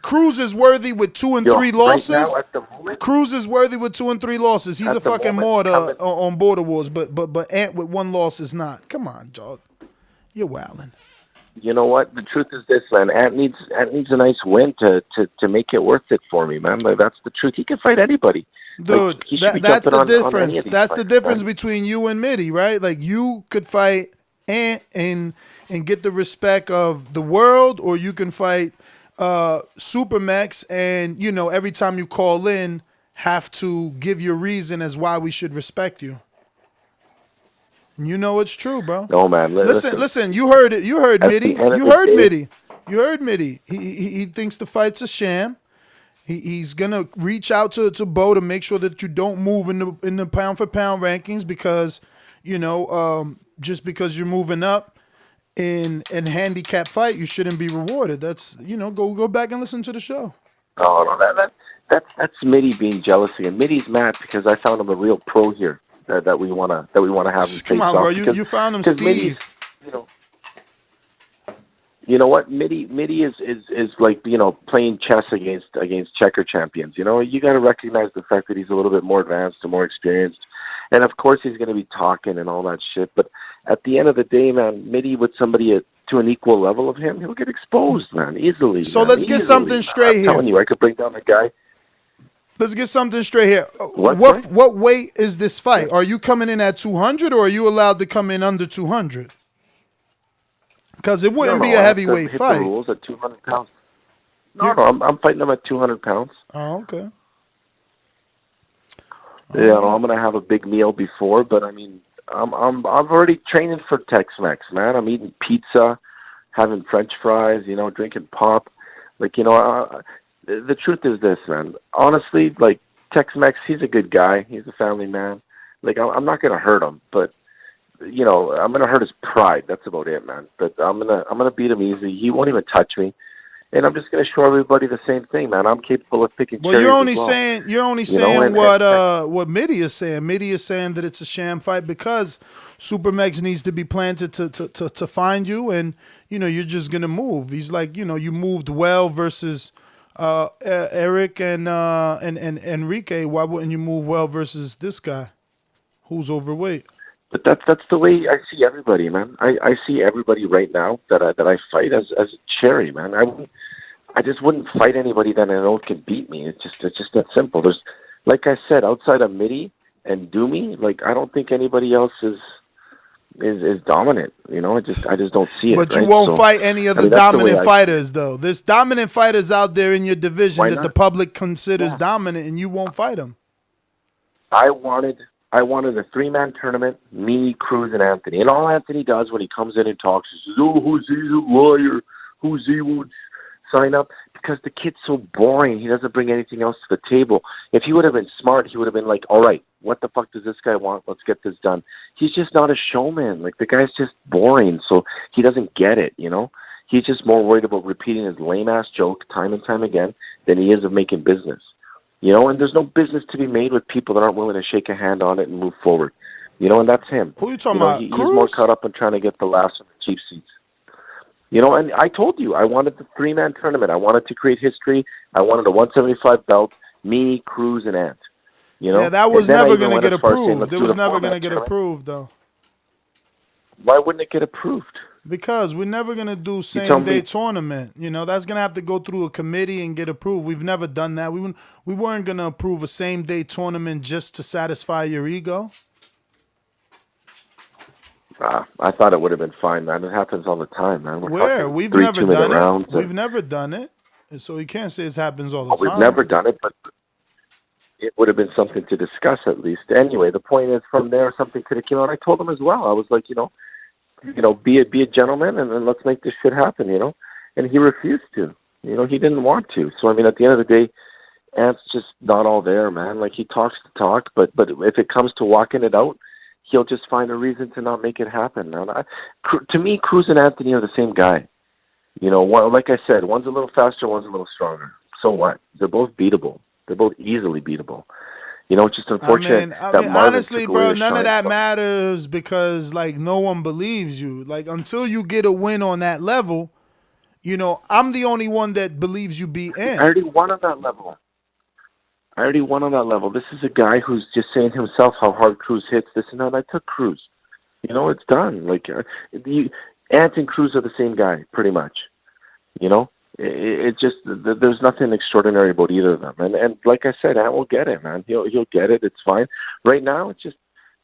Cruz is worthy with 2 and 3 losses. Right now, at the moment, Cruz is worthy with 2 and 3 losses. He's a fucking martyr on Border Wars, but Ant with 1 loss is not. Come on, Jord. You're wilding. You know what? The truth is this, man. Ant needs a nice win to make it worth it for me, man. Like, that's the truth. He can fight anybody. Dude, that's the difference. That's the difference between you and MIDI, right? Like, you could fight Ant and get the respect of the world, or you can fight SuperMEX and, every time you call in, have to give your reason as why we should respect you. You know it's true, bro. No, man. Listen. You heard it. You heard MIDI. You heard MIDI. He thinks the fight's a sham. He's gonna reach out to Bo to make sure that you don't move in the pound for pound rankings because, just because you're moving up in handicap fight, you shouldn't be rewarded. That's go back and listen to the show. No, that's MIDI being jealousy, and MIDI's mad because I found him a real pro here. That we want to have him. Come on, bro. You found him, Steve. You know what? MIDI is like playing chess against checker champions. You got to recognize the fact that he's a little bit more advanced and more experienced, and of course he's going to be talking and all that shit. But at the end of the day, man, MIDI with somebody to an equal level of him, he'll get exposed, man, easily. So let's get something straight here. I'm telling you, I could bring down a guy. Let's get something straight here. What weight is this fight? Are you coming in at 200 or are you allowed to come in under 200? Because it wouldn't be a heavyweight fight. The rules at 200 pounds. No, I'm fighting them at 200 pounds. Oh, okay. Yeah, I'm gonna have a big meal before, but I mean, I'm already training for Tex-Mex, man. I'm eating pizza, having French fries, drinking pop, the truth is this, man. Honestly, like, Tex-Mex, he's a good guy. He's a family man. Like, I'm not gonna hurt him, but I'm gonna hurt his pride. That's about it, man. But I'm gonna beat him easy. He won't even touch me, and I'm just gonna show everybody the same thing, man. I'm capable of picking. Well, you're only saying what MIDI is saying. MIDI is saying that it's a sham fight because SuperMEX needs to be planted to find you, and you're just gonna move. He's like, you moved well versus Eric and Enrique. Why wouldn't you move well versus this guy who's overweight? But that's the way I see everybody, man. I see everybody right now that I fight as a cherry, man. I just wouldn't fight anybody that I know can beat me. It's just that simple. There's, like I said, outside of MIDI and Doomy, like, I don't think anybody else is dominant. I just don't see it. But you won't fight any of the dominant fighters, though. There's dominant fighters out there in your division that the public considers dominant, and you won't fight them. I wanted I wanted a 3-man tournament, me, Cruz, and Anthony. And all Anthony does when he comes in and talks is, oh, who's he, a liar? Who's he, won't sign up? Because the kid's so boring. He doesn't bring anything else to the table. If he would have been smart, he would have been like, all right, what the fuck does this guy want? Let's get this done. He's just not a showman. Like, the guy's just boring, so he doesn't get it, you know? He's just more worried about repeating his lame-ass joke time and time again than he is of making business. You know, and there's no business to be made with people that aren't willing to shake a hand on it and move forward. You know, and that's him. Who are you talking about? He's more caught up in trying to get the last of the cheap seats. You know, and I told you, I wanted the 3-man tournament. I wanted to create history. I wanted a 175 belt, me, Cruz, and Ant. You know? Yeah, that was never going to get approved. It It was never going to get approved, though. Why wouldn't it get approved? Because we're never going to do same-day tournament. You know, that's going to have to go through a committee and get approved. We've never done that. We weren't going to approve a same-day tournament just to satisfy your ego. I thought it would have been fine, man. It happens all the time, man. We've never done it. We've never done it. So you can't say it happens all the time. We've never done it, but it would have been something to discuss at least. Anyway, the point is, from there, something could have come out. I told him as well. I was like, you know, be a gentleman and let's make this shit happen, you know. And he refused to. You know, he didn't want to. So I mean, at the end of the day, Ant's just not all there, man. Like, he talks the talk, but if it comes to walking it out, he'll just find a reason to not make it happen, man. To me, Cruz and Anthony are the same guy. You know, like I said, one's a little faster, one's a little stronger. So what? They're both beatable. They're both easily beatable. You know, it's just unfortunate that Marvin honestly, took away bro, the none of shine. that matters because, like, no one believes you. Like, until you get a win on that level, you know, I'm the only one that believes you beat Ant. I already won on that level. This is a guy who's just saying himself how hard Cruz hits this and that. And I took Cruz. You know, it's done. Like, Ant and Cruz are the same guy, pretty much. You know? It just, there's nothing extraordinary about either of them. And like I said, Ant will get it, man. He'll get it. It's fine. Right now, it's just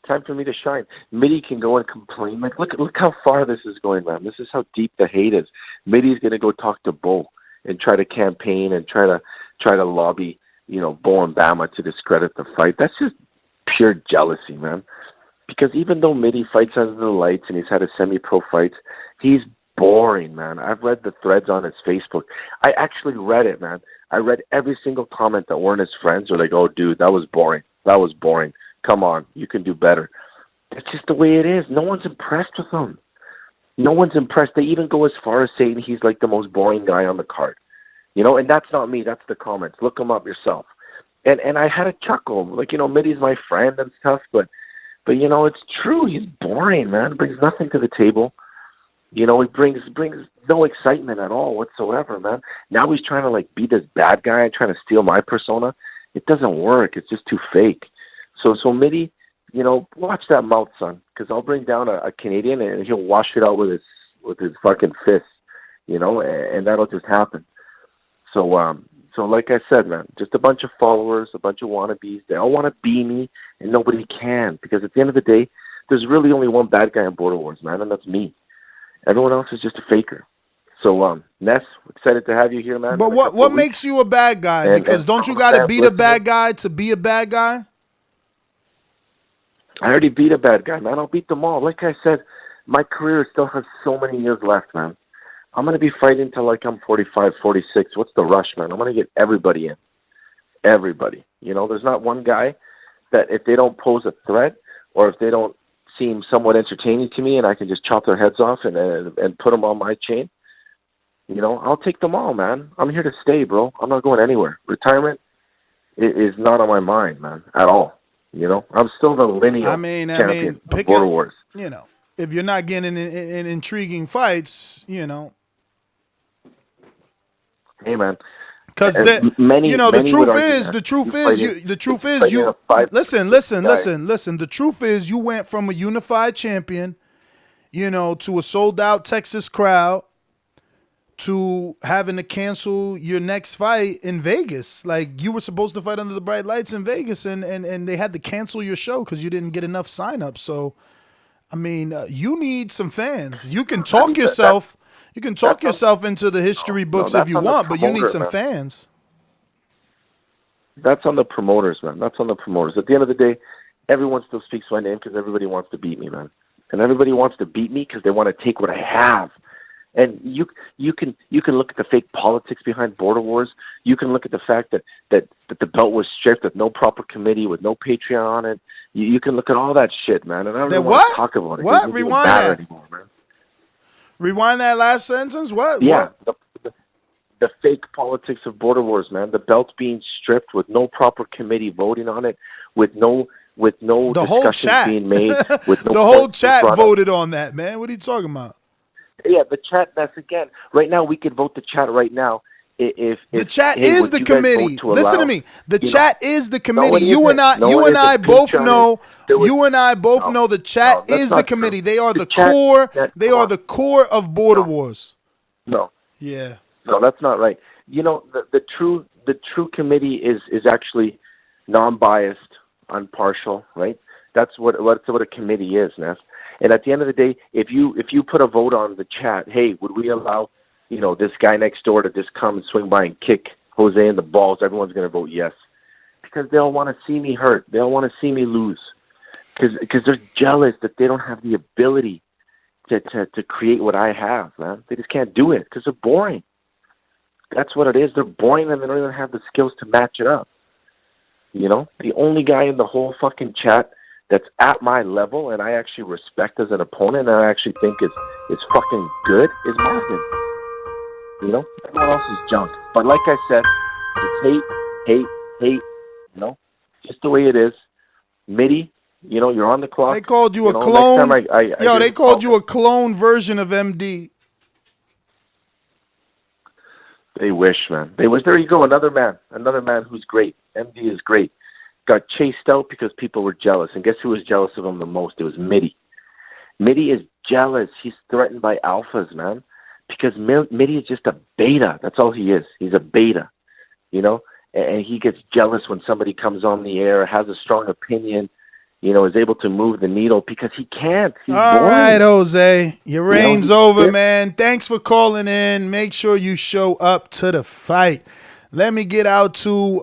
time for me to shine. MIDI can go and complain. Like, look how far this is going, man. This is how deep the hate is. MIDI's going to go talk to Bo and try to campaign and try to lobby, you know, Bo and Bama to discredit the fight. That's just pure jealousy, man. Because even though MIDI fights under the lights and he's had a semi-pro fights, he's boring, man. I've read the threads on his Facebook. I actually read it, man. I read every single comment that weren't his friends are like, oh, dude, that was boring. That was boring. Come on, you can do better. That's just the way it is. No one's impressed with him. No one's impressed. They even go as far as saying he's like the most boring guy on the card. You know, and that's not me. That's the comments. Look him up yourself. And I had a chuckle. Like, you know, MIDI's my friend and stuff, but you know, it's true. He's boring, man. Brings nothing to the table. You know, he brings no excitement at all whatsoever, man. Now he's trying to, like, be this bad guy and trying to steal my persona. It doesn't work. It's just too fake. So MIDI, you know, watch that mouth, son, because I'll bring down a Canadian and he'll wash it out with his fucking fist, you know, and that'll just happen. So like I said, man, just a bunch of followers, a bunch of wannabes. They all want to be me, and nobody can, because at the end of the day, there's really only one bad guy in Border Wars, man, and that's me. Everyone else is just a faker. So, Ness, excited to have you here, man. But what makes you a bad guy? Because don't you got to beat a bad guy to be a bad guy? I already beat a bad guy, man. I'll beat them all. Like I said, my career still has so many years left, man. I'm going to be fighting till like I'm 45, 46. What's the rush, man? I'm going to get everybody in. Everybody. You know, there's not one guy that if they don't pose a threat or if they don't seem somewhat entertaining to me and I can just chop their heads off and put them on my chain, you know, I'll take them all, man. I'm here to stay, bro. I'm not going anywhere. Retirement is not on my mind, man, at all. You know, I'm still the lineal champion of Border Wars. You know, if you're not getting in intriguing fights, you know. Hey, man. Because the truth is you went from a unified champion, you know, to a sold out Texas crowd to having to cancel your next fight in Vegas. Like, you were supposed to fight under the bright lights in Vegas and they had to cancel your show because you didn't get enough signups. So, I mean, you need some fans. You can talk yourself. You can talk yourself into the history books if you want, but you need some fans. That's on the promoters, man. That's on the promoters. At the end of the day, everyone still speaks my name because everybody wants to beat me, man. And everybody wants to beat me because they want to take what I have. And you can look at the fake politics behind border wars. You can look at the fact that the belt was stripped with no proper committee, with no Patreon on it. You can look at all that shit, man. And I don't really want to talk about it. What? It Rewind that. Anymore, man. Rewind that last sentence. What? Yeah. What? The fake politics of border wars, man. The belt's being stripped with no proper committee voting on it, with no the whole discussions chat being made. With no the whole chat voted on that, man. What are you talking about? Yeah, the chat. That's again. Right now, we could vote the chat right now. If the chat is the committee. Listen to me. The chat is the committee. You and I both know. You and I both know the chat is the committee. They are the core. They are the core of border wars. No. Yeah. No, that's not right. You know, the true committee is actually non-biased, impartial, right? That's what a committee is, Ness. And at the end of the day, if you put a vote on the chat, hey, would we allow, this guy next door to just come and swing by and kick Jose in the balls? Everyone's going to vote yes, because they all want to see me hurt. They all want to see me lose, because they're jealous that they don't have the ability to create what I have, man. They just can't do it because they're boring. That's what it is. They're boring and they don't even have the skills to match it up. The only guy in the whole fucking chat that's at my level and I actually respect as an opponent and I actually think is fucking good is Marvin. Everyone else is junk. But like I said, it's hate, just the way it is. MIDI, you're on the clock. They called you a clone. They called you a clone version of MD. They wish, man. They wish. There you go, another man who's great. MD is great. Got chased out because people were jealous. And guess who was jealous of him the most? It was MIDI. MIDI is jealous. He's threatened by alphas, man. Because MIDI is just a beta. That's all he is. He's a beta, And he gets jealous when somebody comes on the air, has a strong opinion, is able to move the needle because he can't. He's all boring. right, Jose. Your reign's over, man. Thanks for calling in. Make sure you show up to the fight. Let me get out to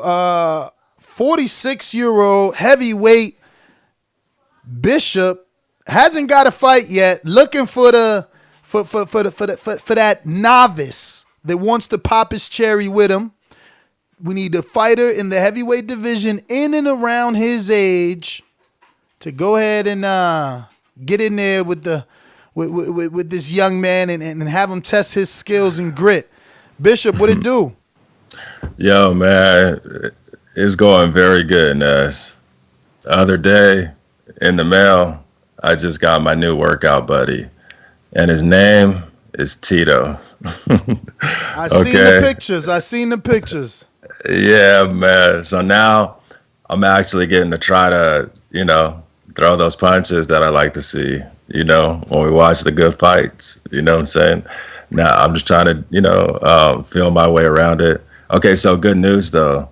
46-year-old heavyweight Bishop. Hasn't got a fight yet. Looking for that novice that wants to pop his cherry with him. We need a fighter in the heavyweight division in and around his age to go ahead and get in there with this young man and have him test his skills and grit. Bishop, what it do? Yo, man, it's going very good, Ness. The other day in the mail, I just got my new workout buddy, and his name is Tito. I seen the pictures. Yeah, man. So now I'm actually getting to try to, throw those punches that I like to see, when we watch the good fights. You know what I'm saying? Now I'm just trying to, feel my way around it. Okay, so good news, though.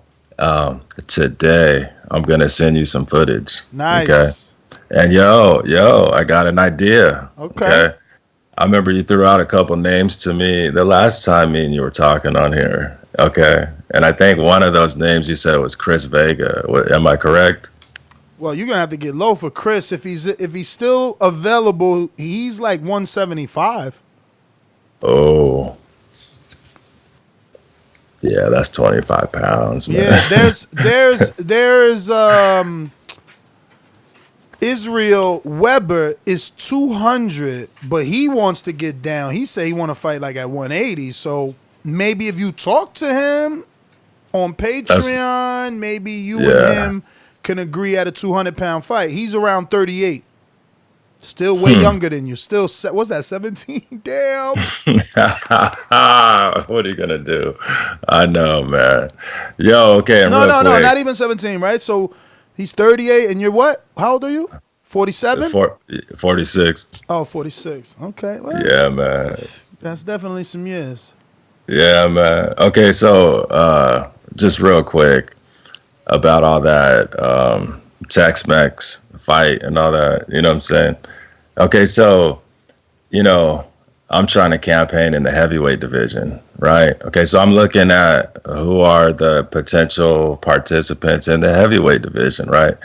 Today, I'm going to send you some footage. Nice. Okay? And yo, I got an idea. Okay? I remember you threw out a couple names to me the last time me and you were talking on here. Okay? And I think one of those names you said was Chris Vega. Am I correct? Well, you're gonna have to get low for Chris if he's still available. He's like 175. Oh, yeah, that's 25 pounds, man. Yeah, there's Israel Weber is 200, but he wants to get down. He say he want to fight like at 180. So maybe if you talk to him on Patreon, maybe you and him can agree at a 200-pound fight. He's around 38. Still way younger than you. Still, what's that, 17? Damn. What are you going to do? I know, man. Yo, okay. No, not even 17, right? So he's 38, and you're what? How old are you? 47? 46. Oh, 46. Okay. Well, yeah, man. That's definitely some years. Yeah, man. Okay, so just real quick about all that Tex-Mex fight and all that, you know what I'm saying? Okay, so, I'm trying to campaign in the heavyweight division, right? Okay, so I'm looking at who are the potential participants in the heavyweight division, right?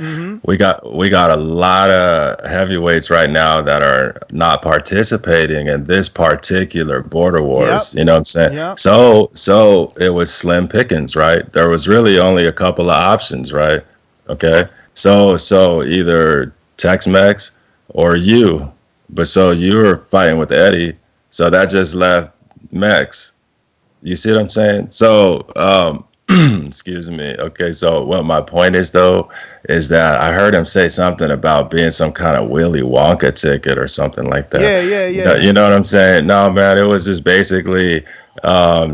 We got a lot of heavyweights right now that are not participating in this particular border wars. You know what I'm saying? So it was slim pickings, right? There was really only a couple of options, right? Okay, so either Tex-Mex or you, but so you were fighting with Eddie. So that just left Mex. You see what I'm saying? So, excuse me. Okay, so what my point is, though, is that I heard him say something about being some kind of Willy Wonka ticket or something like that. Yeah. You know what I'm saying? No, man, it was just basically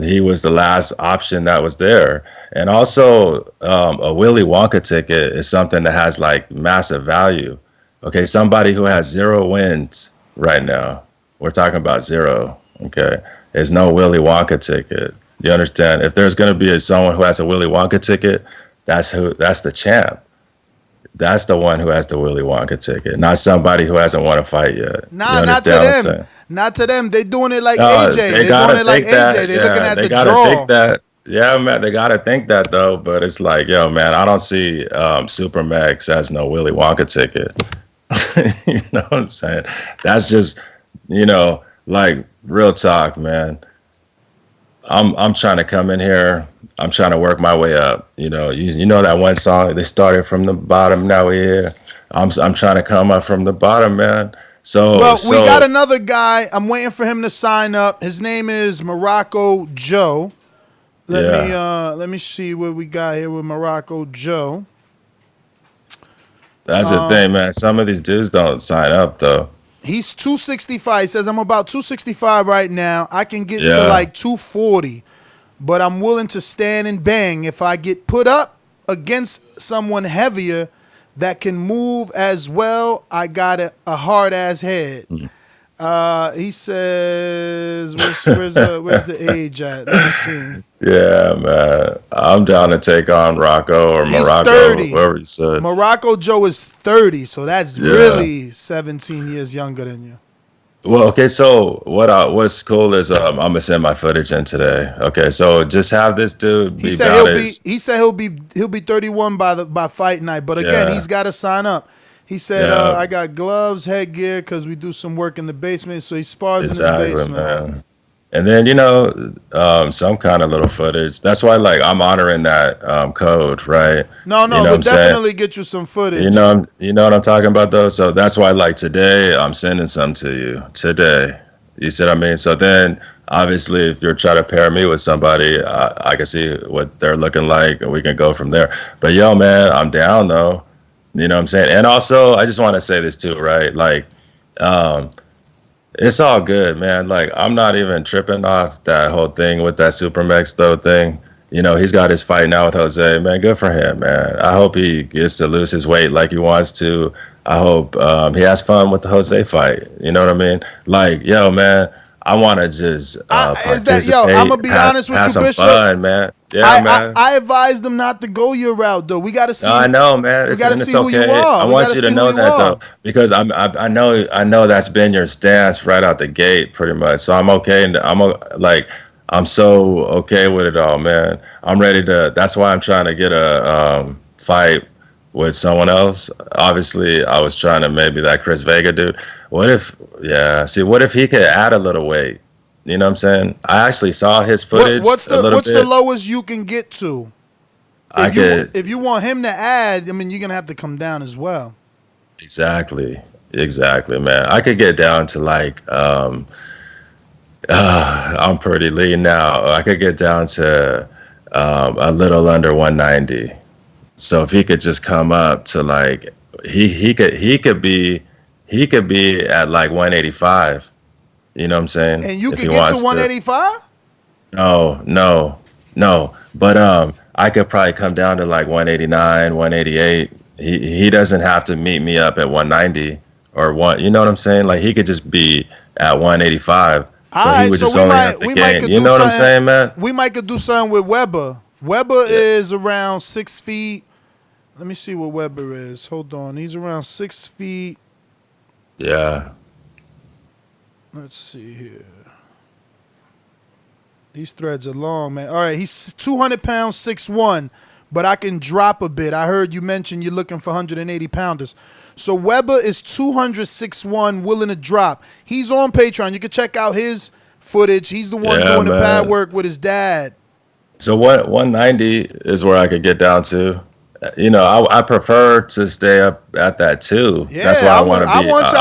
he was the last option that was there. And also, a Willy Wonka ticket is something that has like massive value. Okay, somebody who has 0 wins right now. We're talking about 0, okay? There's no Willy Wonka ticket. You understand? If there's going to be someone who has a Willy Wonka ticket, that's the champ. That's the one who has the Willy Wonka ticket, not somebody who hasn't won a fight yet. Nah, not to them. Not to them. They're doing it like AJ. They're doing it like AJ. They're looking at the draw. Think that. Yeah, man, they got to think that, though. But it's like, yo, man, I don't see SuperMEX as no Willy Wonka ticket. You know what I'm saying? That's just... like real talk, man. I'm trying to come in here. I'm trying to work my way up. You know that one song, they started from the bottom, now we're here. I'm trying to come up from the bottom, man. So we got another guy. I'm waiting for him to sign up. His name is Morocco Joe. Let me see what we got here with Morocco Joe. That's the thing, man. Some of these dudes don't sign up though. He's 265. He says, I'm about 265 right now. I can get to like 240, but I'm willing to stand and bang if I get put up against someone heavier that can move as well. I got a hard-ass head. He says, where's the age at? Let me see. Yeah, man. I'm down to take on Rocco or Morocco, 30. whoever you said. Morocco Joe is 30, so that's really 17 years younger than you. Well, okay, so what's cool is I'm gonna send my footage in today. Okay, so just have this dude be He said he'll be 31 by fight night, but again, he's got to sign up. He said, I got gloves, headgear, because we do some work in the basement, so he spars in his basement. Man. And then, some kind of little footage. That's why, like, I'm honoring that code, right? No, we'll definitely get you some footage. You know what I'm talking about, though? So that's why, like, today, I'm sending some to you. Today. You see what I mean? So then, obviously, if you're trying to pair me with somebody, I can see what they're looking like, and we can go from there. But, yo, man, I'm down, though. You know what I'm saying? And also, I just want to say this, too, right? Like, it's all good, man. Like, I'm not even tripping off that whole thing with that SuperMEX, though, thing. He's got his fight now with Jose. Man, good for him, man. I hope he gets to lose his weight like he wants to. I hope he has fun with the Jose fight. You know what I mean? Like, yo, man, I want to just participate. I'm going to be honest with you, Bishop. Fun, man. Yeah, man. I advised them not to go your route, though. We got to see. I know, man. We got to see who you are. I want you to know that, though, because I know that's been your stance right out the gate, pretty much. So I'm okay, and I'm so okay with it all, man. I'm ready to. That's why I'm trying to get a fight with someone else. Obviously, I was trying to maybe that Chris Vega dude. What if he could add a little weight? You know what I'm saying? I actually saw his footage. What's the lowest you can get to? If you want him to add, I mean, you're gonna have to come down as well. Exactly, man. I could get down to like I'm pretty lean now. I could get down to a little under 190. So if he could just come up to like he could be at like 185. You know what I'm saying? And you can get to 185? No. But I could probably come down to like 189, 188. He doesn't have to meet me up at 190 or one. You know what I'm saying? Like he could just be at 185. So he would just only have to gain. You know what I'm saying, man? We might could do something with Weber. Weber is around 6 feet. Let me see what Weber is. Hold on. He's around 6 feet. Yeah. Let's see here. These threads are long, man. All right, he's 200 pounds, 6'1", but I can drop a bit. I heard you mention you're looking for 180 pounders. So Weber is 200, 6'1", willing to drop. He's on Patreon. You can check out his footage. He's the one doing the pad work with his dad. So 190 is where I could get down to. You know, I prefer to stay up at that too. Yeah, that's why I want to be. I want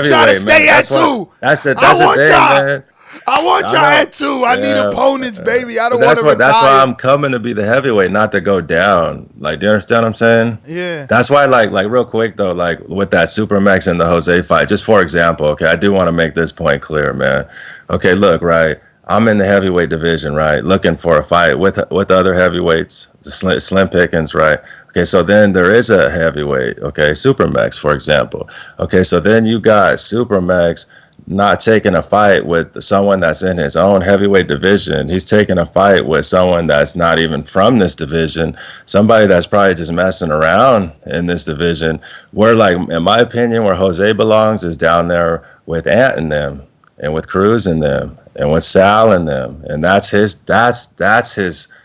y'all to stay at two. That's it. That's the thing, man. I want y'all at two. I need opponents, baby. I don't want to retire. That's why I'm coming to be the heavyweight, not to go down. Like, do you understand what I'm saying? Yeah. That's why, like real quick though, like with that SuperMEX and the Jose fight, just for example, okay, I do want to make this point clear, man. Okay, look, right. I'm in the heavyweight division, right? Looking for a fight with other heavyweights, the slim pickings, right? Okay, so then there is a heavyweight, okay, SuperMEX, for example. Okay, so then you got SuperMEX not taking a fight with someone that's in his own heavyweight division. He's taking a fight with someone that's not even from this division, somebody that's probably just messing around in this division. Where, like, in my opinion, where Jose belongs is down there with Ant and them, and with Cruz and them, and with Sal and them, and that's his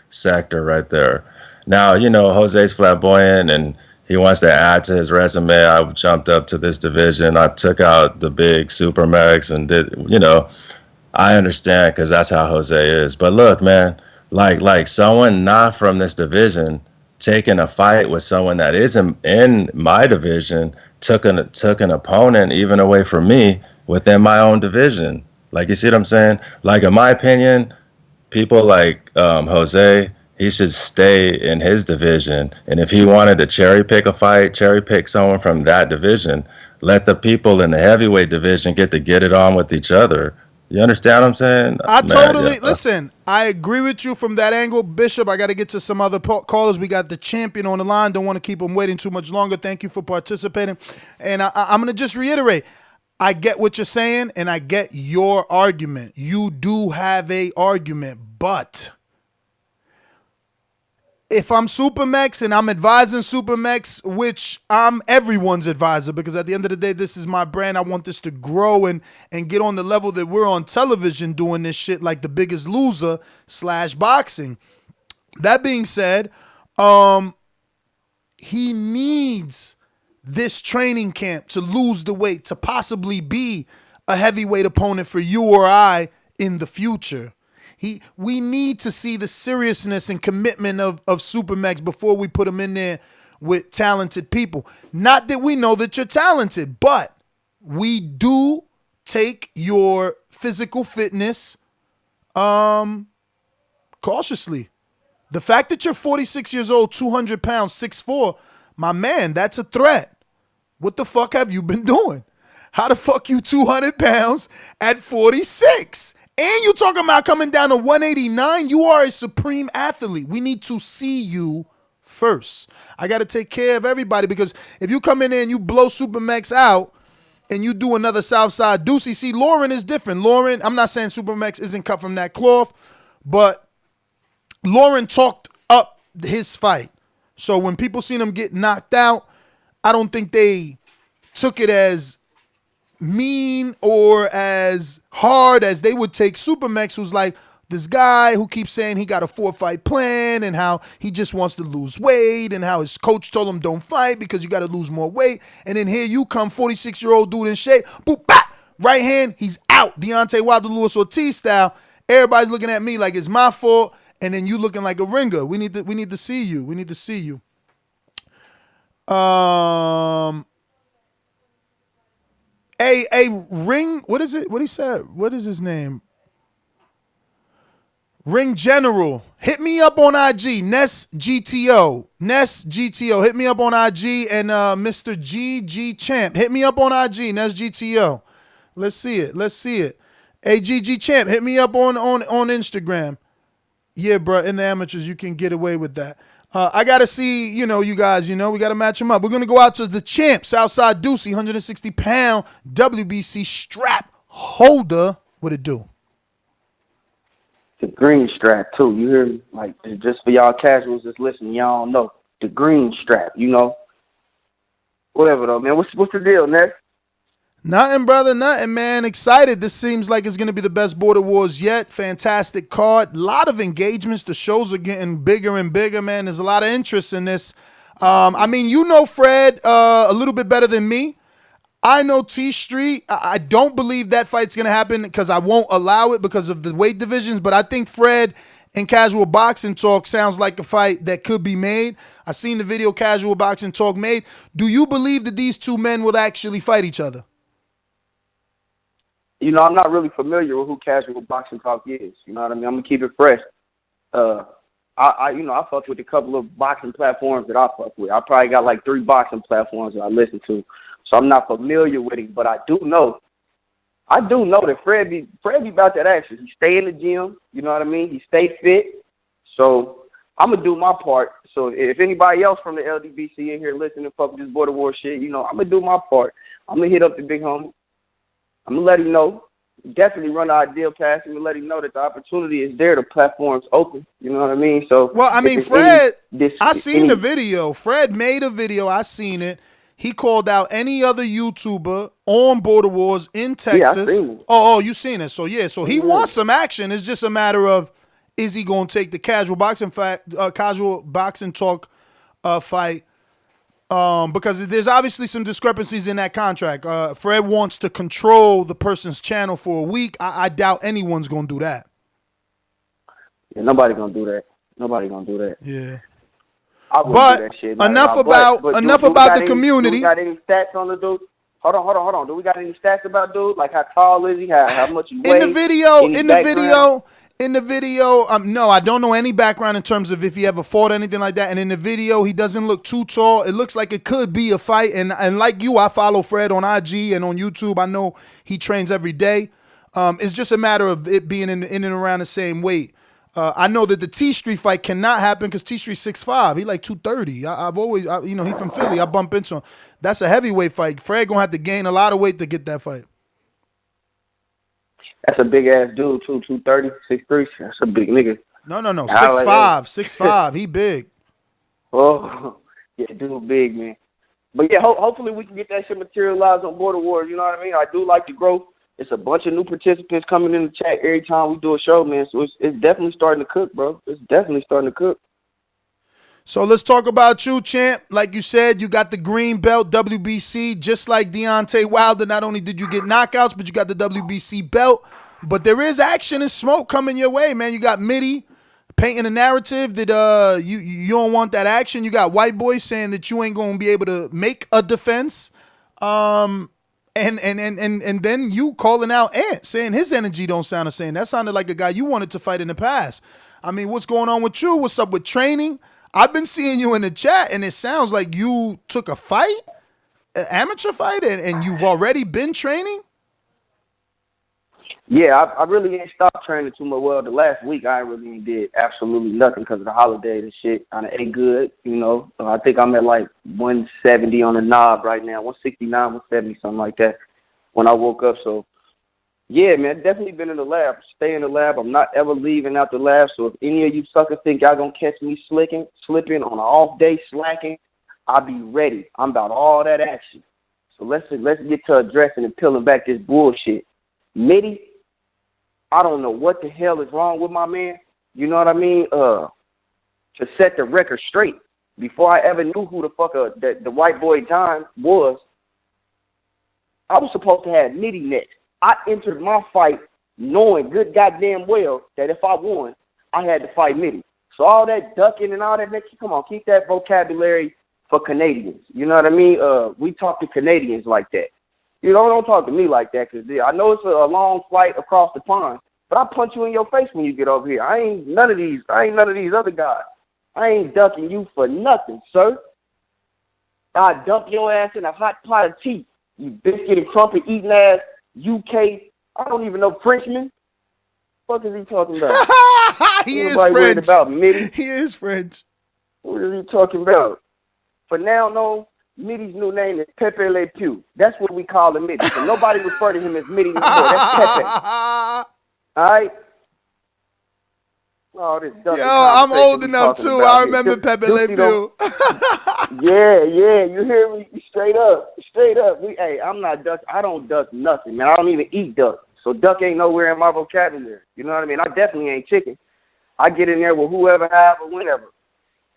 sector right there. Now, you know, Jose's flamboyant and he wants to add to his resume. I jumped up to this division. I took out the big SuperMEX and did, you know, I understand because that's how Jose is. But look, man, like someone not from this division taking a fight with someone that isn't in my division took an opponent even away from me within my own division. Like, you see what I'm saying? Like, in my opinion, people like Jose, he should stay in his division. And if he wanted to cherry pick a fight, cherry pick someone from that division, let the people in the heavyweight division get it on with each other. You understand what I'm saying? Listen, I agree with you from that angle. Bishop, I got to get to some other callers. We got the champion on the line. Don't want to keep him waiting too much longer. Thank you for participating. And I'm going to just reiterate. I get what you're saying, and I get your argument. You do have a argument, but if I'm SuperMEX and I'm advising SuperMEX, which I'm everyone's advisor, because at the end of the day, this is my brand. I want this to grow and get on the level that we're on television doing this shit like The Biggest Loser / boxing. That being said, he needs this training camp to lose the weight, to possibly be a heavyweight opponent for you or I in the future. We need to see the seriousness and commitment of SuperMEX before we put him in there with talented people. Not that we know that you're talented, but we do take your physical fitness cautiously. The fact that you're 46 years old, 200 pounds, 6'4", my man, that's a threat. What the fuck have you been doing? How the fuck you 200 pounds at 46? And you talking about coming down to 189? You are a supreme athlete. We need to see you first. I got to take care of everybody, because if you come in there and you blow SuperMEX out and you do another Southside Duce, see, Lauren is different. Lauren, I'm not saying SuperMEX isn't cut from that cloth, but Lauren talked up his fight. So when people seen him get knocked out, I don't think they took it as mean or as hard as they would take SuperMEX, who's like this guy who keeps saying he got a 4-fight plan and how he just wants to lose weight and how his coach told him don't fight because you got to lose more weight. And then here you come, 46-year-old dude in shape, boop, bap, right hand, he's out. Deontay Wilder, Luis Ortiz style. Everybody's looking at me like it's my fault, and then you looking like a ringer. We need to see you. We need to see you. Ring, what is it? What he said? What is his name? Ring General. Hit me up on IG. Ness GTO. Ness GTO. Hit me up on IG. And Mr. GG Champ. Hit me up on IG. Ness GTO. Let's see it. Let's see it. Hey, GG Champ. Hit me up on Instagram. Yeah, bro. In the amateurs, you can get away with that. I got to see, you guys, we got to match them up. We're going to go out to the champ, Southside Duce, 160-pound WBC strap holder. What it do? The green strap, too. You hear me? Like, just for y'all casuals that's listening, y'all don't know. The green strap, Whatever, though, man. What's the deal, Ness? Nothing, brother. Nothing, man. Excited. This seems like it's going to be the best Border Wars yet. Fantastic card. A lot of engagements. The shows are getting bigger and bigger, man. There's a lot of interest in this. I mean, you know Fred a little bit better than me. I know T Street. I don't believe that fight's going to happen because I won't allow it because of the weight divisions. But I think Fred and Casual Boxing Talk sounds like a fight that could be made. I seen the video Casual Boxing Talk made. Do you believe that these two men will actually fight each other? You know, I'm not really familiar with who Casual Boxing Talk is. You know what I mean? I'm gonna keep it fresh. I fuck with a couple of boxing platforms that I fuck with. I probably got like 3 boxing platforms that I listen to. So I'm not familiar with him, but I do know that Fred be about that action. He stay in the gym, you know what I mean? He stay fit. So I'm gonna do my part. So if anybody else from the LDBC in here listening to fuck with this Border War shit, you know, I'm gonna do my part. I'm gonna hit up the big homie. I'm going to let him know. Definitely run the ideal past him and let him know that the opportunity is there. The platform's open. You know what I mean? So, well, I mean, Fred, I seen the video. Fred made a video. I seen it. He called out any other YouTuber on Border Wars in Texas. Yeah, I seen it. Oh, you seen it. So, yeah. So, he wants some action. It's just a matter of, is he going to take the Casual Boxing Talk fight? Because there's obviously some discrepancies in that contract. Fred wants to control the person's channel for a week. I doubt anyone's going to do that. Yeah, nobody going to do that. Nobody going to do that. Yeah. But do that shit, enough about the community. Do we got any stats on the dude? Hold on. Do we got any stats about dude? Like how tall is he? How much he weighs? In the video, no, I don't know any background in terms of if he ever fought or anything like that. And in the video, he doesn't look too tall. It looks like it could be a fight. And like you, I follow Fred on IG and on YouTube. I know he trains every day. It's just a matter of it being in and around the same weight. I know that the T Street fight cannot happen because T Street's 6'5". He like 230. I've always, he's from Philly. I bump into him. That's a heavyweight fight. Fred gonna have to gain a lot of weight to get that fight. That's a big ass dude too, 230, 6'3". That's a big nigga. No, 6'5". He big. Oh, yeah, dude big, man. But yeah, hopefully we can get that shit materialized on Border Wars. You know what I mean? I do like the growth. It's a bunch of new participants coming in the chat every time we do a show, man. So it's definitely starting to cook, bro. It's definitely starting to cook. So let's talk about you, champ. Like you said, you got the green belt, WBC, just like Deontay Wilder. Not only did you get knockouts, but you got the WBC belt. But there is action and smoke coming your way, man. You got MIDI painting a narrative that you don't want that action. You got WhiteBoy saying that you ain't gonna be able to make a defense. And then you calling out Ant, saying his energy don't sound the same. That sounded like a guy you wanted to fight in the past. I mean, what's going on with you? What's up with training? I've been seeing you in the chat, and it sounds like you took a fight, an amateur fight, and you've already been training? Yeah, I really ain't stopped training too much. Well, the last week I really did absolutely nothing because of the holidays and shit. I ate good, you know. I think I'm at like 170 on the knob right now, 169, 170, something like that when I woke up. So, yeah, man, definitely been in the lab. Stay in the lab. I'm not ever leaving out the lab. So if any of you suckers think y'all gonna catch me slipping on an off day, slacking, I'll be ready. I'm about all that action. So let's get to addressing and peeling back this bullshit. MIDI, I don't know what the hell is wrong with my man. You know what I mean? To set the record straight, before I ever knew who the fuck the WhiteBoy Dazn was, I was supposed to have MIDI next. I entered my fight knowing good goddamn well that if I won, I had to fight MIDI. So all that ducking and all that, come on, keep that vocabulary for Canadians. You know what I mean? We talk to Canadians like that. You know, don't talk to me like that because I know it's a long flight across the pond, but I punch you in your face when you get over here. I ain't none of these other guys. I ain't ducking you for nothing, sir. I dump your ass in a hot pot of tea. You biscuit and crumpet eating ass UK. I don't even know Frenchman. What is he talking about? He is French. Worried about MIDI. He is French. What is he talking about? For now, no. MIDI's new name is Pepe Le Pew. That's what we call him MIDI. So nobody refer to him as MIDI no more. That's Pepe. All right? Oh, this Yo, I'm old enough too. I remember Pepe Le Pew. Yeah, you hear me? Straight up. I'm not duck. I don't duck nothing, man. I don't even eat duck. So duck ain't nowhere in my vocabulary. You know what I mean? I definitely ain't chicken. I get in there with whoever, however, whenever.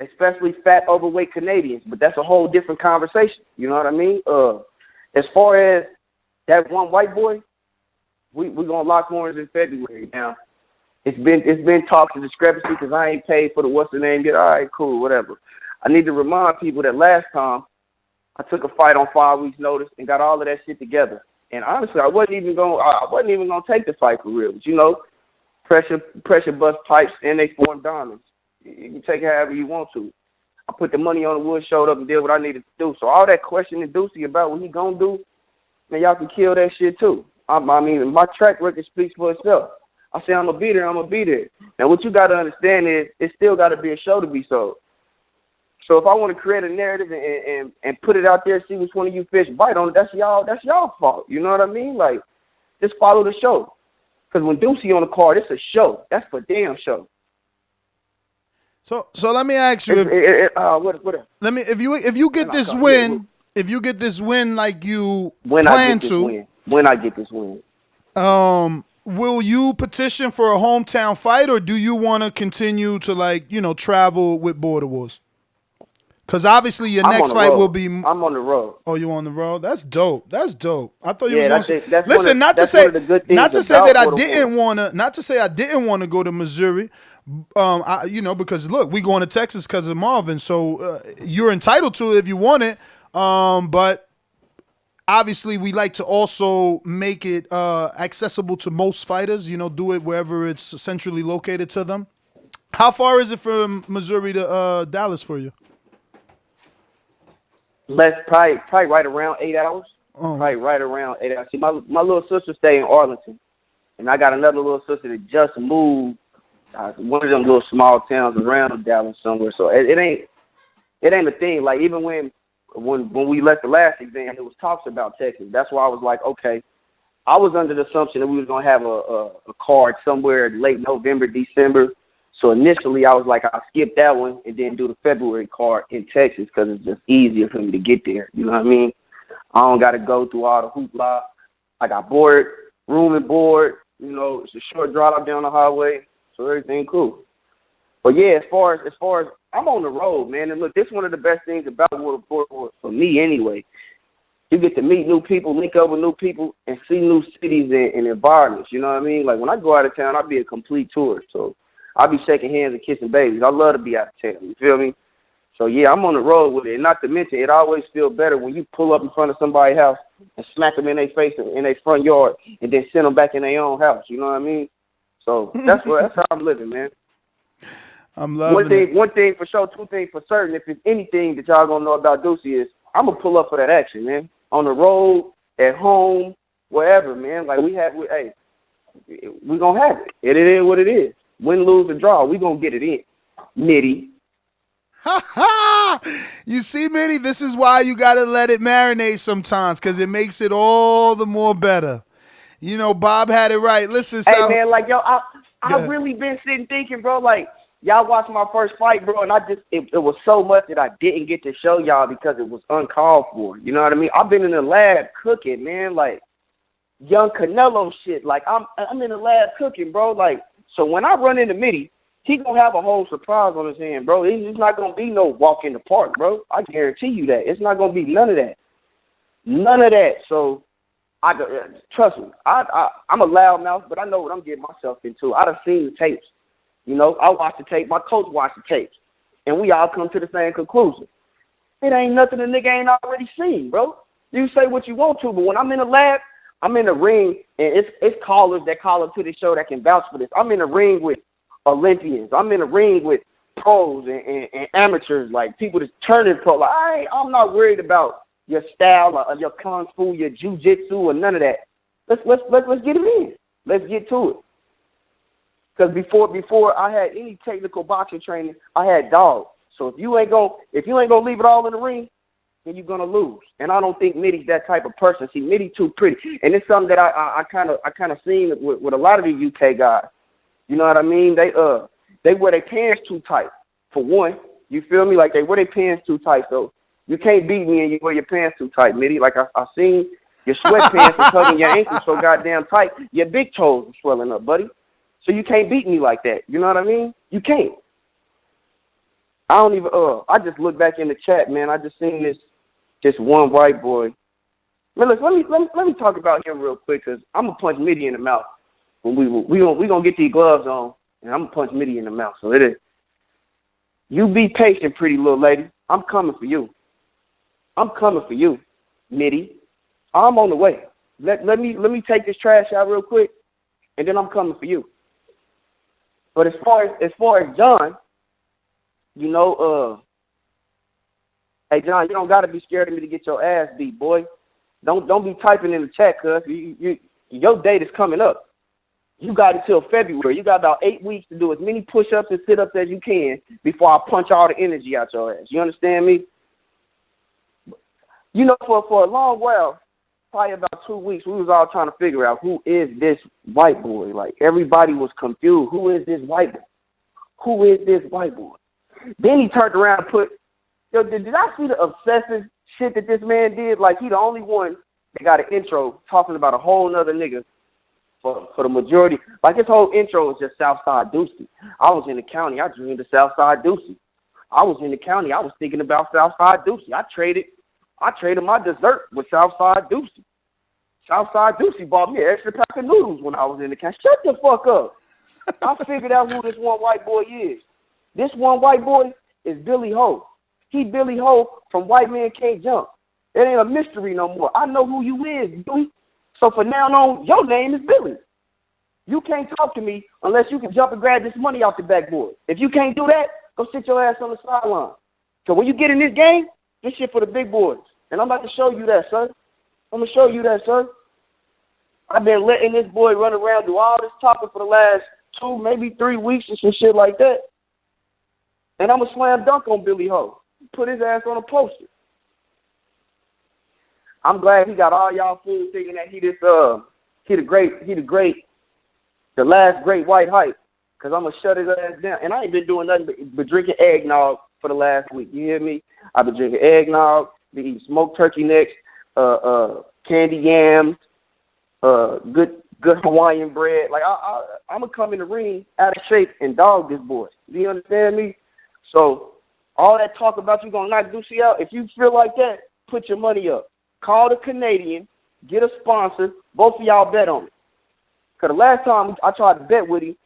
Especially fat, overweight Canadians. But that's a whole different conversation. You know what I mean? As far as that one white boy, we gonna lock horns in February now. It's been talks of discrepancy because I ain't paid for the what's the name yet. All right, cool, whatever. I need to remind people that last time I took a fight on 5 weeks' notice and got all of that shit together. And honestly, I wasn't even gonna take the fight for real. But you know, pressure bust pipes and they form diamonds. You can take it however you want to. I put the money on the wood, showed up and did what I needed to do. So all that questioning Duce about what he gonna do, man, y'all can kill that shit too. I mean, my track record speaks for itself. I say I'm gonna be there. Now what you gotta understand is it still gotta be a show to be sold. So if I want to create a narrative and put it out there, see which one of you fish bite on it, that's y'all fault. You know what I mean? Like, just follow the show. Because when Duce on the card, it's a show. That's for damn show. So let me ask you, if you get this win like you plan to, when I get this win, will you petition for a hometown fight, or do you want to continue to travel with Border Wars? Because obviously your next fight will be. I'm on the road. Oh, you on the road? That's dope. I thought you was going to. Listen, not to say that I didn't want to go to Missouri. Because look, we going to Texas because of Marvin, so you're entitled to it if you want it. But obviously, we like to also make it accessible to most fighters. Do it wherever it's centrally located to them. How far is it from Missouri to Dallas for you? Probably right around 8 hours. Probably right around 8 hours. See, my little sister stay in Arlington, and I got another little sister that just moved. One of them little small towns around Dallas somewhere. So it ain't a thing. Like even when we left the last exam, it was talks about Texas. That's why I was like, okay. I was under the assumption that we was gonna have a card somewhere late November, December. So initially, I was like, I'll skip that one and then do the February card in Texas because it's just easier for me to get there. You know what I mean? I don't got to go through all the hoopla. I got room and board. It's a short drive down the highway, so everything cool. But yeah, as far as I'm on the road, man. And look, this is one of the best things about World of Sport for me anyway. You get to meet new people, link up with new people, and see new cities and environments. You know what I mean? Like when I go out of town, I'll be a complete tourist. So I'll be shaking hands and kissing babies. I love to be out of town. You feel me? So, yeah, I'm on the road with it. And not to mention, it always feels better when you pull up in front of somebody's house and smack them in their face in their front yard and then send them back in their own house. You know what I mean? So that's how I'm living, man. I'm loving One thing for sure, two things for certain. If it's anything that y'all gonna know about Duce is I'm going to pull up for that action, man. On the road, at home, wherever, man. Like, we're going to have it. It is what it is. Win, lose, or draw, we going to get it in. MIDI. You see, MIDI, this is why you got to let it marinate sometimes, because it makes it all the more better. Bob had it right. Listen, man, like, yo, I've really been sitting thinking, bro, like, y'all watched my first fight, bro, and it was so much that I didn't get to show y'all because it was uncalled for. You know what I mean? I've been in the lab cooking, man, like, young Canelo shit. Like, I'm in the lab cooking, bro, like, so when I run into MIDI, he gonna have a whole surprise on his hand, bro. It's not gonna be no walk in the park, bro. I guarantee you that. It's not gonna be none of that. None of that. So, trust me. I'm a loud mouth, but I know what I'm getting myself into. I done seen the tapes. I watched the tape. My coach watched the tapes. And we all come to the same conclusion. It ain't nothing the nigga ain't already seen, bro. You say what you want to, but when I'm in the lab, I'm in the ring, and it's callers that call up to the show that can vouch for this. I'm in the ring with Olympians. I'm in the ring with pros and amateurs, like people that's turning pro. Like, I'm not worried about your style or your kung fu, your jiu-jitsu, or none of that. Let's get it in. Let's get to it. Because before I had any technical boxing training, I had dogs. So if you ain't gonna leave it all in the ring, then you're gonna lose. And I don't think MIDI's that type of person. See, MIDI too pretty, and it's something that I kind of seen with a lot of these UK guys. You know what I mean? They wear their pants too tight. For one, You feel me? Like they wear their pants too tight, so you can't beat me and you wear your pants too tight, Mitty. Like I seen your sweatpants was hugging your ankles so goddamn tight, your big toes were swelling up, buddy. So you can't beat me like that. You know what I mean? You can't. I don't even. I just looked back in the chat, man. I just seen this one white boy. Man, look, let me talk about him real quick, cause I'm gonna punch MIDI in the mouth when we gonna get these gloves on, and I'm gonna punch MIDI in the mouth. So it is. You be patient, pretty little lady. I'm coming for you. I'm coming for you, MIDI. I'm on the way. Let me take this trash out real quick, and then I'm coming for you. But as far as John, you know, hey John, you don't gotta be scared of me to get your ass beat, boy. Don't be typing in the chat, cuz your date is coming up. You got until February. You got about 8 weeks to do as many push-ups and sit-ups as you can before I punch all the energy out your ass. You understand me? You know, for a long while, probably about 2 weeks, we was all trying to figure out who is this white boy. Like, everybody was confused. Who is this white boy? Who is this white boy? Then he turned around and put, yo, did I see the obsessive shit that this man did? Like, he the only one that got an intro talking about a whole nother nigga for the majority. Like, his whole intro was just Southside Duce. I was in the county. I dreamed of Southside Duce. I was in the county. I was thinking about Southside Duce. I traded my dessert with Southside Duce. Southside Duce bought me an extra pack of noodles when I was in the county. Shut the fuck up. I figured out who this one white boy is. This one white boy is Billy Ho. He Billy Ho from White Man Can't Jump. It ain't a mystery no more. I know who you is, Billy. So for now on, your name is Billy. You can't talk to me unless you can jump and grab this money off the backboard. If you can't do that, go sit your ass on the sideline. So when you get in this game, this shit for the big boys. And I'm about to show you that, son. I'm going to show you that, son. I've been letting this boy run around, do all this talking for the last 2, maybe 3 weeks or some shit like that. And I'm going to slam dunk on Billy Ho. Put his ass on a poster. I'm glad he got all y'all fools thinking that he the last great white hype. Because I'm going to shut his ass down. And I ain't been doing nothing but drinking eggnog for the last week. You hear me? I've been drinking eggnog, been eating smoked turkey necks, candy yams, good Hawaiian bread. Like, I'm going to come in the ring out of shape and dog this boy. Do you understand me? So, all that talk about you going to knock Duce out, if you feel like that, put your money up. Call the Canadian, get a sponsor, both of y'all bet on it. Because the last time I tried to bet with him,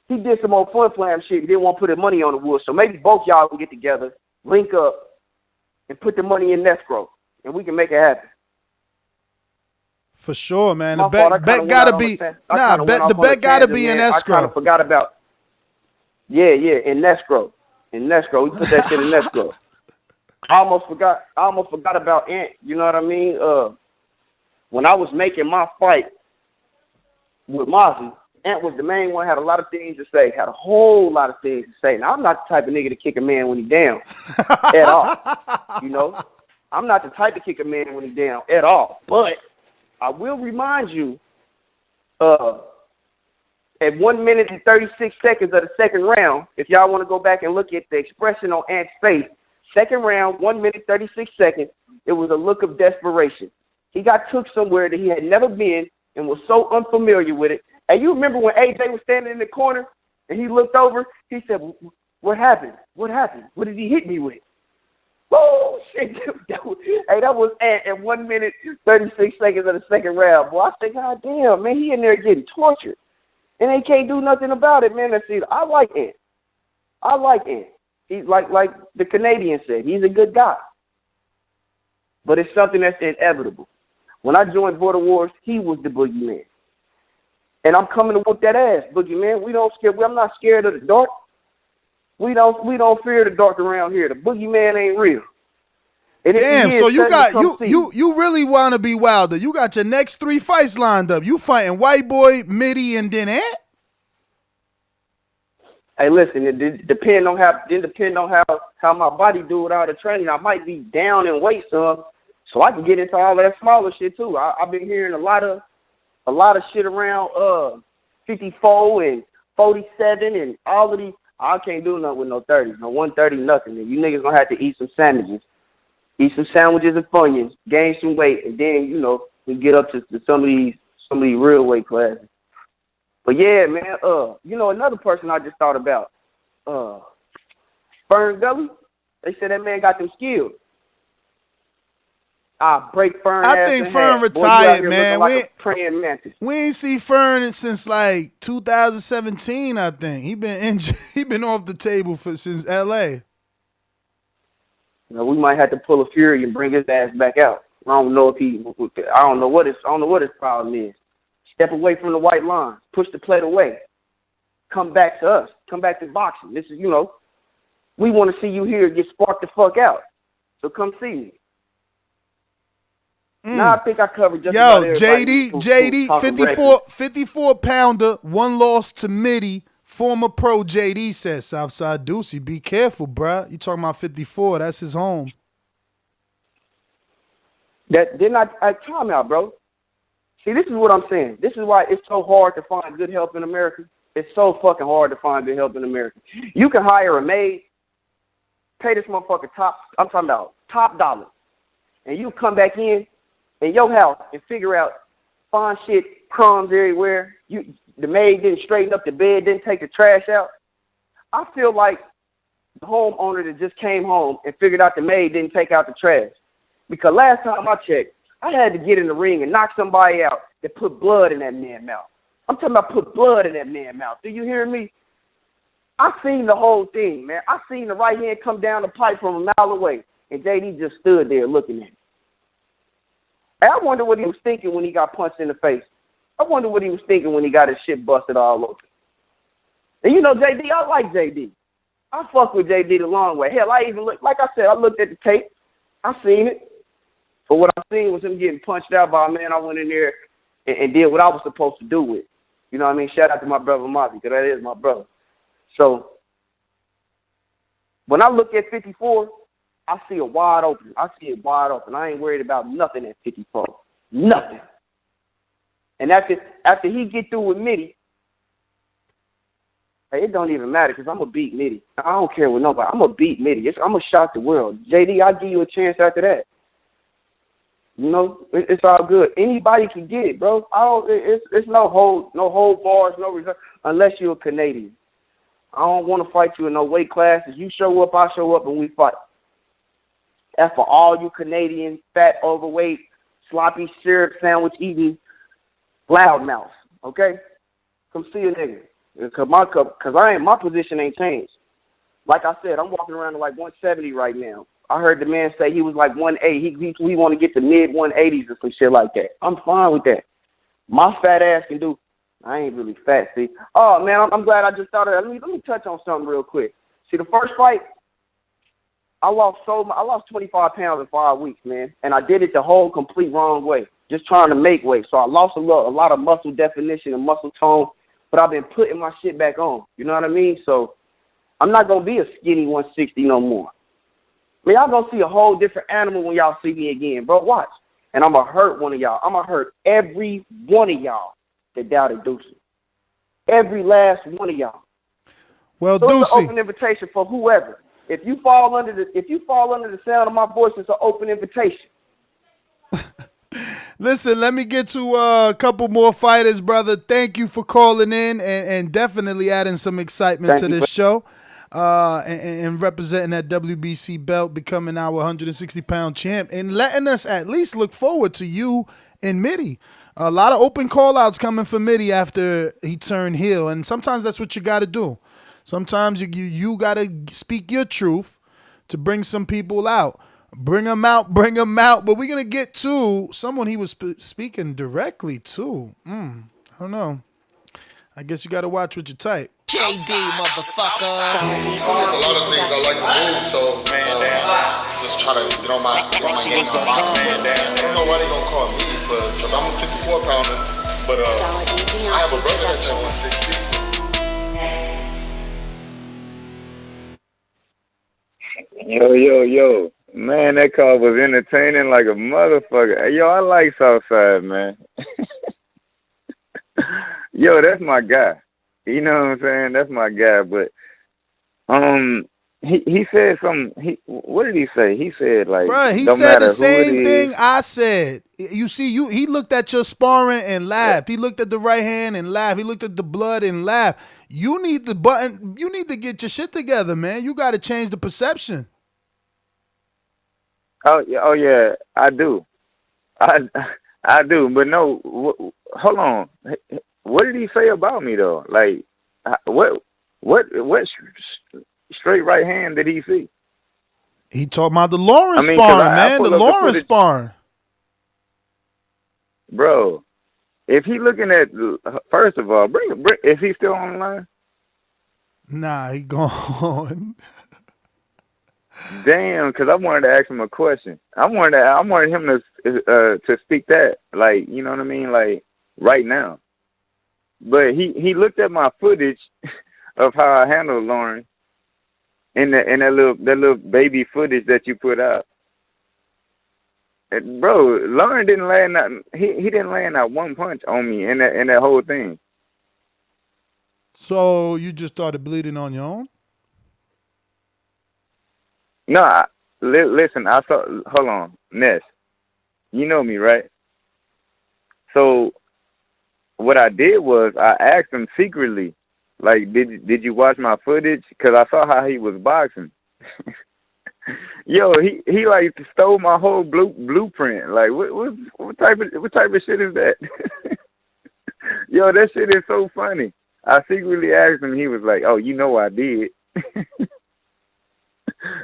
he did some old fun flam shit. He didn't want to put his money on the wood. So maybe both y'all can get together, link up, and put the money in escrow, and we can make it happen. For sure, man. The bet gotta be the bet gotta be in escrow. I kind of forgot about. Yeah, in escrow. In escrow, we put that shit in escrow. I almost forgot about Ant. You know what I mean? When I was making my fight with Marvin, Ant was the main one. Had a lot of things to say. Had a whole lot of things to say. Now I'm not the type of nigga to kick a man when he's down at all. You know, I'm not the type to kick a man when he's down at all. But I will remind you, at 1 minute and 36 seconds of the second round, if y'all want to go back and look at the expression on Ant's face, second round, 1 minute, 36 seconds, it was a look of desperation. He got took somewhere that he had never been and was so unfamiliar with it. And you remember when AJ was standing in the corner and he looked over, he said, what happened? What happened? What did he hit me with? Oh, shit. That was at 1 minute, 36 seconds of the second round. Boy, I said, God damn, man, he in there getting tortured. And they can't do nothing about it, man. I like Ant. He's like the Canadian said, he's a good guy. But it's something that's inevitable. When I joined Border Wars, he was the boogeyman. And I'm coming to whoop that ass, boogeyman. I'm not scared of the dark. We don't fear the dark around here. The boogeyman ain't real. Damn, so you really want to be Wilder. You got your next 3 fights lined up. You fighting WhiteBoy, MIDI, and then Ant? Hey, listen, it depends on how my body do with all the training. I might be down in weight some, so I can get into all of that smaller shit too. I've been hearing a lot of shit around 54 and 47 and all of these. I can't do nothing with no 30s, no 130, nothing. And you niggas gonna have to eat some sandwiches. Eat some sandwiches and Funyuns, gain some weight, and then, you know, we get up to some of these real weight classes. But yeah, man, you know, another person I just thought about, Fern Gully. They said that man got them skills. I break Fern. I think Fern retired, man. Like a praying mantis. We ain't see Fern since like 2017. I think he been injured. He been off the table since LA. You know, we might have to pull a Fury and bring his ass back out. I don't know what his problem is. Step away from the white line. Push the plate away. Come back to us. Come back to boxing. This is, you know, we want to see you here get sparked the fuck out. So come see me. Now I think I covered just about everybody. JD, 54 pounder, one loss to MIDI. Former pro JD says, Southside Duce, be careful, bruh. You talking about 54, that's his home. That didn't I time out, bro. See, this is what I'm saying. This is why it's so hard to find good help in America. It's so fucking hard to find good help in America. You can hire a maid, pay this motherfucker top dollar, and you come back in your house and figure out, find shit, crumbs everywhere. The maid didn't straighten up the bed, didn't take the trash out. I feel like the homeowner that just came home and figured out the maid didn't take out the trash. Because last time I checked, I had to get in the ring and knock somebody out that put blood in that man's mouth. I'm talking about put blood in that man's mouth. Do you hear me? I seen the whole thing, man. I seen the right hand come down the pipe from a mile away, and JD just stood there looking at it. And I wonder what he was thinking when he got punched in the face. I wonder what he was thinking when he got his shit busted all over. And you know, JD, I like JD. I fuck with JD the long way. Hell, I even looked, like I said, I looked at the tape. I seen it. But what I seen was him getting punched out by a man. I went in there and did what I was supposed to do with. You know what I mean? Shout out to my brother Marvin, because that is my brother. So when I look at 54, I see it wide open. I ain't worried about nothing at 54. Nothing. And after he get through with MIDI, hey, it don't even matter because I'm going to beat MIDI. I don't care with nobody. I'm going to beat MIDI. I'm going to shock the world. JD, I'll give you a chance after that. You know, it's all good. Anybody can get it, bro. It's no hold bars, no reserve, unless you're a Canadian. I don't want to fight you in no weight classes. You show up, I show up, and we fight. That's for all you Canadian, fat, overweight, sloppy syrup sandwich eating loudmouths, okay? Come see a nigga. Because my position ain't changed. Like I said, I'm walking around to like 170 right now. I heard the man say he was like 180. We want to get to mid 180s or some shit like that. I'm fine with that. My fat ass can do. I ain't really fat, see. Oh man, I'm glad I just thought of that. Let me touch on something real quick. See, the first fight, I lost 25 pounds in 5 weeks, man, and I did it the whole complete wrong way, just trying to make weight. So I lost a lot of muscle definition and muscle tone, but I've been putting my shit back on. You know what I mean? So I'm not gonna be a skinny 160 no more. I mean, y'all gonna see a whole different animal when y'all see me again, bro. Watch. And I'm gonna hurt one of y'all. I'm gonna hurt every one of y'all that doubted Duce. Every last one of y'all. Well, so Duce, it's an open invitation for whoever. If you fall under the sound of my voice, it's an open invitation. Listen, let me get to a couple more fighters, brother. Thank you for calling in and definitely adding some excitement to this show. And representing that WBC belt, becoming our 160-pound champ, and letting us at least look forward to you and MIDI. A lot of open call-outs coming for MIDI after he turned heel, and sometimes that's what you got to do. Sometimes you got to speak your truth to bring some people out. Bring them out. But we're going to get to someone he was speaking directly to. I don't know. I guess you got to watch what you type. JD, motherfucker. There's a lot of things I like to move, so just try to get on my game. I don't know why they gonna call me for trouble. I'm a 54 pounder, but I have a brother that's at 160. Yo. Man, that call was entertaining like a motherfucker. Hey, yo, I like Southside, man. Yo, that's my guy. You know what I'm saying? That's my guy. But He said something. What did he say? He said like, Bruh, he don't said the matter who it same is. thing I said. You see, he looked at your sparring and laughed. He looked at the right hand and laughed. He looked at the blood and laughed. You need the button. You need to get your shit together, man. You got to change the perception. Oh yeah, I do. I I do. But no, hold on. What did he say about me though? Like, what straight right hand did he see? He talked about the Lawrence I mean, 'cause sparring, I man. The pull up the Lawrence footage, sparring. bro. If he looking at, first of all, bring is he still on the line? Nah, he gone. Damn, because I wanted to ask him a question. I wanted him to speak that, like, you know what I mean, like right now. But he looked at my footage of how I handled Lauren in that little baby footage that you put out. And bro, Lauren didn't land out. He didn't land out one punch on me in that whole thing. So you just started bleeding on your own? No, listen. I saw. Hold on, Ness. You know me, right? So what I did was I asked him secretly, like, did you watch my footage? Because I saw how he was boxing. Yo, he like stole my whole blueprint. Like, what type of shit is that? Yo, that shit is so funny. I secretly asked him. He was like, "Oh, you know I did."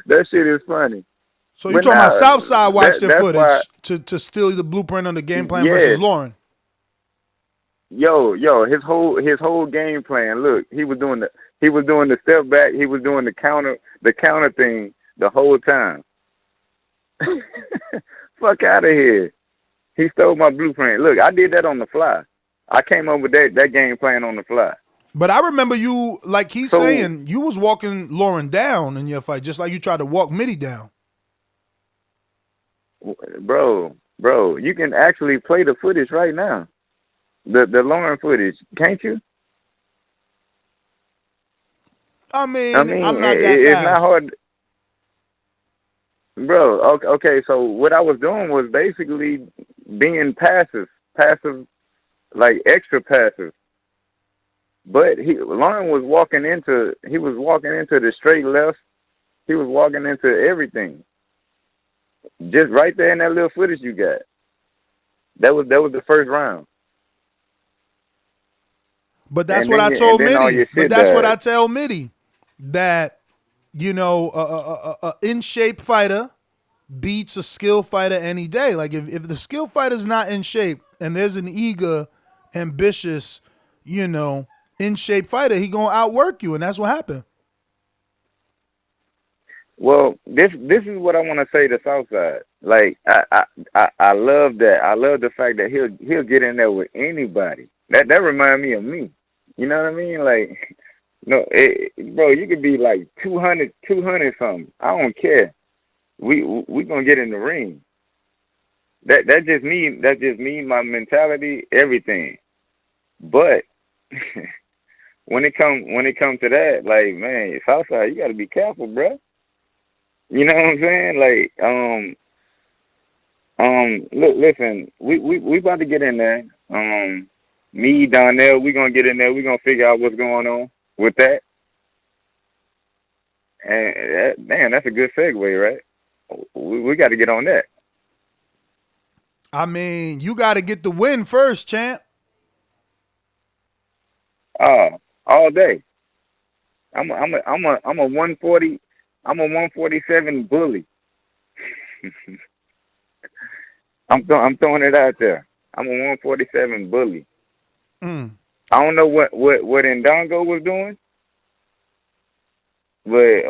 That shit is funny. So you talking about Southside watched their footage to steal the blueprint on the game plan versus Lauren? Yo, his whole game plan. Look, he was doing the step back. He was doing the counter thing the whole time. Fuck out of here. He stole my blueprint. Look, I did that on the fly. I came up with that game plan on the fly. But I remember you, like he's saying, you was walking Lauren down in your fight, just like you tried to walk MIDI down. Bro, you can actually play the footage right now. The Lauren footage, can't you? I mean I'm not that it's fast. not hard. Bro, okay, so what I was doing was basically being passive, like extra passive. But Lauren was walking into the straight left. He was walking into everything. Just right there in that little footage you got. That was the first round. But that's what I told MIDI. But that's what I tell MIDI. That, you know, a in shape fighter beats a skill fighter any day. Like if the skill fighter's not in shape and there's an eager, ambitious, you know, in shape fighter, he gonna outwork you, and that's what happened. Well, this is what I want to say to Southside. Like I love that. I love the fact that he'll get in there with anybody. That reminds me of me. You know what I mean? Like, no, bro, you could be like 200 something. I don't care. We gonna get in the ring. That just me, my mentality, everything. But when it comes to that, like, man, Southside, you gotta be careful, bro. You know what I'm saying? Like, look, listen, we about to get in there. Me, Donel, we gonna get in there. We gonna figure out what's going on with that. And that's a good segue, right? We got to get on that. I mean, you got to get the win first, champ. All day. I'm a 140. I'm a 147 bully. I'm throwing it out there. I'm a 147 bully. I don't know what Ndongo was doing, but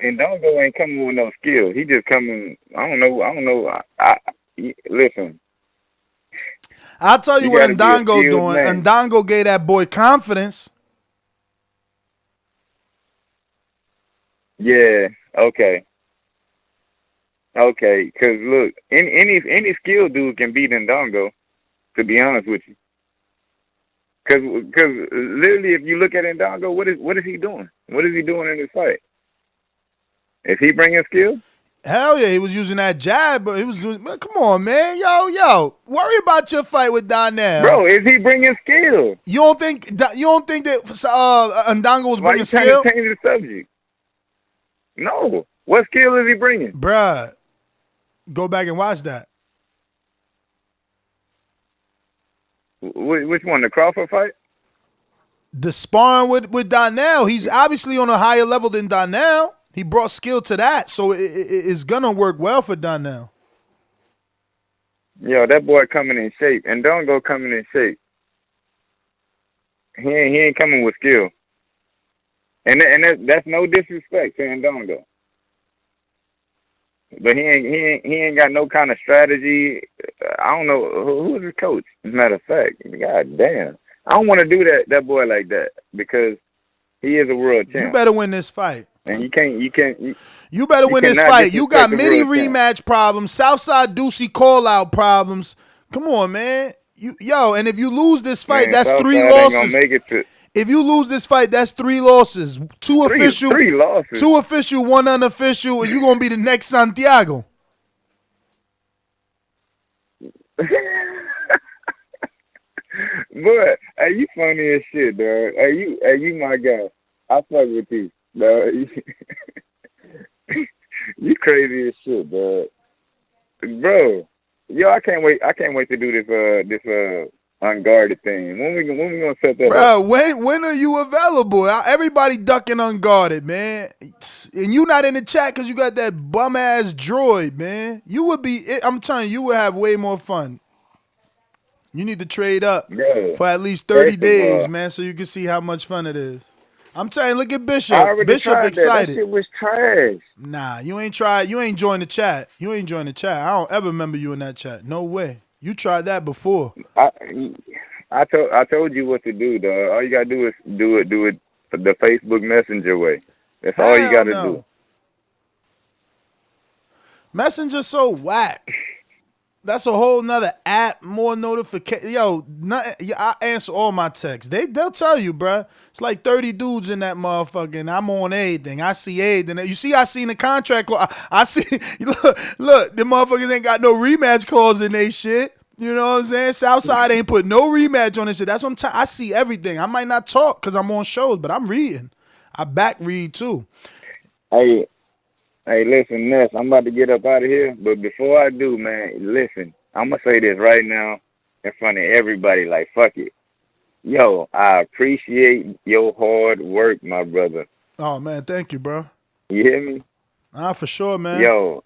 Ndongo ain't coming with no skill. He just coming. I don't know. Listen. I'll tell you what Ndongo doing. Ndongo gave that boy confidence. Yeah. Okay. Because look, any skill dude can beat Ndongo. To be honest with you. Because literally, if you look at Ndongo, what is he doing? What is he doing in this fight? Is he bringing skill? Hell yeah, he was using that jab, but he was doing. Man, come on, man, yo, worry about your fight with Donel. Bro, is he bringing skill? You don't think that Ndongo was bringing skill? Why you trying to change the subject? No. What skill is he bringing? Bruh, go back and watch that. Which one, the Crawford fight? The sparring with Donel, he's obviously on a higher level than Donel. He brought skill to that, so it's gonna work well for Donel. Yo, that boy coming in shape, and don't go coming in shape. He ain't coming with skill, and that's no disrespect to Ndongo. But he ain't got no kind of strategy. I don't know who's his coach. As a matter of fact, god damn, I don't want to do that boy like that because he is a world champ. You better win this fight. And you can't. You better win this fight. You got MIDI rematch problems, Southside Duce call out problems. Come on, man. And if you lose this fight, that's Southside 3 losses. If you lose this fight, that's 3 losses. 2 official, 3 losses. 2 official, 1 unofficial, and you're gonna be the next Santiago. Boy, hey, you funny as shit, dog. Hey, you my guy. I fuck with you, dog. You crazy as shit, dog. Bro, yo, I can't wait to do this unguarded thing. When we gonna set that up? Bro, when are you available? Everybody ducking unguarded, man. And you not in the chat because you got that bum ass droid, man. You would be. I'm telling you, would have way more fun. You need to trade up for at least 30 days, man, so you can see how much fun it is. I'm telling you, look at Bishop. Bishop excited. That shit was trash. Nah, you ain't tried. You ain't joined the chat. I don't ever remember you in that chat. No way. You tried that before. I told you what to do, dog. All you gotta do is do it the Facebook Messenger way. That's all you gotta do. Messenger's so whack. That's a whole nother app, more notification. Yo, I answer all my texts. They'll tell you, bruh. It's like 30 dudes in that motherfucker, and I'm on everything. I see everything. You see, I seen the contract. I see, look, the motherfuckers ain't got no rematch clause in they shit. You know what I'm saying? Southside ain't put no rematch on this shit. That's what I'm telling. I see everything. I might not talk because I'm on shows, but I'm reading. I back read too. Hey, listen, Ness, I'm about to get up out of here, but before I do, man, listen, I'm going to say this right now in front of everybody, like, fuck it. Yo, I appreciate your hard work, my brother. Oh, man, thank you, bro. You hear me? For sure, man. Yo,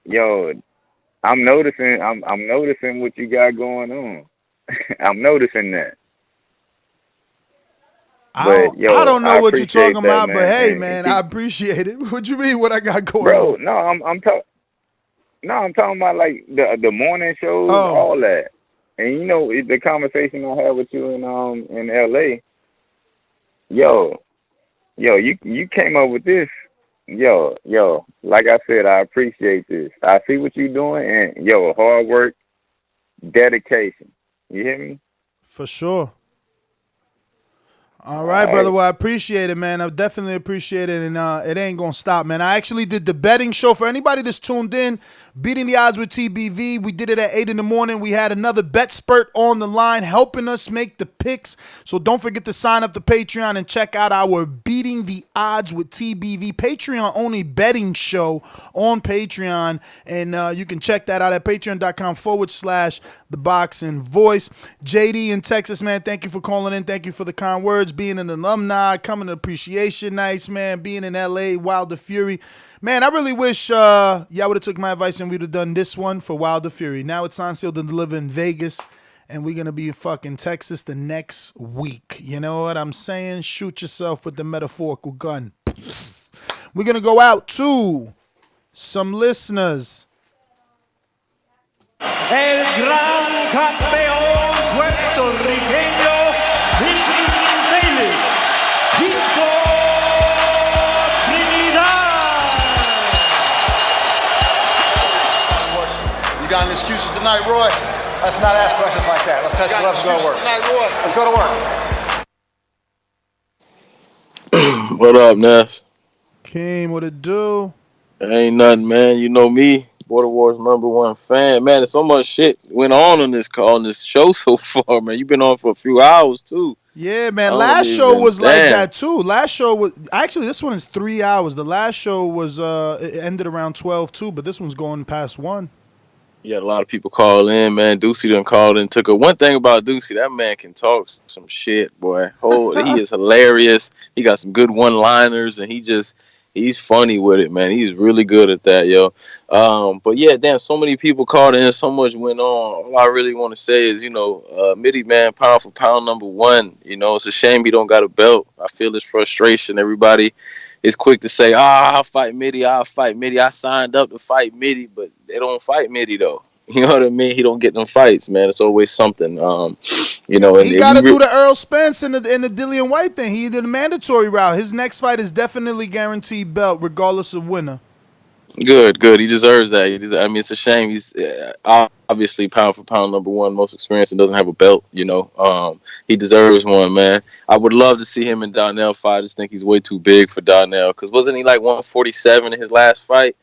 I'm noticing what you got going on. I'm noticing that. I don't know what you're talking about, but hey, man, I appreciate it. What you mean? What I got going on? Bro, no, I'm talking about like the morning shows, all that, and you know the conversation I had with you in LA. Yo, you came up with this. Yo, like I said, I appreciate this. I see what you're doing, and hard work, dedication. You hear me? For sure. All right, brother. Well, I appreciate it, man. I definitely appreciate it, and it ain't gonna stop, man. I actually did the betting show for anybody that's tuned in, Beating the Odds with TBV. We did it at 8 in the morning. We had another bet spurt on the line, helping us make the picks. So don't forget to sign up to Patreon and check out our Beating the Odds with TBV Patreon only betting show on Patreon, and you can check that out at patreon.com/ThaBoxingVoice. JD in Texas, man. Thank you for calling in. Thank you for the kind words. Being an alumni, coming to appreciation nights, man. Being in LA, Wilder Fury. Man, I really wish y'all would have took my advice and we'd have done this one for Wilder Fury. Now it's signed, sealed, and delivered in Vegas, and we're going to be in fucking Texas the next week. You know what I'm saying? Shoot yourself with the metaphorical gun. We're going to go out to some listeners. El gran campeón puertorriqueño, You got any excuses tonight, Roy? Let's not ask questions like that. Let's touch gloves and go to work. Tonight, Roy. Let's go to work. What up, Ness? King, what it do? Ain't nothing, man. You know me, Border Wars #1 fan. Man, there's so much shit went on this show so far, man. You've been on for a few hours too. Yeah, I man. don't Last show even. was like Damn. that too. Last show was actually this one is 3 hours. The last show was it ended around 12 too, but this one's going past 1. Yeah, a lot of people call in, man. Duce done called and took a one thing about Duce, that man can talk some shit, boy. He is hilarious. He got some good one-liners, and he's funny with it, man. He's really good at that, yo. But yeah, damn, so many people called in, so much went on. All I really want to say is, MIDI, man, pound for pound #1. It's a shame he don't got a belt. I feel his frustration. Everybody is quick to say, I'll fight MIDI. I signed up to fight MIDI, but they don't fight MIDI, though. You know what I mean? He don't get them fights, man. It's always something. He got to do the Earl Spence and the Dillian White thing. He did a mandatory route. His next fight is definitely guaranteed belt, regardless of winner. Good. He deserves that. It's a shame. He's obviously pound for pound #1, most experienced, and doesn't have a belt. He deserves one, man. I would love to see him and Donel fight. I just think he's way too big for Donel. Because wasn't he like 147 in his last fight?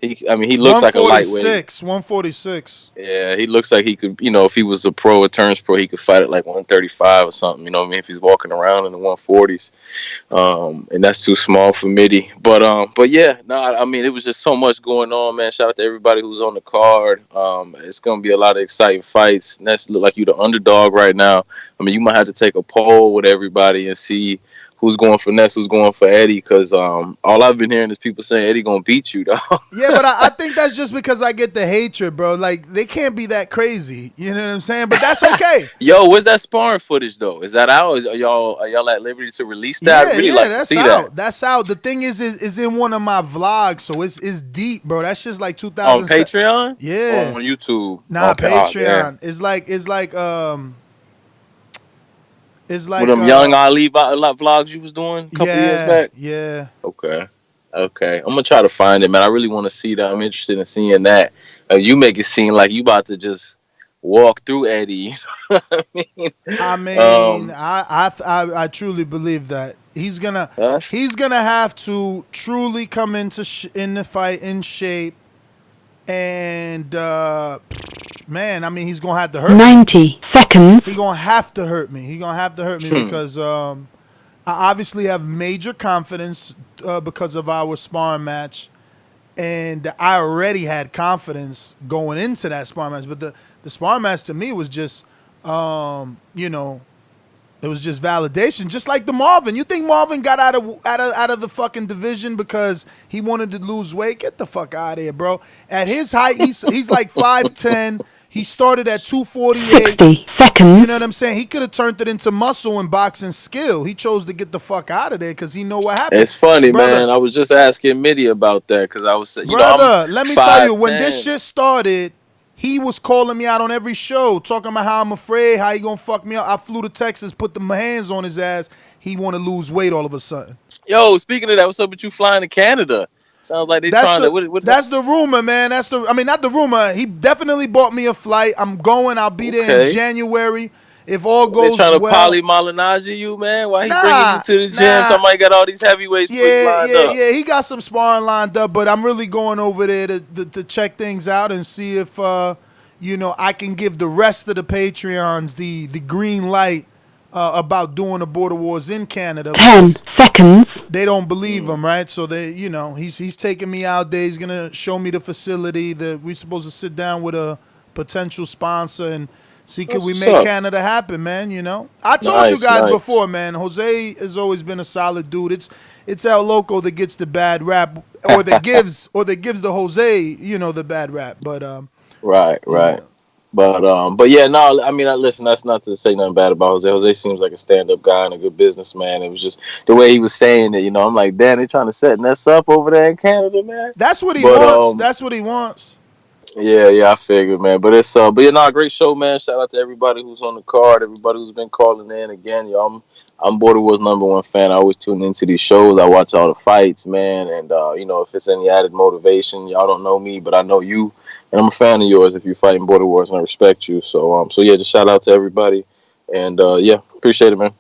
He looks like a lightweight. 146. Yeah, he looks like he could, if he was a pro or turns pro, he could fight at like 135 or something. You know what I mean? If he's walking around in the 140s, and that's too small for MIDI. But yeah, it was just so much going on, man. Shout out to everybody who's on the card. It's gonna be a lot of exciting fights. Ness look like you the underdog right now. You might have to take a poll with everybody and see who's going for Ness, who's going for Eddie, because all I've been hearing is people saying Eddie gonna beat you, dog. Yeah, but I think that's just because I get the hatred, bro. Like, they can't be that crazy. You know what I'm saying? But that's okay. Yo, where's that sparring footage though? Is that out? Are y'all at liberty to release that? I really like to see out. that. That's out. The thing is in one of my vlogs, so it's deep, bro. That's just like 2000. On Patreon? Yeah. Or on YouTube? Nah, okay. Patreon. It's like with them young Ali vlogs you was doing a couple years back. Yeah. Okay. I'm gonna try to find it, man. I really want to see that. I'm interested in seeing that. You make it seem like you about to just walk through Eddie. You know what I mean? I truly believe that he's gonna have to truly come in the fight in shape, and man, he's gonna have to hurt 90 me. seconds. He's gonna have to hurt me. Because I obviously have major confidence because of our sparring match, and I already had confidence going into that sparring match. But the sparring match to me was just, it was just validation, just like the Marvin. You think Marvin got out of the fucking division because he wanted to lose weight? Get the fuck out of here, bro. At his height, he's like 5'10". He started at 248. 60 seconds. You know what I'm saying? He could have turned it into muscle and boxing skill. He chose to get the fuck out of there because he know what happened. It's funny, man. I was just asking MIDI about that because I was, let me tell you, when this shit started, he was calling me out on every show, talking about how I'm afraid, how he gonna fuck me up. I flew to Texas, put my hands on his ass. He want to lose weight all of a sudden. Yo, speaking of that, what's up with you flying to Canada? Sounds like that's the rumor, man. Not the rumor. He definitely bought me a flight. I'm going. I'll be there in January. If all goes well. They trying to poly you, man? Why he bringing you to the gym? Somebody got all these heavyweights lined up. Yeah. He got some sparring lined up, but I'm really going over there to check things out and see if I can give the rest of the Patreons the green light about doing the Border Wars in Canada. 10 seconds. They don't believe him, right? So he's taking me out there. He's gonna show me the facility that we're supposed to sit down with a potential sponsor and see could we make Canada happen, man. I told you guys before, man. Jose has always been a solid dude. It's El Loco that gets the bad rap, or that gives the Jose, the bad rap. But right. Yeah. But yeah, no, listen, that's not to say nothing bad about Jose. Jose seems like a stand-up guy and a good businessman. It was just the way he was saying it, I'm like, damn, they trying to set Ness up over there in Canada, man. That's what he wants. That's what he wants. Yeah, I figured, man. But it's great show, man. Shout out to everybody who's on the card, everybody who's been calling in again. Yo, I'm Border Wars #1 fan. I always tune into these shows. I watch all the fights, man. And if it's any added motivation, y'all don't know me, but I know you. And I'm a fan of yours if you're fighting Border Wars, and I respect you. So yeah, just shout out to everybody. And appreciate it, man.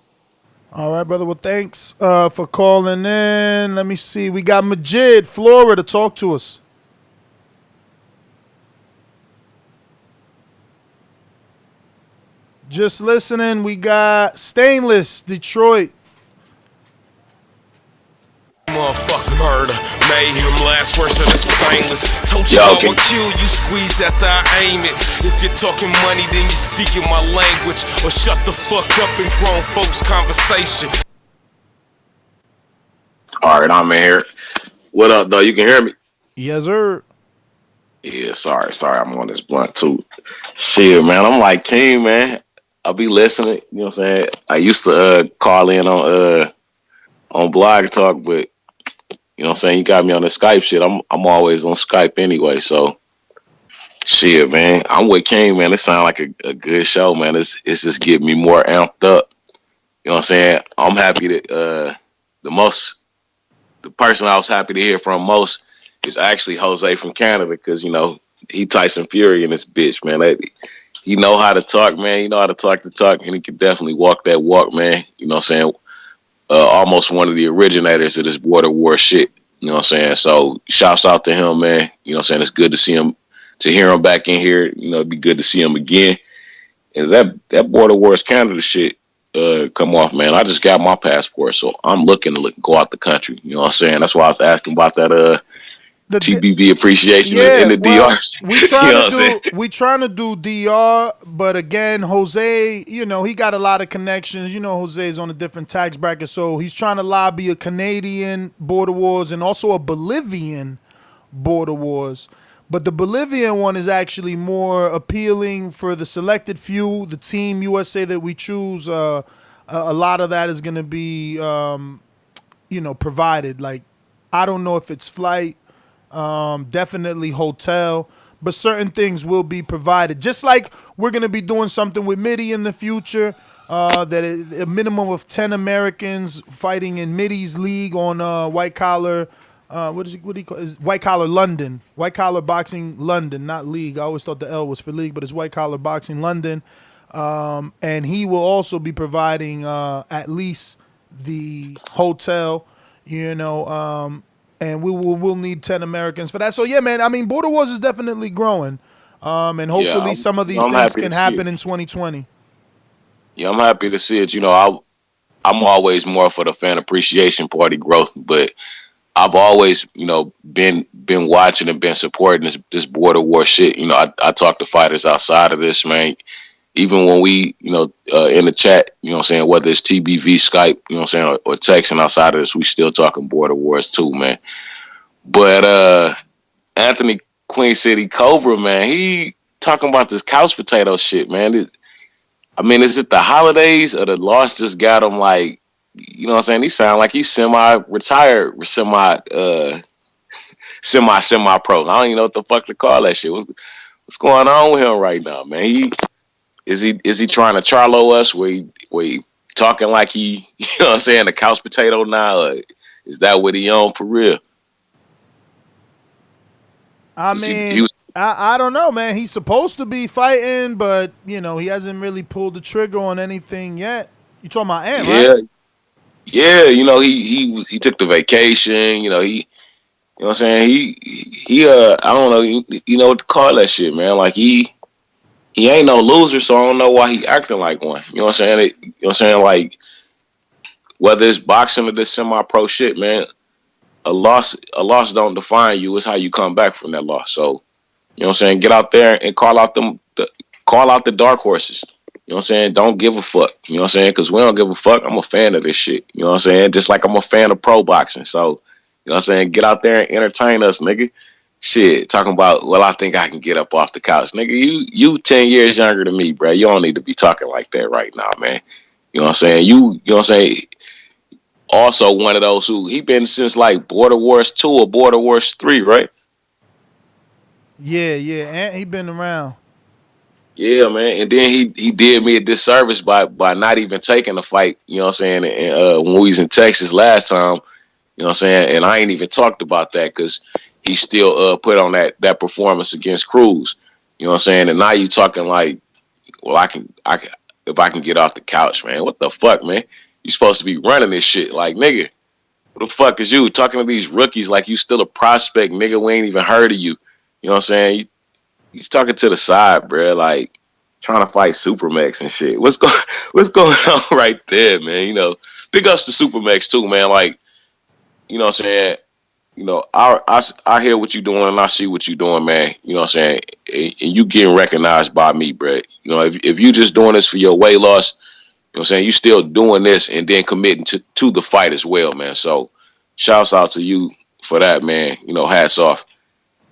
All right, brother. Well, thanks for calling in. Let me see. We got Majid, Florida, talk to us. Just listening. We got Stainless, Detroit. Motherfucking murder, mayhem, last words of the stainless. Told you I would kill you, squeeze after I aim it. If you're talking money, then you're speaking my language. Or shut the fuck up in grown folks' conversation. All right, I'm in here. What up, though? You can hear me? Yes, sir. Yeah, sorry, I'm on this blunt too. Shit, man, I'm like King, man. I'll be listening. You know what I'm saying? I used to call in on Blog Talk, but you know what I'm saying? You got me on the Skype shit. I'm always on Skype anyway, so shit, man. I'm with King, man. It sounds like a good show, man. It's just getting me more amped up. You know what I'm saying? I'm happy that the person I was happy to hear from most is actually Jose from Canada, because, you know, he Tyson Fury in this bitch, man. He know how to talk, man. He know how to talk the talk, and he can definitely walk that walk, man. You know what I'm saying? Almost one of the originators of this border war shit. You know what I'm saying? So shouts out to him, man. You know what I'm saying? It's good to see him, to hear him back in here. You know, it'd be good to see him again. And that border wars Canada shit come off, man. I just got my passport, so I'm looking to go out the country. You know what I'm saying? That's why I was asking about that the TBV appreciation in the DR. We trying to do DR, but again, Jose, you know, he got a lot of connections. You know, Jose's on a different tax bracket, so he's trying to lobby a Canadian border wars and also a Bolivian border wars. But the Bolivian one is actually more appealing for the selected few, the Team USA that we choose. A lot of that is going to be, you know, provided. Like, I don't know if it's flight. Definitely hotel, but certain things will be provided. Just like we're going to be doing something with MIDI in the future, that is a minimum of 10 Americans fighting in MIDI's league on white collar. What do you call it? White collar London, white collar boxing London, not league. I always thought the L was for league, but it's white collar boxing London. And he will also be providing at least the hotel, you know, and we'll need 10 Americans for that. So yeah, man. I mean, Border Wars is definitely growing, and hopefully some of these things can happen in 2020. Yeah, I'm happy to see it. You know, I'm always more for the fan appreciation party growth, but I've always, you know, been watching and been supporting this border war shit. You know, I talk to fighters outside of this, man. Even when we, you know, in the chat, you know what I'm saying, whether it's TBV, Skype, you know what I'm saying, or texting outside of this, we still talking border wars too, man. But Anthony Queen City Cobra, man, he talking about this couch potato shit, man. Is it the holidays or the loss just got him, like, you know what I'm saying? He sound like he's semi-retired, semi-pro. I don't even know what the fuck to call that shit. What's going on with him right now, man? Is he trying to Charlo us where he talking like he, you know what I'm saying, the couch potato now? Or is that what he on for real? I mean, I don't know, man. He's supposed to be fighting, but, you know, he hasn't really pulled the trigger on anything yet. You talking about Ant, right? Yeah, you know, he took the vacation, you know, you know what I'm saying? He I don't know, you know what to call that shit, man. Like he ain't no loser, so I don't know why he acting like one. You know what I'm saying? You know what I'm saying? Like, whether it's boxing or this semi-pro shit, man, a loss don't define you. It's how you come back from that loss. So, you know what I'm saying? Get out there and call out the dark horses. You know what I'm saying? Don't give a fuck. You know what I'm saying? Because we don't give a fuck. I'm a fan of this shit. You know what I'm saying? Just like I'm a fan of pro boxing. So, you know what I'm saying? Get out there and entertain us, nigga. Shit, talking about, well, I think I can get up off the couch. Nigga, you 10 years younger than me, bro. You don't need to be talking like that right now, man. You know what I'm saying? You know what I'm saying? Also one of those who, he been since like Border Wars 2 or Border Wars 3, right? Yeah, and he been around. Yeah, man. And then he did me a disservice by not even taking the fight, you know what I'm saying? And when we was in Texas last time, you know what I'm saying? And I ain't even talked about that because he still put on that performance against Cruz. You know what I'm saying? And now you talking like, well, I can if I can get off the couch, man. What the fuck, man? You supposed to be running this shit. Like, nigga, what the fuck is you talking to these rookies like you still a prospect, nigga? We ain't even heard of you. You know what I'm saying? He's talking to the side, bro. Like, trying to fight SuperMEX and shit. What's going on right there, man? You know, big ups to SuperMEX too, man. Like, you know what I'm saying? You know, I hear what you're doing and I see what you're doing, man. You know what I'm saying? And you getting recognized by me, bro. You know, if you just doing this for your weight loss, you know what I'm saying, you still doing this and then committing to the fight as well, man. So shouts out to you for that, man. You know, hats off.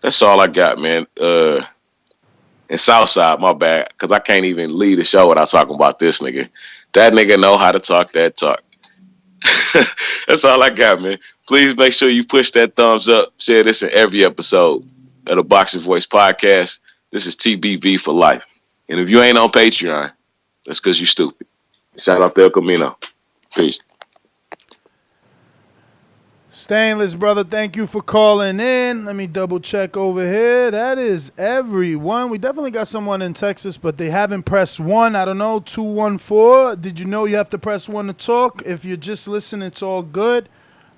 That's all I got, man. And Southside, my bad, because I can't even lead the show without talking about this nigga. That nigga know how to talk that talk. That's all I got, man. Please make sure you push that thumbs up. Share this in every episode of the Boxing Voice podcast. This is TBV for life. And if you ain't on Patreon, that's because you stupid. Shout out to El Camino. Peace. Stainless, brother, thank you for calling in. Let me double check over here. That is everyone. We definitely got someone in Texas, but they haven't pressed 1. I don't know, 214. Did you know you have to press 1 to talk? If you're just listening, it's all good.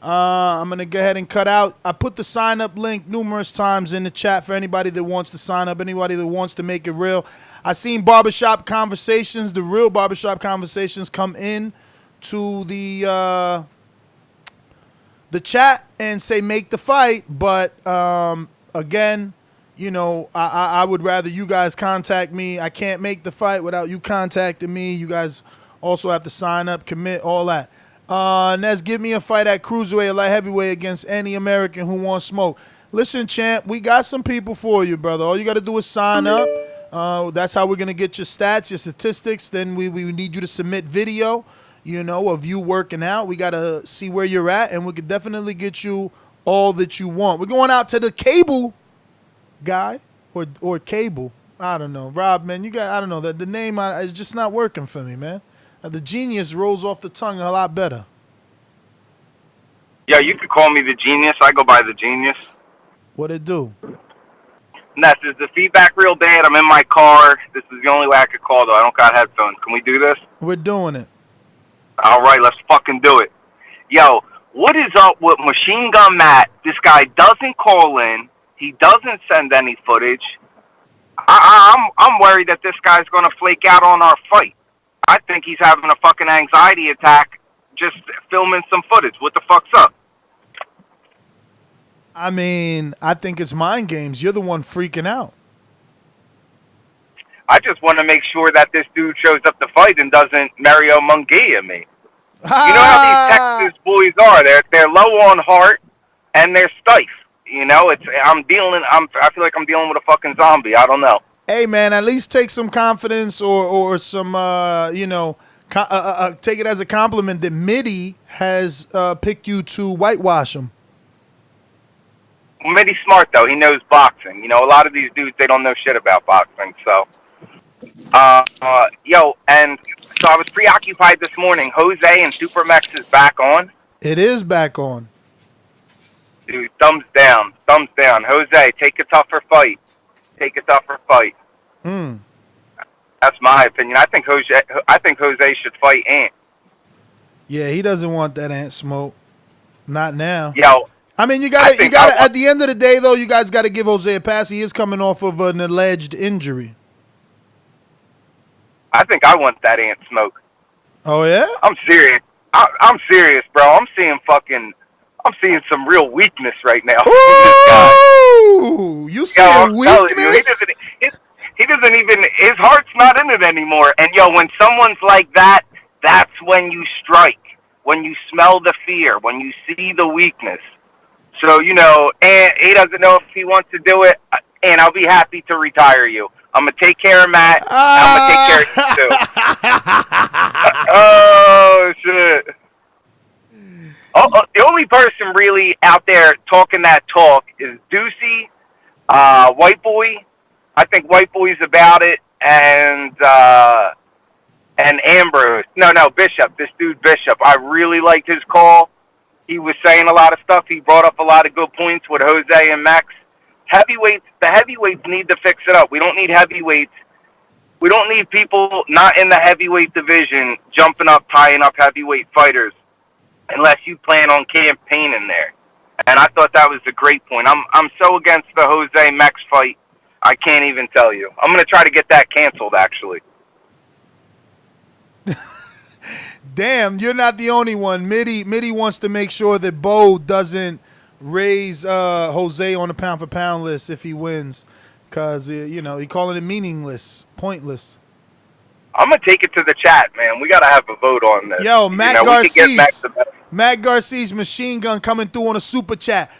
I'm going to go ahead and cut out. I put the sign-up link numerous times in the chat for anybody that wants to sign up, anybody that wants to make it real. I seen Barbershop Conversations, the real Barbershop Conversations, come in to the chat and say make the fight, but again, you know, I would rather you guys contact me. I can't make the fight without you contacting me. You guys also have to sign up, commit, all that. Nez, give me a fight at cruiserweight, light heavyweight against any American who wants smoke. Listen, champ, we got some people for you, brother. All you got to do is sign up. That's how we're going to get your stats, your statistics. Then we need you to submit video, you know, of you working out. We got to see where you're at, and we could definitely get you all that you want. We're going out to the cable guy or cable. I don't know. Rob, man, I don't know. The name is just not working for me, man. The genius rolls off the tongue a lot better. Yeah, you could call me the genius. I go by the genius. What it do? Ness, is the feedback real bad? I'm in my car. This is the only way I could call, though. I don't got headphones. Can we do this? We're doing it. All right, let's fucking do it. Yo, what is up with Machine Gun Matt? This guy doesn't call in. He doesn't send any footage. I'm worried that this guy's going to flake out on our fight. I think he's having a fucking anxiety attack just filming some footage. What the fuck's up? I mean, I think it's mind games. You're the one freaking out. I just want to make sure that this dude shows up to fight and doesn't Mario Munguia me. You know how these Texas boys are. They're low on heart and they're stiff. You know, I feel like I'm dealing with a fucking zombie. I don't know. Hey, man, at least take some confidence or some, you know, take it as a compliment that MIDI has picked you to whitewash him. MIDI's smart, though. He knows boxing. You know, a lot of these dudes, they don't know shit about boxing. So, yo, and so I was preoccupied this morning. Jose and SuperMEX is back on. It is back on. Dude, thumbs down. Thumbs down. Jose, take a tougher fight. Take a tougher fight. That's my opinion. I think Jose should fight Ant. Yeah, he doesn't want that Ant smoke. Not now. Yo, I mean, you gotta. At the end of the day, though, you guys got to give Jose a pass. He is coming off of an alleged injury. I think I want that Ant smoke. Oh yeah? I'm serious. I'm serious, bro. I'm seeing some real weakness right now. Ooh, you seeing weakness? He doesn't even, his heart's not in it anymore. And yo, when someone's like that, that's when you strike. When you smell the fear, when you see the weakness. So, you know, and he doesn't know if he wants to do it, and I'll be happy to retire you. I'm going to take care of Matt. I'm going to take care of you, too. Oh, shit. The only person really out there talking that talk is Duce, WhiteBoy. I think WhiteBoy's about it, and Ambrose. No, Bishop. This dude Bishop. I really liked his call. He was saying a lot of stuff. He brought up a lot of good points with Jose and Max. The heavyweights need to fix it up. We don't need heavyweights We don't need people not in the heavyweight division jumping up, tying up heavyweight fighters unless you plan on campaigning there. And I thought that was a great point. I'm so against the Jose Mex fight, I can't even tell you. I'm going to try to get that canceled, actually. Damn, you're not the only one. MIDI wants to make sure that Bo doesn't raise Jose on the pound-for-pound list if he wins. Because, he calling it meaningless, pointless. I'm going to take it to the chat, man. We got to have a vote on this. Yo, Matt Garcia's machine gun coming through on a super chat.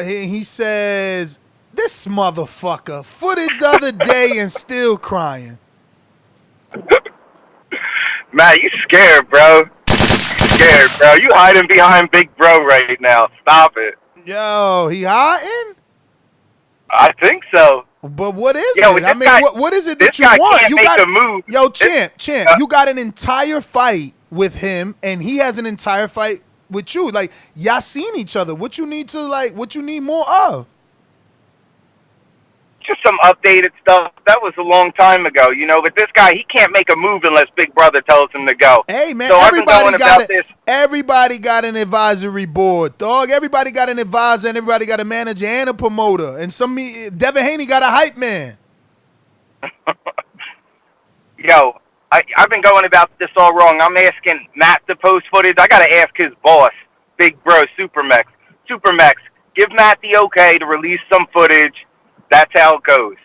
He says, this motherfucker, footage the other day and still crying. Matt, you scared, bro. You hiding behind Big Bro right now. Stop it. Yo, he hiding? I think so. But what is it? I mean, what is it that you want? You got a move. Yo, Champ, you got an entire fight with him, and he has an entire fight with you. Like, y'all seen each other. What you need more of? Just some updated stuff. That was a long time ago, But this guy, he can't make a move unless Big Brother tells him to go. Hey, man, so everybody got an advisory board, dog. Everybody got an advisor, and everybody got a manager and a promoter. And Devin Haney got a hype man. Yo, I've been going about this all wrong. I'm asking Matt to post footage. I got to ask his boss, Big Bro, SuperMEX. SuperMEX, give Matt the okay to release some footage. That's how it goes,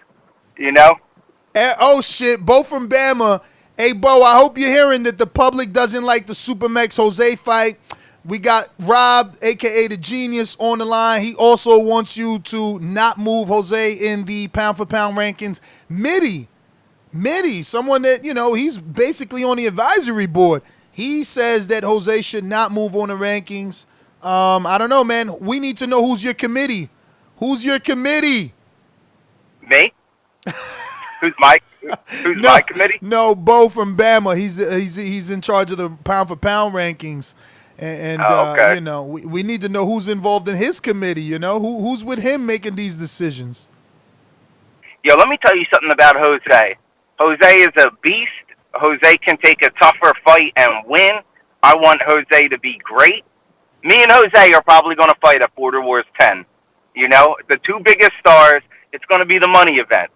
Oh, shit. Bo from Bama. Hey, Bo, I hope you're hearing that the public doesn't like the SuperMEX Jose fight. We got Rob, a.k.a. The Genius, on the line. He also wants you to not move Jose in the pound-for-pound rankings. MIDI, someone that, he's basically on the advisory board. He says that Jose should not move on the rankings. I don't know, man. We need to know who's your committee. Who's your committee? Me? Who's my committee? No, Bo from Bama. He's in charge of the pound for pound rankings, and okay. We need to know who's involved in his committee. Who's with him making these decisions. Yo, let me tell you something about Jose. Jose is a beast. Jose can take a tougher fight and win. I want Jose to be great. Me and Jose are probably going to fight at Border Wars 10. The two biggest stars. It's going to be the money event.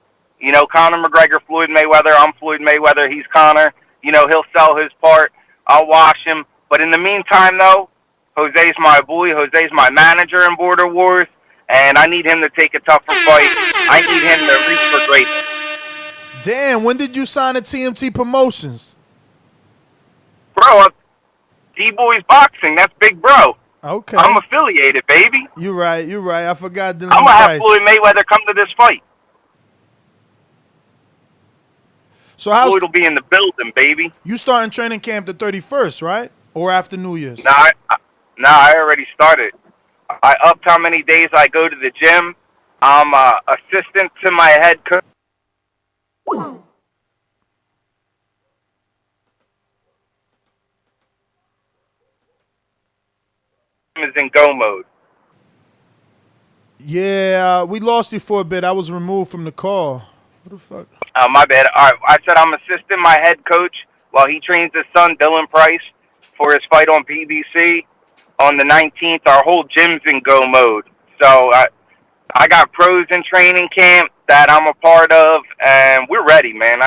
Conor McGregor, Floyd Mayweather. I'm Floyd Mayweather. He's Conor. He'll sell his part. I'll wash him. But in the meantime, though, Jose's my boy. Jose's my manager in Border Wars. And I need him to take a tougher fight. I need him to reach for greatness. Damn, when did you sign at TMT Promotions? Bro, D-Boys Boxing. That's Big Bro. Okay. I'm affiliated, baby. You're right. I forgot. I'm going to have Floyd Mayweather come to this fight. So Floyd will be in the building, baby. You starting training camp the 31st, right? Or after New Year's? Nah, I already started. I upped how many days I go to the gym. I'm assistant to my head coach. Is in go mode. Yeah, we lost you for a bit. I was removed from the call. What the fuck? My bad. All right, I said I'm assisting my head coach while he trains his son, Dylan Price, for his fight on PBC on the 19th. Our whole gym's in go mode. So I got pros in training camp that I'm a part of, and we're ready, man.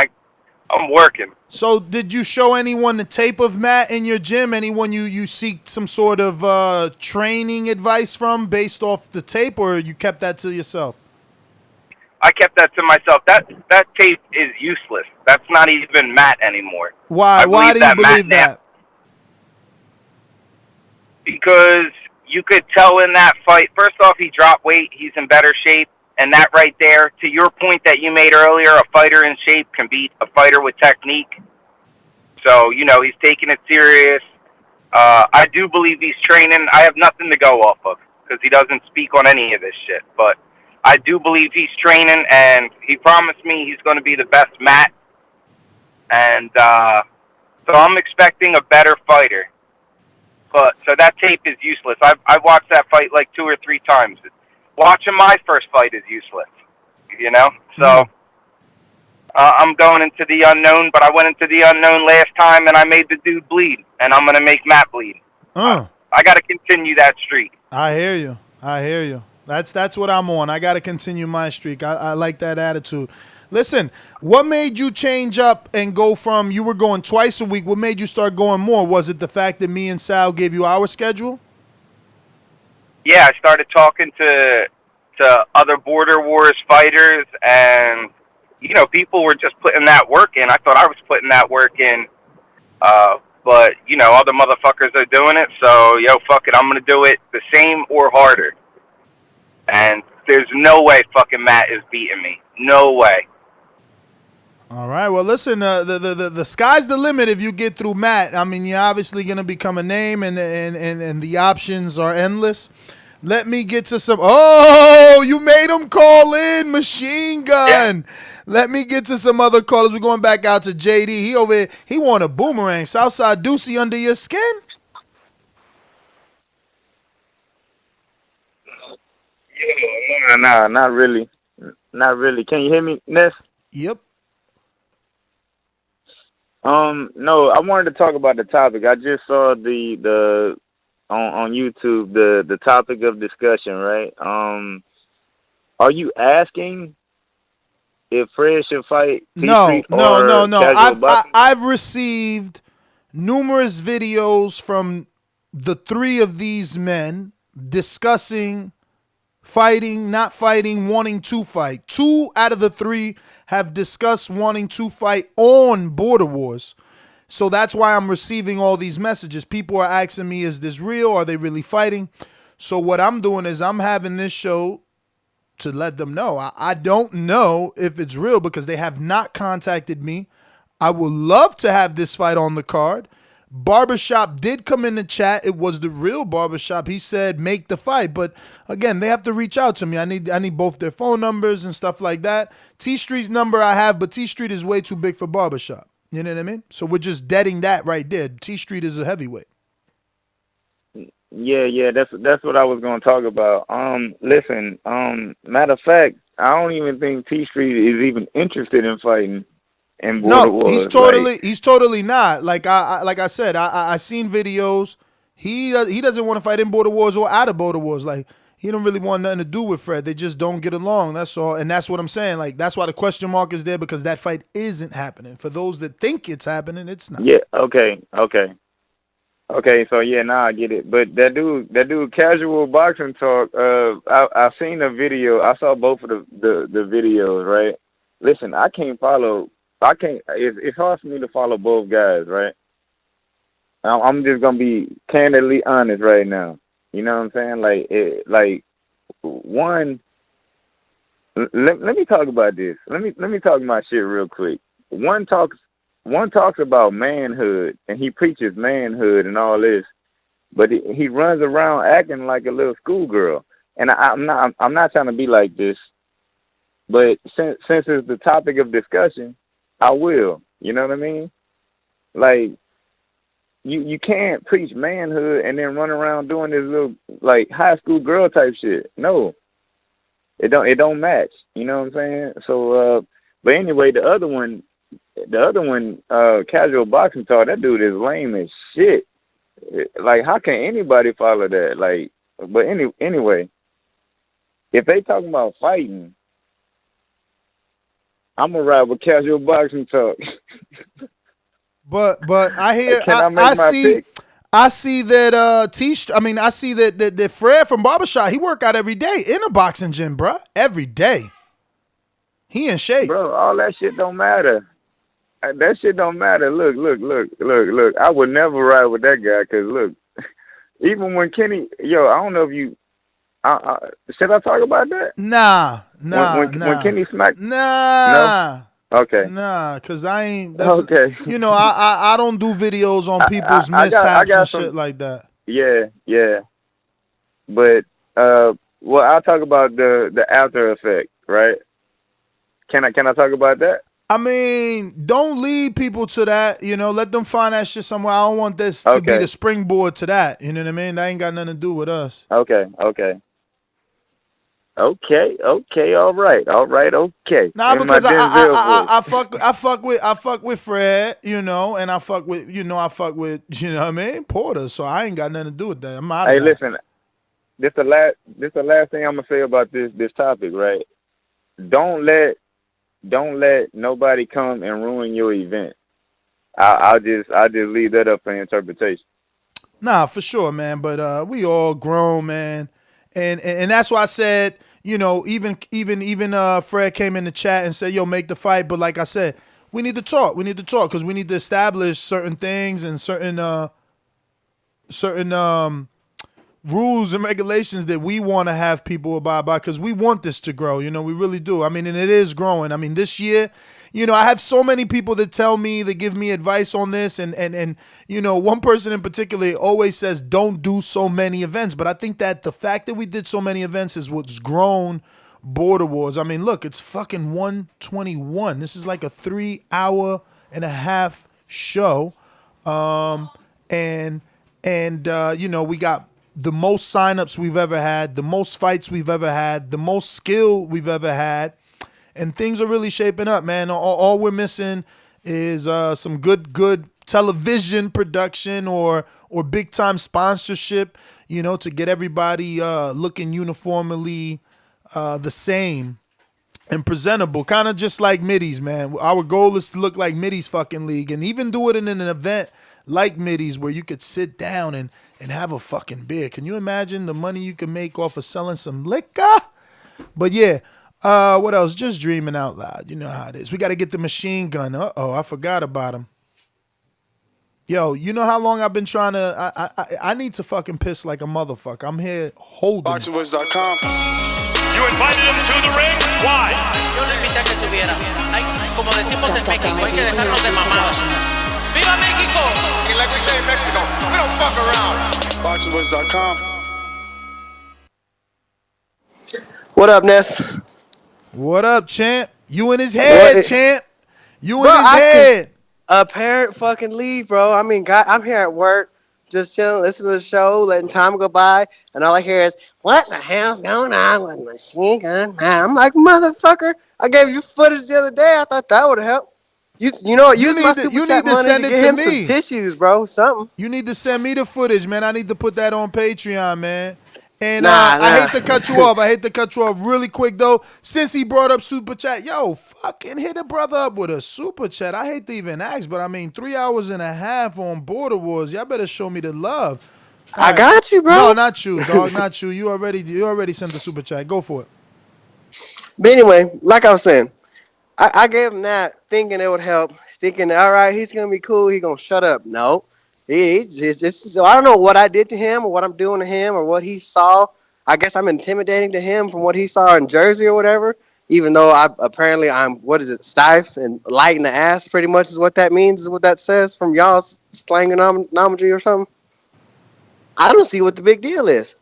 I'm working. So did you show anyone the tape of Matt in your gym? Anyone you seek some sort of training advice from based off the tape, or you kept that to yourself? I kept that to myself. That tape is useless. That's not even Matt anymore. Why? Why do you believe that? Because you could tell in that fight, first off, he dropped weight. He's in better shape. And that right there, to your point that you made earlier, a fighter in shape can beat a fighter with technique. So, he's taking it serious. I do believe he's training. I have nothing to go off of because he doesn't speak on any of this shit. But I do believe he's training, and he promised me he's going to be the best Matt. And so I'm expecting a better fighter. So that tape is useless. I've watched that fight like 2 or 3 times. Watching my first fight is useless, So I'm going into the unknown, but I went into the unknown last time and I made the dude bleed, and I'm gonna make Matt bleed. I got to continue that streak. I hear you. I hear you. That's what I'm on. I got to continue my streak. I like that attitude. Listen, what made you change up and go from you were going twice a week? What made you start going more? Was it the fact that me and Sal gave you our schedule? Yeah, I started talking to other Border Wars fighters, and you know, people were just putting that work in. I thought I was putting that work in, but you know, other motherfuckers are doing it. So yo, fuck it, I'm gonna do it the same or harder. And there's no way fucking Matt is beating me. No way. All right. Well, listen. The sky's the limit if you get through Matt. I mean, you're obviously gonna become a name, and the options are endless. Let me get to some. Oh, you made him call in, Machine Gun. Yeah. Let me get to some other callers. We're going back out to JD. He over here. He want a boomerang. Southside Duce under your skin. Nah, not really. Not really. Can you hear me, Ness? Yep. No, I wanted to talk about the topic. I just saw the on YouTube the topic of discussion, right? Are you asking if Fred should fight T-Street No. Casual Boxing? I've received numerous videos from the three of these men discussing fighting, not fighting, wanting to fight. 2 out of the 3 have discussed wanting to fight on Border Wars. So that's why I'm receiving all these messages. People are asking me, is this real? Are they really fighting? So what I'm doing is I'm having this show to let them know. I don't know if it's real because they have not contacted me. I would love to have this fight on the card. Barbershop did come in the chat. It was the real Barbershop. He said, make the fight. But again, they have to reach out to me. I need both their phone numbers and stuff like that. T-Street's number I have, but T-Street is way too big for Barbershop. You know what I mean? So we're just deading that right there. T-Street is a heavyweight. Yeah, that's what I was going to talk about. Listen, matter of fact, I don't even think T-Street is even interested in fighting. No, he's totally not. Like I said, I seen videos. He doesn't want to fight in Border Wars or out of Border Wars. Like he don't really want nothing to do with Fred. They just don't get along. That's all. And that's what I'm saying. Like that's why the question mark is there because that fight isn't happening. For those that think it's happening, it's not. Yeah. Okay. So yeah, now I get it. But that dude, Casual Boxing Talk. I seen the video. I saw both of the videos. Right. Listen, I can't follow. It's hard for me to follow both guys, right? I'm just gonna be candidly honest right now. You know what I'm saying? One. Let me talk about this. Let me talk my shit real quick. One talks about manhood and he preaches manhood and all this, but he runs around acting like a little schoolgirl. And I'm not trying to be like this, but since it's the topic of discussion. I will. You know what I mean? Like, you can't preach manhood and then run around doing this little, like, high school girl type shit. No. It don't match. You know what I'm saying? So, but anyway, the other one, Casual Boxing Talk, that dude is lame as shit. Like, how can anybody follow that? Like, but anyway, if they talking about fighting, I'm gonna ride with Casual Boxing Talk. but I hear I see that I see that Fred from Barbershop, he work out every day in a boxing gym, bruh. Every day. He in shape. Bro, all that shit don't matter. That shit don't matter. Look. I would never ride with that guy because look, even when Kenny, I don't know if you should I talk about that? Nah. When Kenny smacked? Nah. No? Okay. Nah, because I ain't. Okay. I don't do videos on people's mishaps and shit like that. Yeah. But, I'll talk about the after effect, right? Can I talk about that? I mean, don't lead people to that. Let them find that shit somewhere. I don't want this to be the springboard to that. You know what I mean? That ain't got nothing to do with us. Okay. Okay, all right, okay. Nah, In my because Denzel voice. I fuck with Fred, and I fuck with you know what I mean, Porter. So I ain't got nothing to do with that. I'm out of Hey, that. listen, this the last thing I'm gonna say about this topic, right? Don't let nobody come and ruin your event. I'll just leave that up for interpretation. Nah, for sure, man. But we all grown, man, and that's why I said, even Fred came in the chat and said, "Yo, make the fight." But like I said, we need to talk. We need to talk because we need to establish certain things and certain rules and regulations that we want to have people abide by because we want this to grow. We really do. I mean, and it is growing. I mean, this year, I have so many people that tell me, that give me advice on this, and one person in particular always says, don't do so many events. But I think that the fact that we did so many events is what's grown Border Wars. I mean, look, it's fucking 121. This is like a 3.5-hour show. We got the most signups we've ever had, the most fights we've ever had, the most skill we've ever had, and things are really shaping up, man. All we're missing is some good television production or big time sponsorship, to get everybody looking uniformly the same and presentable, kind of just like Middies, man. Our goal is to look like Middies fucking league, and even do it in an event like Middies where you could sit down and have a fucking beer. Can you imagine the money you can make off of selling some liquor? But yeah, what else? Just dreaming out loud. You know how it is. We got to get the machine gun. I forgot about him. Yo, you know how long I've been trying to... I need to fucking piss like a motherfucker. I'm here holding. Boxingvoice.com. You invited him to the ring? Why? Yo le invité a que subiera. Como decimos en México, hay que dejarnos de mamadas. ¡Viva México! And like we say in Mexico, we don't fuck around. Boxingvoice.com. What up, Ness? What up, champ? You in his head, champ. You in Bro, his head. A parent fucking leave, bro. I mean, God, I'm here at work, just chilling, listening to the show, letting time go by, and all I hear is, what the hell's going on with Machine Gun Man? I'm like, motherfucker, I gave you footage the other day. I thought that would help. You know what? Use my super chat money send to it get to him me. some tissues, bro. Something. You need to send me the footage, man. I need to put that on Patreon, man. And Nah. I hate to cut you off. I hate to cut you off really quick, though. Since he brought up Super Chat, yo, fucking hit a brother up with a Super Chat. I hate to even ask, but I mean, 3 hours and a half on Border Wars. Y'all better show me the love. All I got you, bro. No, not you, dog. Not you. You already sent the Super Chat. Go for it. But anyway, like I was saying, I gave him that thinking it would help. Thinking, all right, he's going to be cool. He's going to shut up. No. He's just, so I don't know what I did to him or what I'm doing to him or what he saw. I guess I'm intimidating to him from what he saw in Jersey or whatever, even though I'm stiff and light in the ass pretty much is what that means, is what that says from y'all's slang terminology or something. I don't see what the big deal is.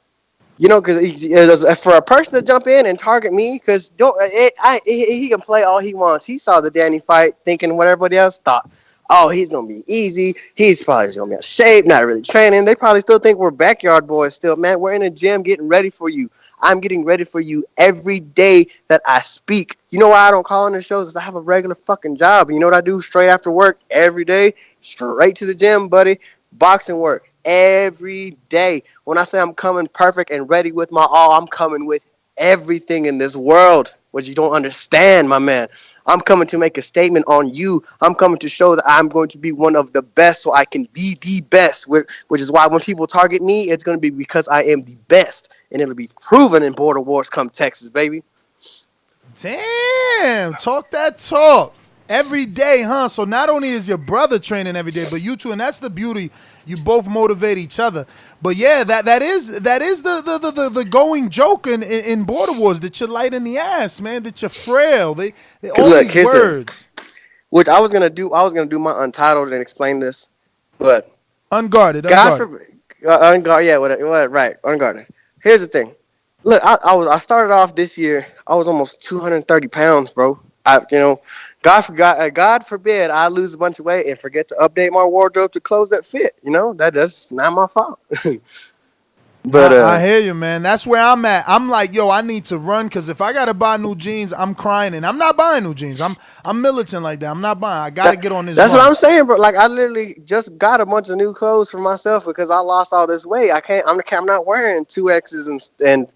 Because for a person to jump in and target me, because he can play all he wants. He saw the Danny fight thinking what everybody else thought. Oh, he's going to be easy. He's probably just going to be out of shape, not really training. They probably still think we're backyard boys still. Man, we're in a gym getting ready for you. I'm getting ready for you every day that I speak. You know why I don't call in the shows? Is I have a regular fucking job. And you know what I do straight after work every day? Straight to the gym, buddy. Boxing work every day. When I say I'm coming perfect and ready with my all, I'm coming with everything in this world, which you don't understand, my man. I'm coming to make a statement on you. I'm coming to show that I'm going to be one of the best so I can be the best, which is why when people target me, it's going to be because I am the best, and it'll be proven in Border Wars come Texas, baby. Damn, talk that talk. Every day, huh? So not only is your brother training every day, but you two, and that's the beauty. You both motivate each other. But yeah, that is the going joke in Border Wars, that you're light in the ass, man, that you're frail. They all these words. Which I was gonna do my Untitled and explain this, but unguarded. Unguarded. Yeah, right. Unguarded. Here's the thing. Look, I started off this year. I was almost 230 pounds, bro. God forbid I lose a bunch of weight and forget to update my wardrobe to clothes that fit. That's not my fault. But I hear you, man. That's where I'm at. I'm like, yo, I need to run because if I gotta buy new jeans, I'm crying, and I'm not buying new jeans. I'm militant like that. I'm not buying. I gotta get on this. That's run. what I'm saying, bro. Like I literally just got a bunch of new clothes for myself because I lost all this weight. I'm not wearing 2X's and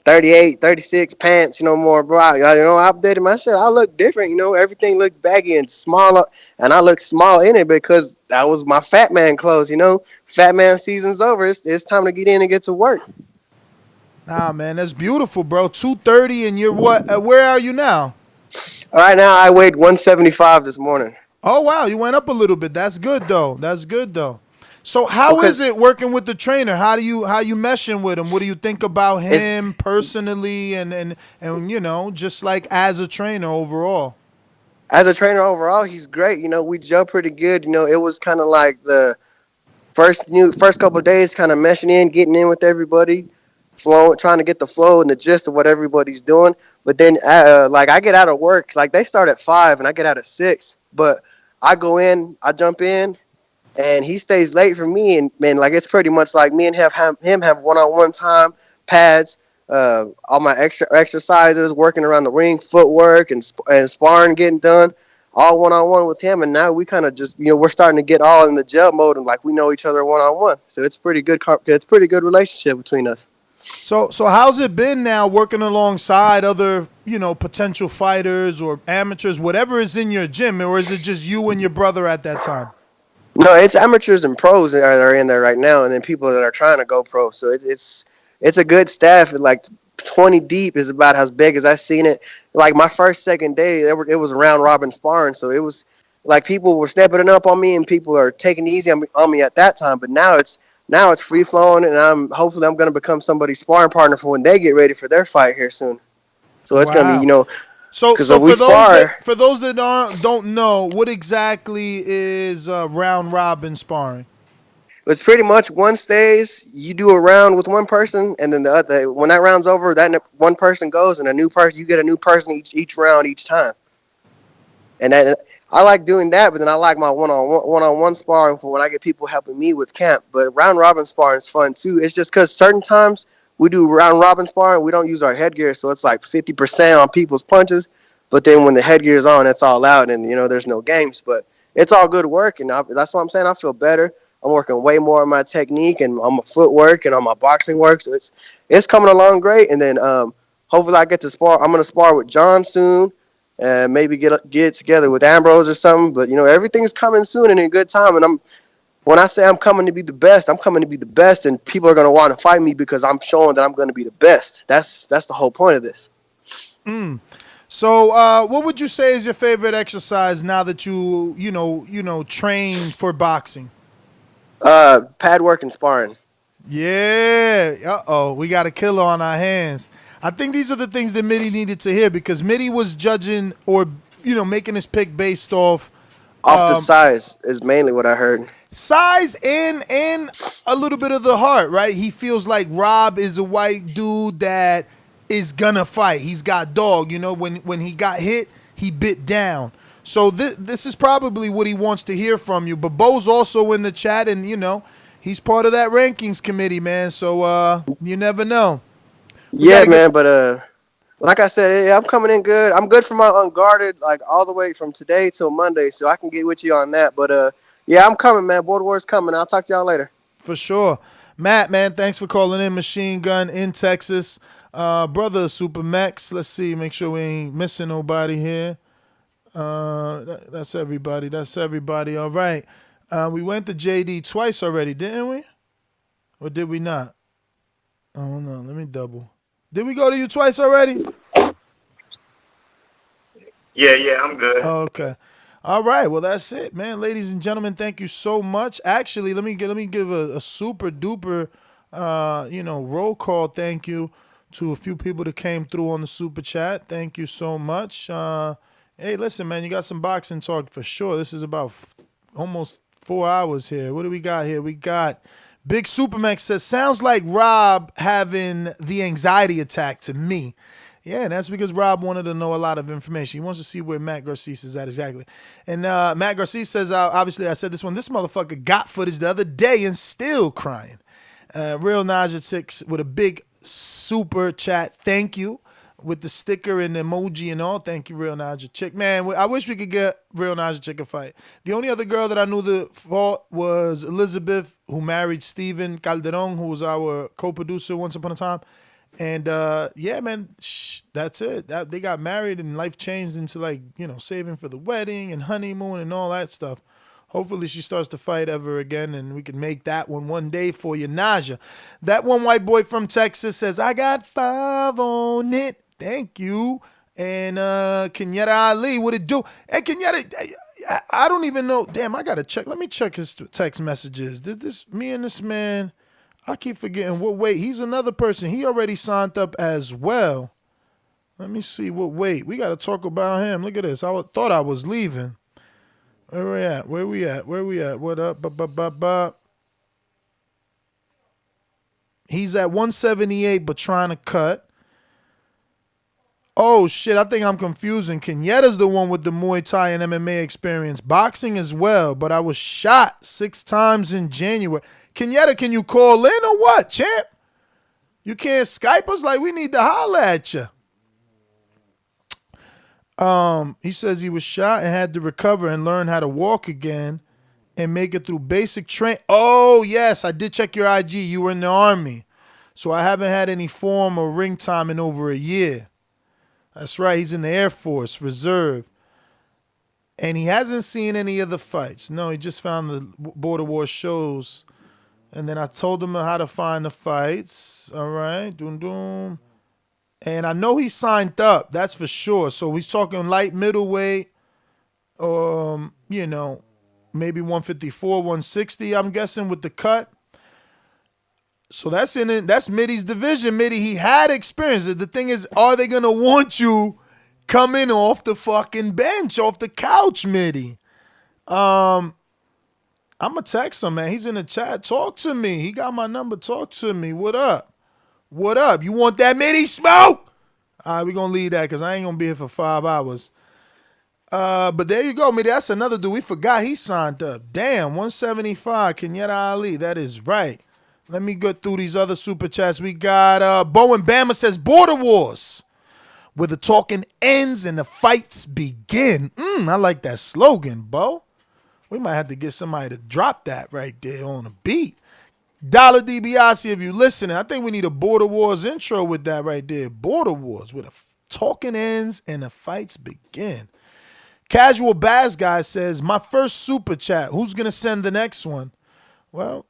38, 36 pants, more, bro. I updated my shit. I look different, everything looked baggy and small, and I look small in it because that was my fat man clothes, Fat man season's over. It's time to get in and get to work. Nah, man, that's beautiful, bro. 230, and you're what? Where are you now? All right, now I weighed 175 this morning. Oh wow, you went up a little bit. That's good though. So how is it working with the trainer? How you meshing with him? What do you think about him personally and just like as a trainer overall? As a trainer overall, he's great. We gel pretty good. It was kind of like the first couple of days, kind of meshing in, getting in with everybody, trying to get the flow and the gist of what everybody's doing. But then, I get out of work. Like they start at 5 and I get out at 6. But I go in, I jump in. And he stays late for me, and man, like it's pretty much like me and him have one-on-one time, pads, all my exercises, working around the ring, footwork, and sparring getting done, all one-on-one with him. And now we kind of just, we're starting to get all in the gel mode, and like we know each other one-on-one. So it's pretty good. It's pretty good relationship between us. So how's it been now working alongside other, potential fighters or amateurs, whatever is in your gym, or is it just you and your brother at that time? No, it's amateurs and pros that are in there right now, and then people that are trying to go pro. So it's a good staff. Like 20 deep is about as big as I've seen it. Like my second day, it was round robin sparring. So it was like people were stepping up on me, and people are taking it easy on me at that time. But now it's free flowing, and hopefully I'm going to become somebody's sparring partner for when they get ready for their fight here soon. So it's going to be So for those that don't know, what exactly is round robin sparring? It's pretty much one stays, you do a round with one person, and then the other. When that round's over, that one person goes, and you get a new person each round each time. And I like doing that, but then I like my one-on-one sparring for when I get people helping me with camp. But round robin sparring is fun too. It's just because certain times we do round robin sparring, we don't use our headgear, so it's like 50% on people's punches. But then when the headgear's on, it's all out, and there's no games. But it's all good work, and that's what I'm saying. I feel better. I'm working way more on my technique and on my footwork and on my boxing work. So it's coming along great. And then hopefully I get to spar. I'm gonna spar with John soon, and maybe get together with Ambrose or something. But everything's coming soon and in good time. And when I say I'm coming to be the best, I'm coming to be the best, and people are gonna want to fight me because I'm showing that I'm gonna be the best. That's the whole point of this. So, what would you say is your favorite exercise now that you train for boxing? Pad work and sparring. Yeah. We got a killer on our hands. I think these are the things that MIDI needed to hear because MIDI was judging or making his pick based off the size is mainly what I heard. Size and a little bit of the heart, right? He feels like Rob is a white dude that is gonna fight. He's got dog. When he got hit, he bit down. So this is probably what he wants to hear from you. But Bo's also in the chat, and he's part of that rankings committee, man. So you never know. But like I said, I'm coming in good. I'm good for my unguarded, like all the way from today till Monday, so I can get with you on that. But I'm coming, man. Border War's coming. I'll talk to y'all later. For sure. Matt, man, thanks for calling in. Machine Gun in Texas. Brother SuperMEX. Let's see, make sure we ain't missing nobody here. That's everybody. All right. We went to JD twice already, didn't we? Or did we not? Oh no, let me double. Did we go to you twice already? Yeah, I'm good. Okay. All right. Well, that's it, man. Ladies and gentlemen, thank you so much. Actually, let me give a super duper roll call thank you to a few people that came through on the super chat. Thank you so much. Hey, listen, man, you got some boxing talk for sure. This is about almost 4 hours here. What do we got here? We got Big SuperMEX says, sounds like Rob having the anxiety attack to me. Yeah, and that's because Rob wanted to know a lot of information. He wants to see where Matt Garces is at exactly. And Matt Garces says, obviously I said this one, this motherfucker got footage the other day and still crying. Real Naja Chick with a big super chat. Thank you. With the sticker and the emoji and all. Thank you, Real Naja Chick. Man, I wish we could get Real Naja Chick a fight. The only other girl that I knew the fault was Elizabeth, who married Steven Calderon, who was our co-producer once upon a time. And yeah, man, that's it. They got married and life changed into like, saving for the wedding and honeymoon and all that stuff. Hopefully she starts to fight ever again and we can make that one day for you, Naja. That one white boy from Texas says, I got 5 on it. Thank you. And Kenyatta Ali, what it do? Hey, Kenyatta, I don't even know. Damn, I got to check. Let me check his text messages. Did me and this man, I keep forgetting what weight. He's another person. He already signed up as well. Let me see what weight. We got to talk about him. Look at this. I thought I was leaving. Where we at? Where we at? What up? He's at 178, but trying to cut. Oh, shit. I think I'm confusing. Kenyatta's the one with the Muay Thai and MMA experience. Boxing as well, but I was shot 6 times in January. Kenyatta, can you call in or what, champ? You can't Skype us? Like, we need to holler at you. He says he was shot and had to recover and learn how to walk again and make it through basic train. Oh, yes, I did check your IG. You were in the Army. So I haven't had any form or ring time in over a year. That's right. He's in the Air Force, Reserve. And he hasn't seen any of the fights. No, he just found the Border War shows. And then I told him how to find the fights. All right. Doom. And I know he signed up, that's for sure. So he's talking light middleweight, maybe 154, 160, I'm guessing, with the cut. So that's Midi's division. Midi, he had experience. The thing is, are they gonna want you coming off the fucking bench, off the couch, Midi? I'm gonna text him, man. He's in the chat. Talk to me. He got my number. Talk to me. What up? What up? You want that Midi smoke? All right, we're going to leave that because I ain't going to be here for 5 hours. But there you go, Midi. That's another dude. We forgot he signed up. Damn, 175, Kenyatta Ali. That is right. Let me go through these other super chats. We got Bowen Bama says, Border Wars, where the talking ends and the fights begin. I like that slogan, Bo. We might have to get somebody to drop that right there on a beat. Dollar DiBiase, if you listening, I think we need a Border Wars intro with that right there. Border Wars, where the talking ends and the fights begin. Casual Bass Guy says, my first super chat. Who's going to send the next one? Well,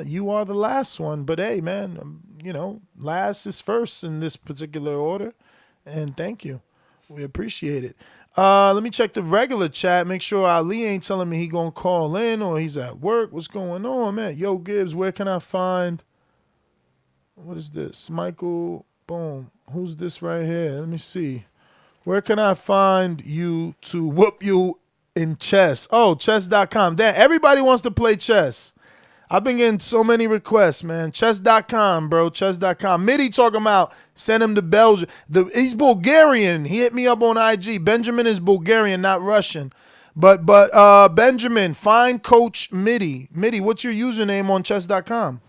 you are the last one. But hey, man, last is first in this particular order. And thank you. We appreciate it. Let me check the regular chat. Make sure Ali ain't telling me he gonna call in or he's at work. What's going on, man? Yo, Gibbs, where can I find? What is this? Michael, boom. Who's this right here? Let me see. Where can I find you to whoop you in chess? Oh, chess.com. Damn, everybody wants to play chess. I've been getting so many requests, man. Chess.com, bro. Chess.com. Midi talking about send him to Belgium. He's Bulgarian. He hit me up on IG. Benjamin is Bulgarian, not Russian. But Benjamin, find Coach MIDI. MIDI, what's your username on chess.com?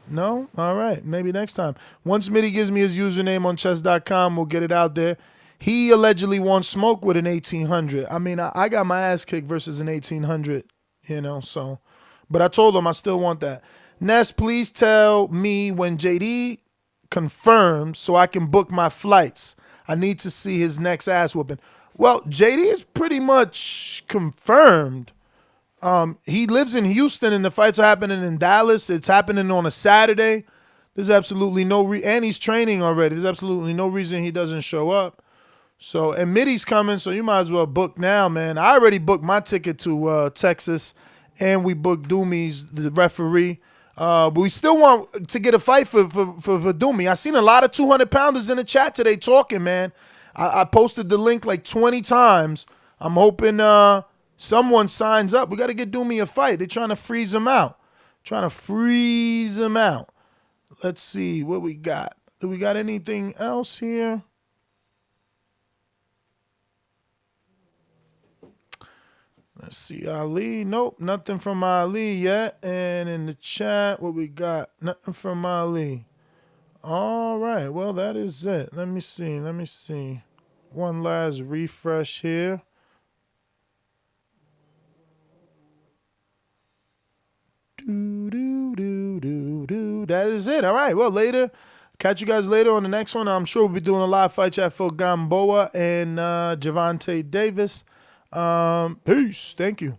No? All right. Maybe next time. Once MIDI gives me his username on chess.com, we'll get it out there. He allegedly wants smoke with an 1800. I mean, I got my ass kicked versus an 1800. So, but I told him I still want that. Ness, please tell me when JD confirms so I can book my flights. I need to see his next ass whooping. Well, JD is pretty much confirmed. He lives in Houston and the fights are happening in Dallas. It's happening on a Saturday. There's absolutely and he's training already. There's absolutely no reason he doesn't show up. So, and Midi's coming, so you might as well book now, man. I already booked my ticket to Texas, and we booked Doomies, the referee. But we still want to get a fight for Doomy. I seen a lot of 200-pounders in the chat today talking, man. I posted the link like 20 times. I'm hoping someone signs up. We got to get Doomy a fight. They're trying to freeze him out. Let's see what we got. Do we got anything else here? Let's see, Ali. Nope, nothing from Ali yet. And in the chat, what we got? Nothing from Ali. All right, well, that is it. Let me see. One last refresh here. That is it. All right, well, later. Catch you guys later on the next one. I'm sure we'll be doing a live fight chat for Gamboa and Javante Davis. Peace. Thank you.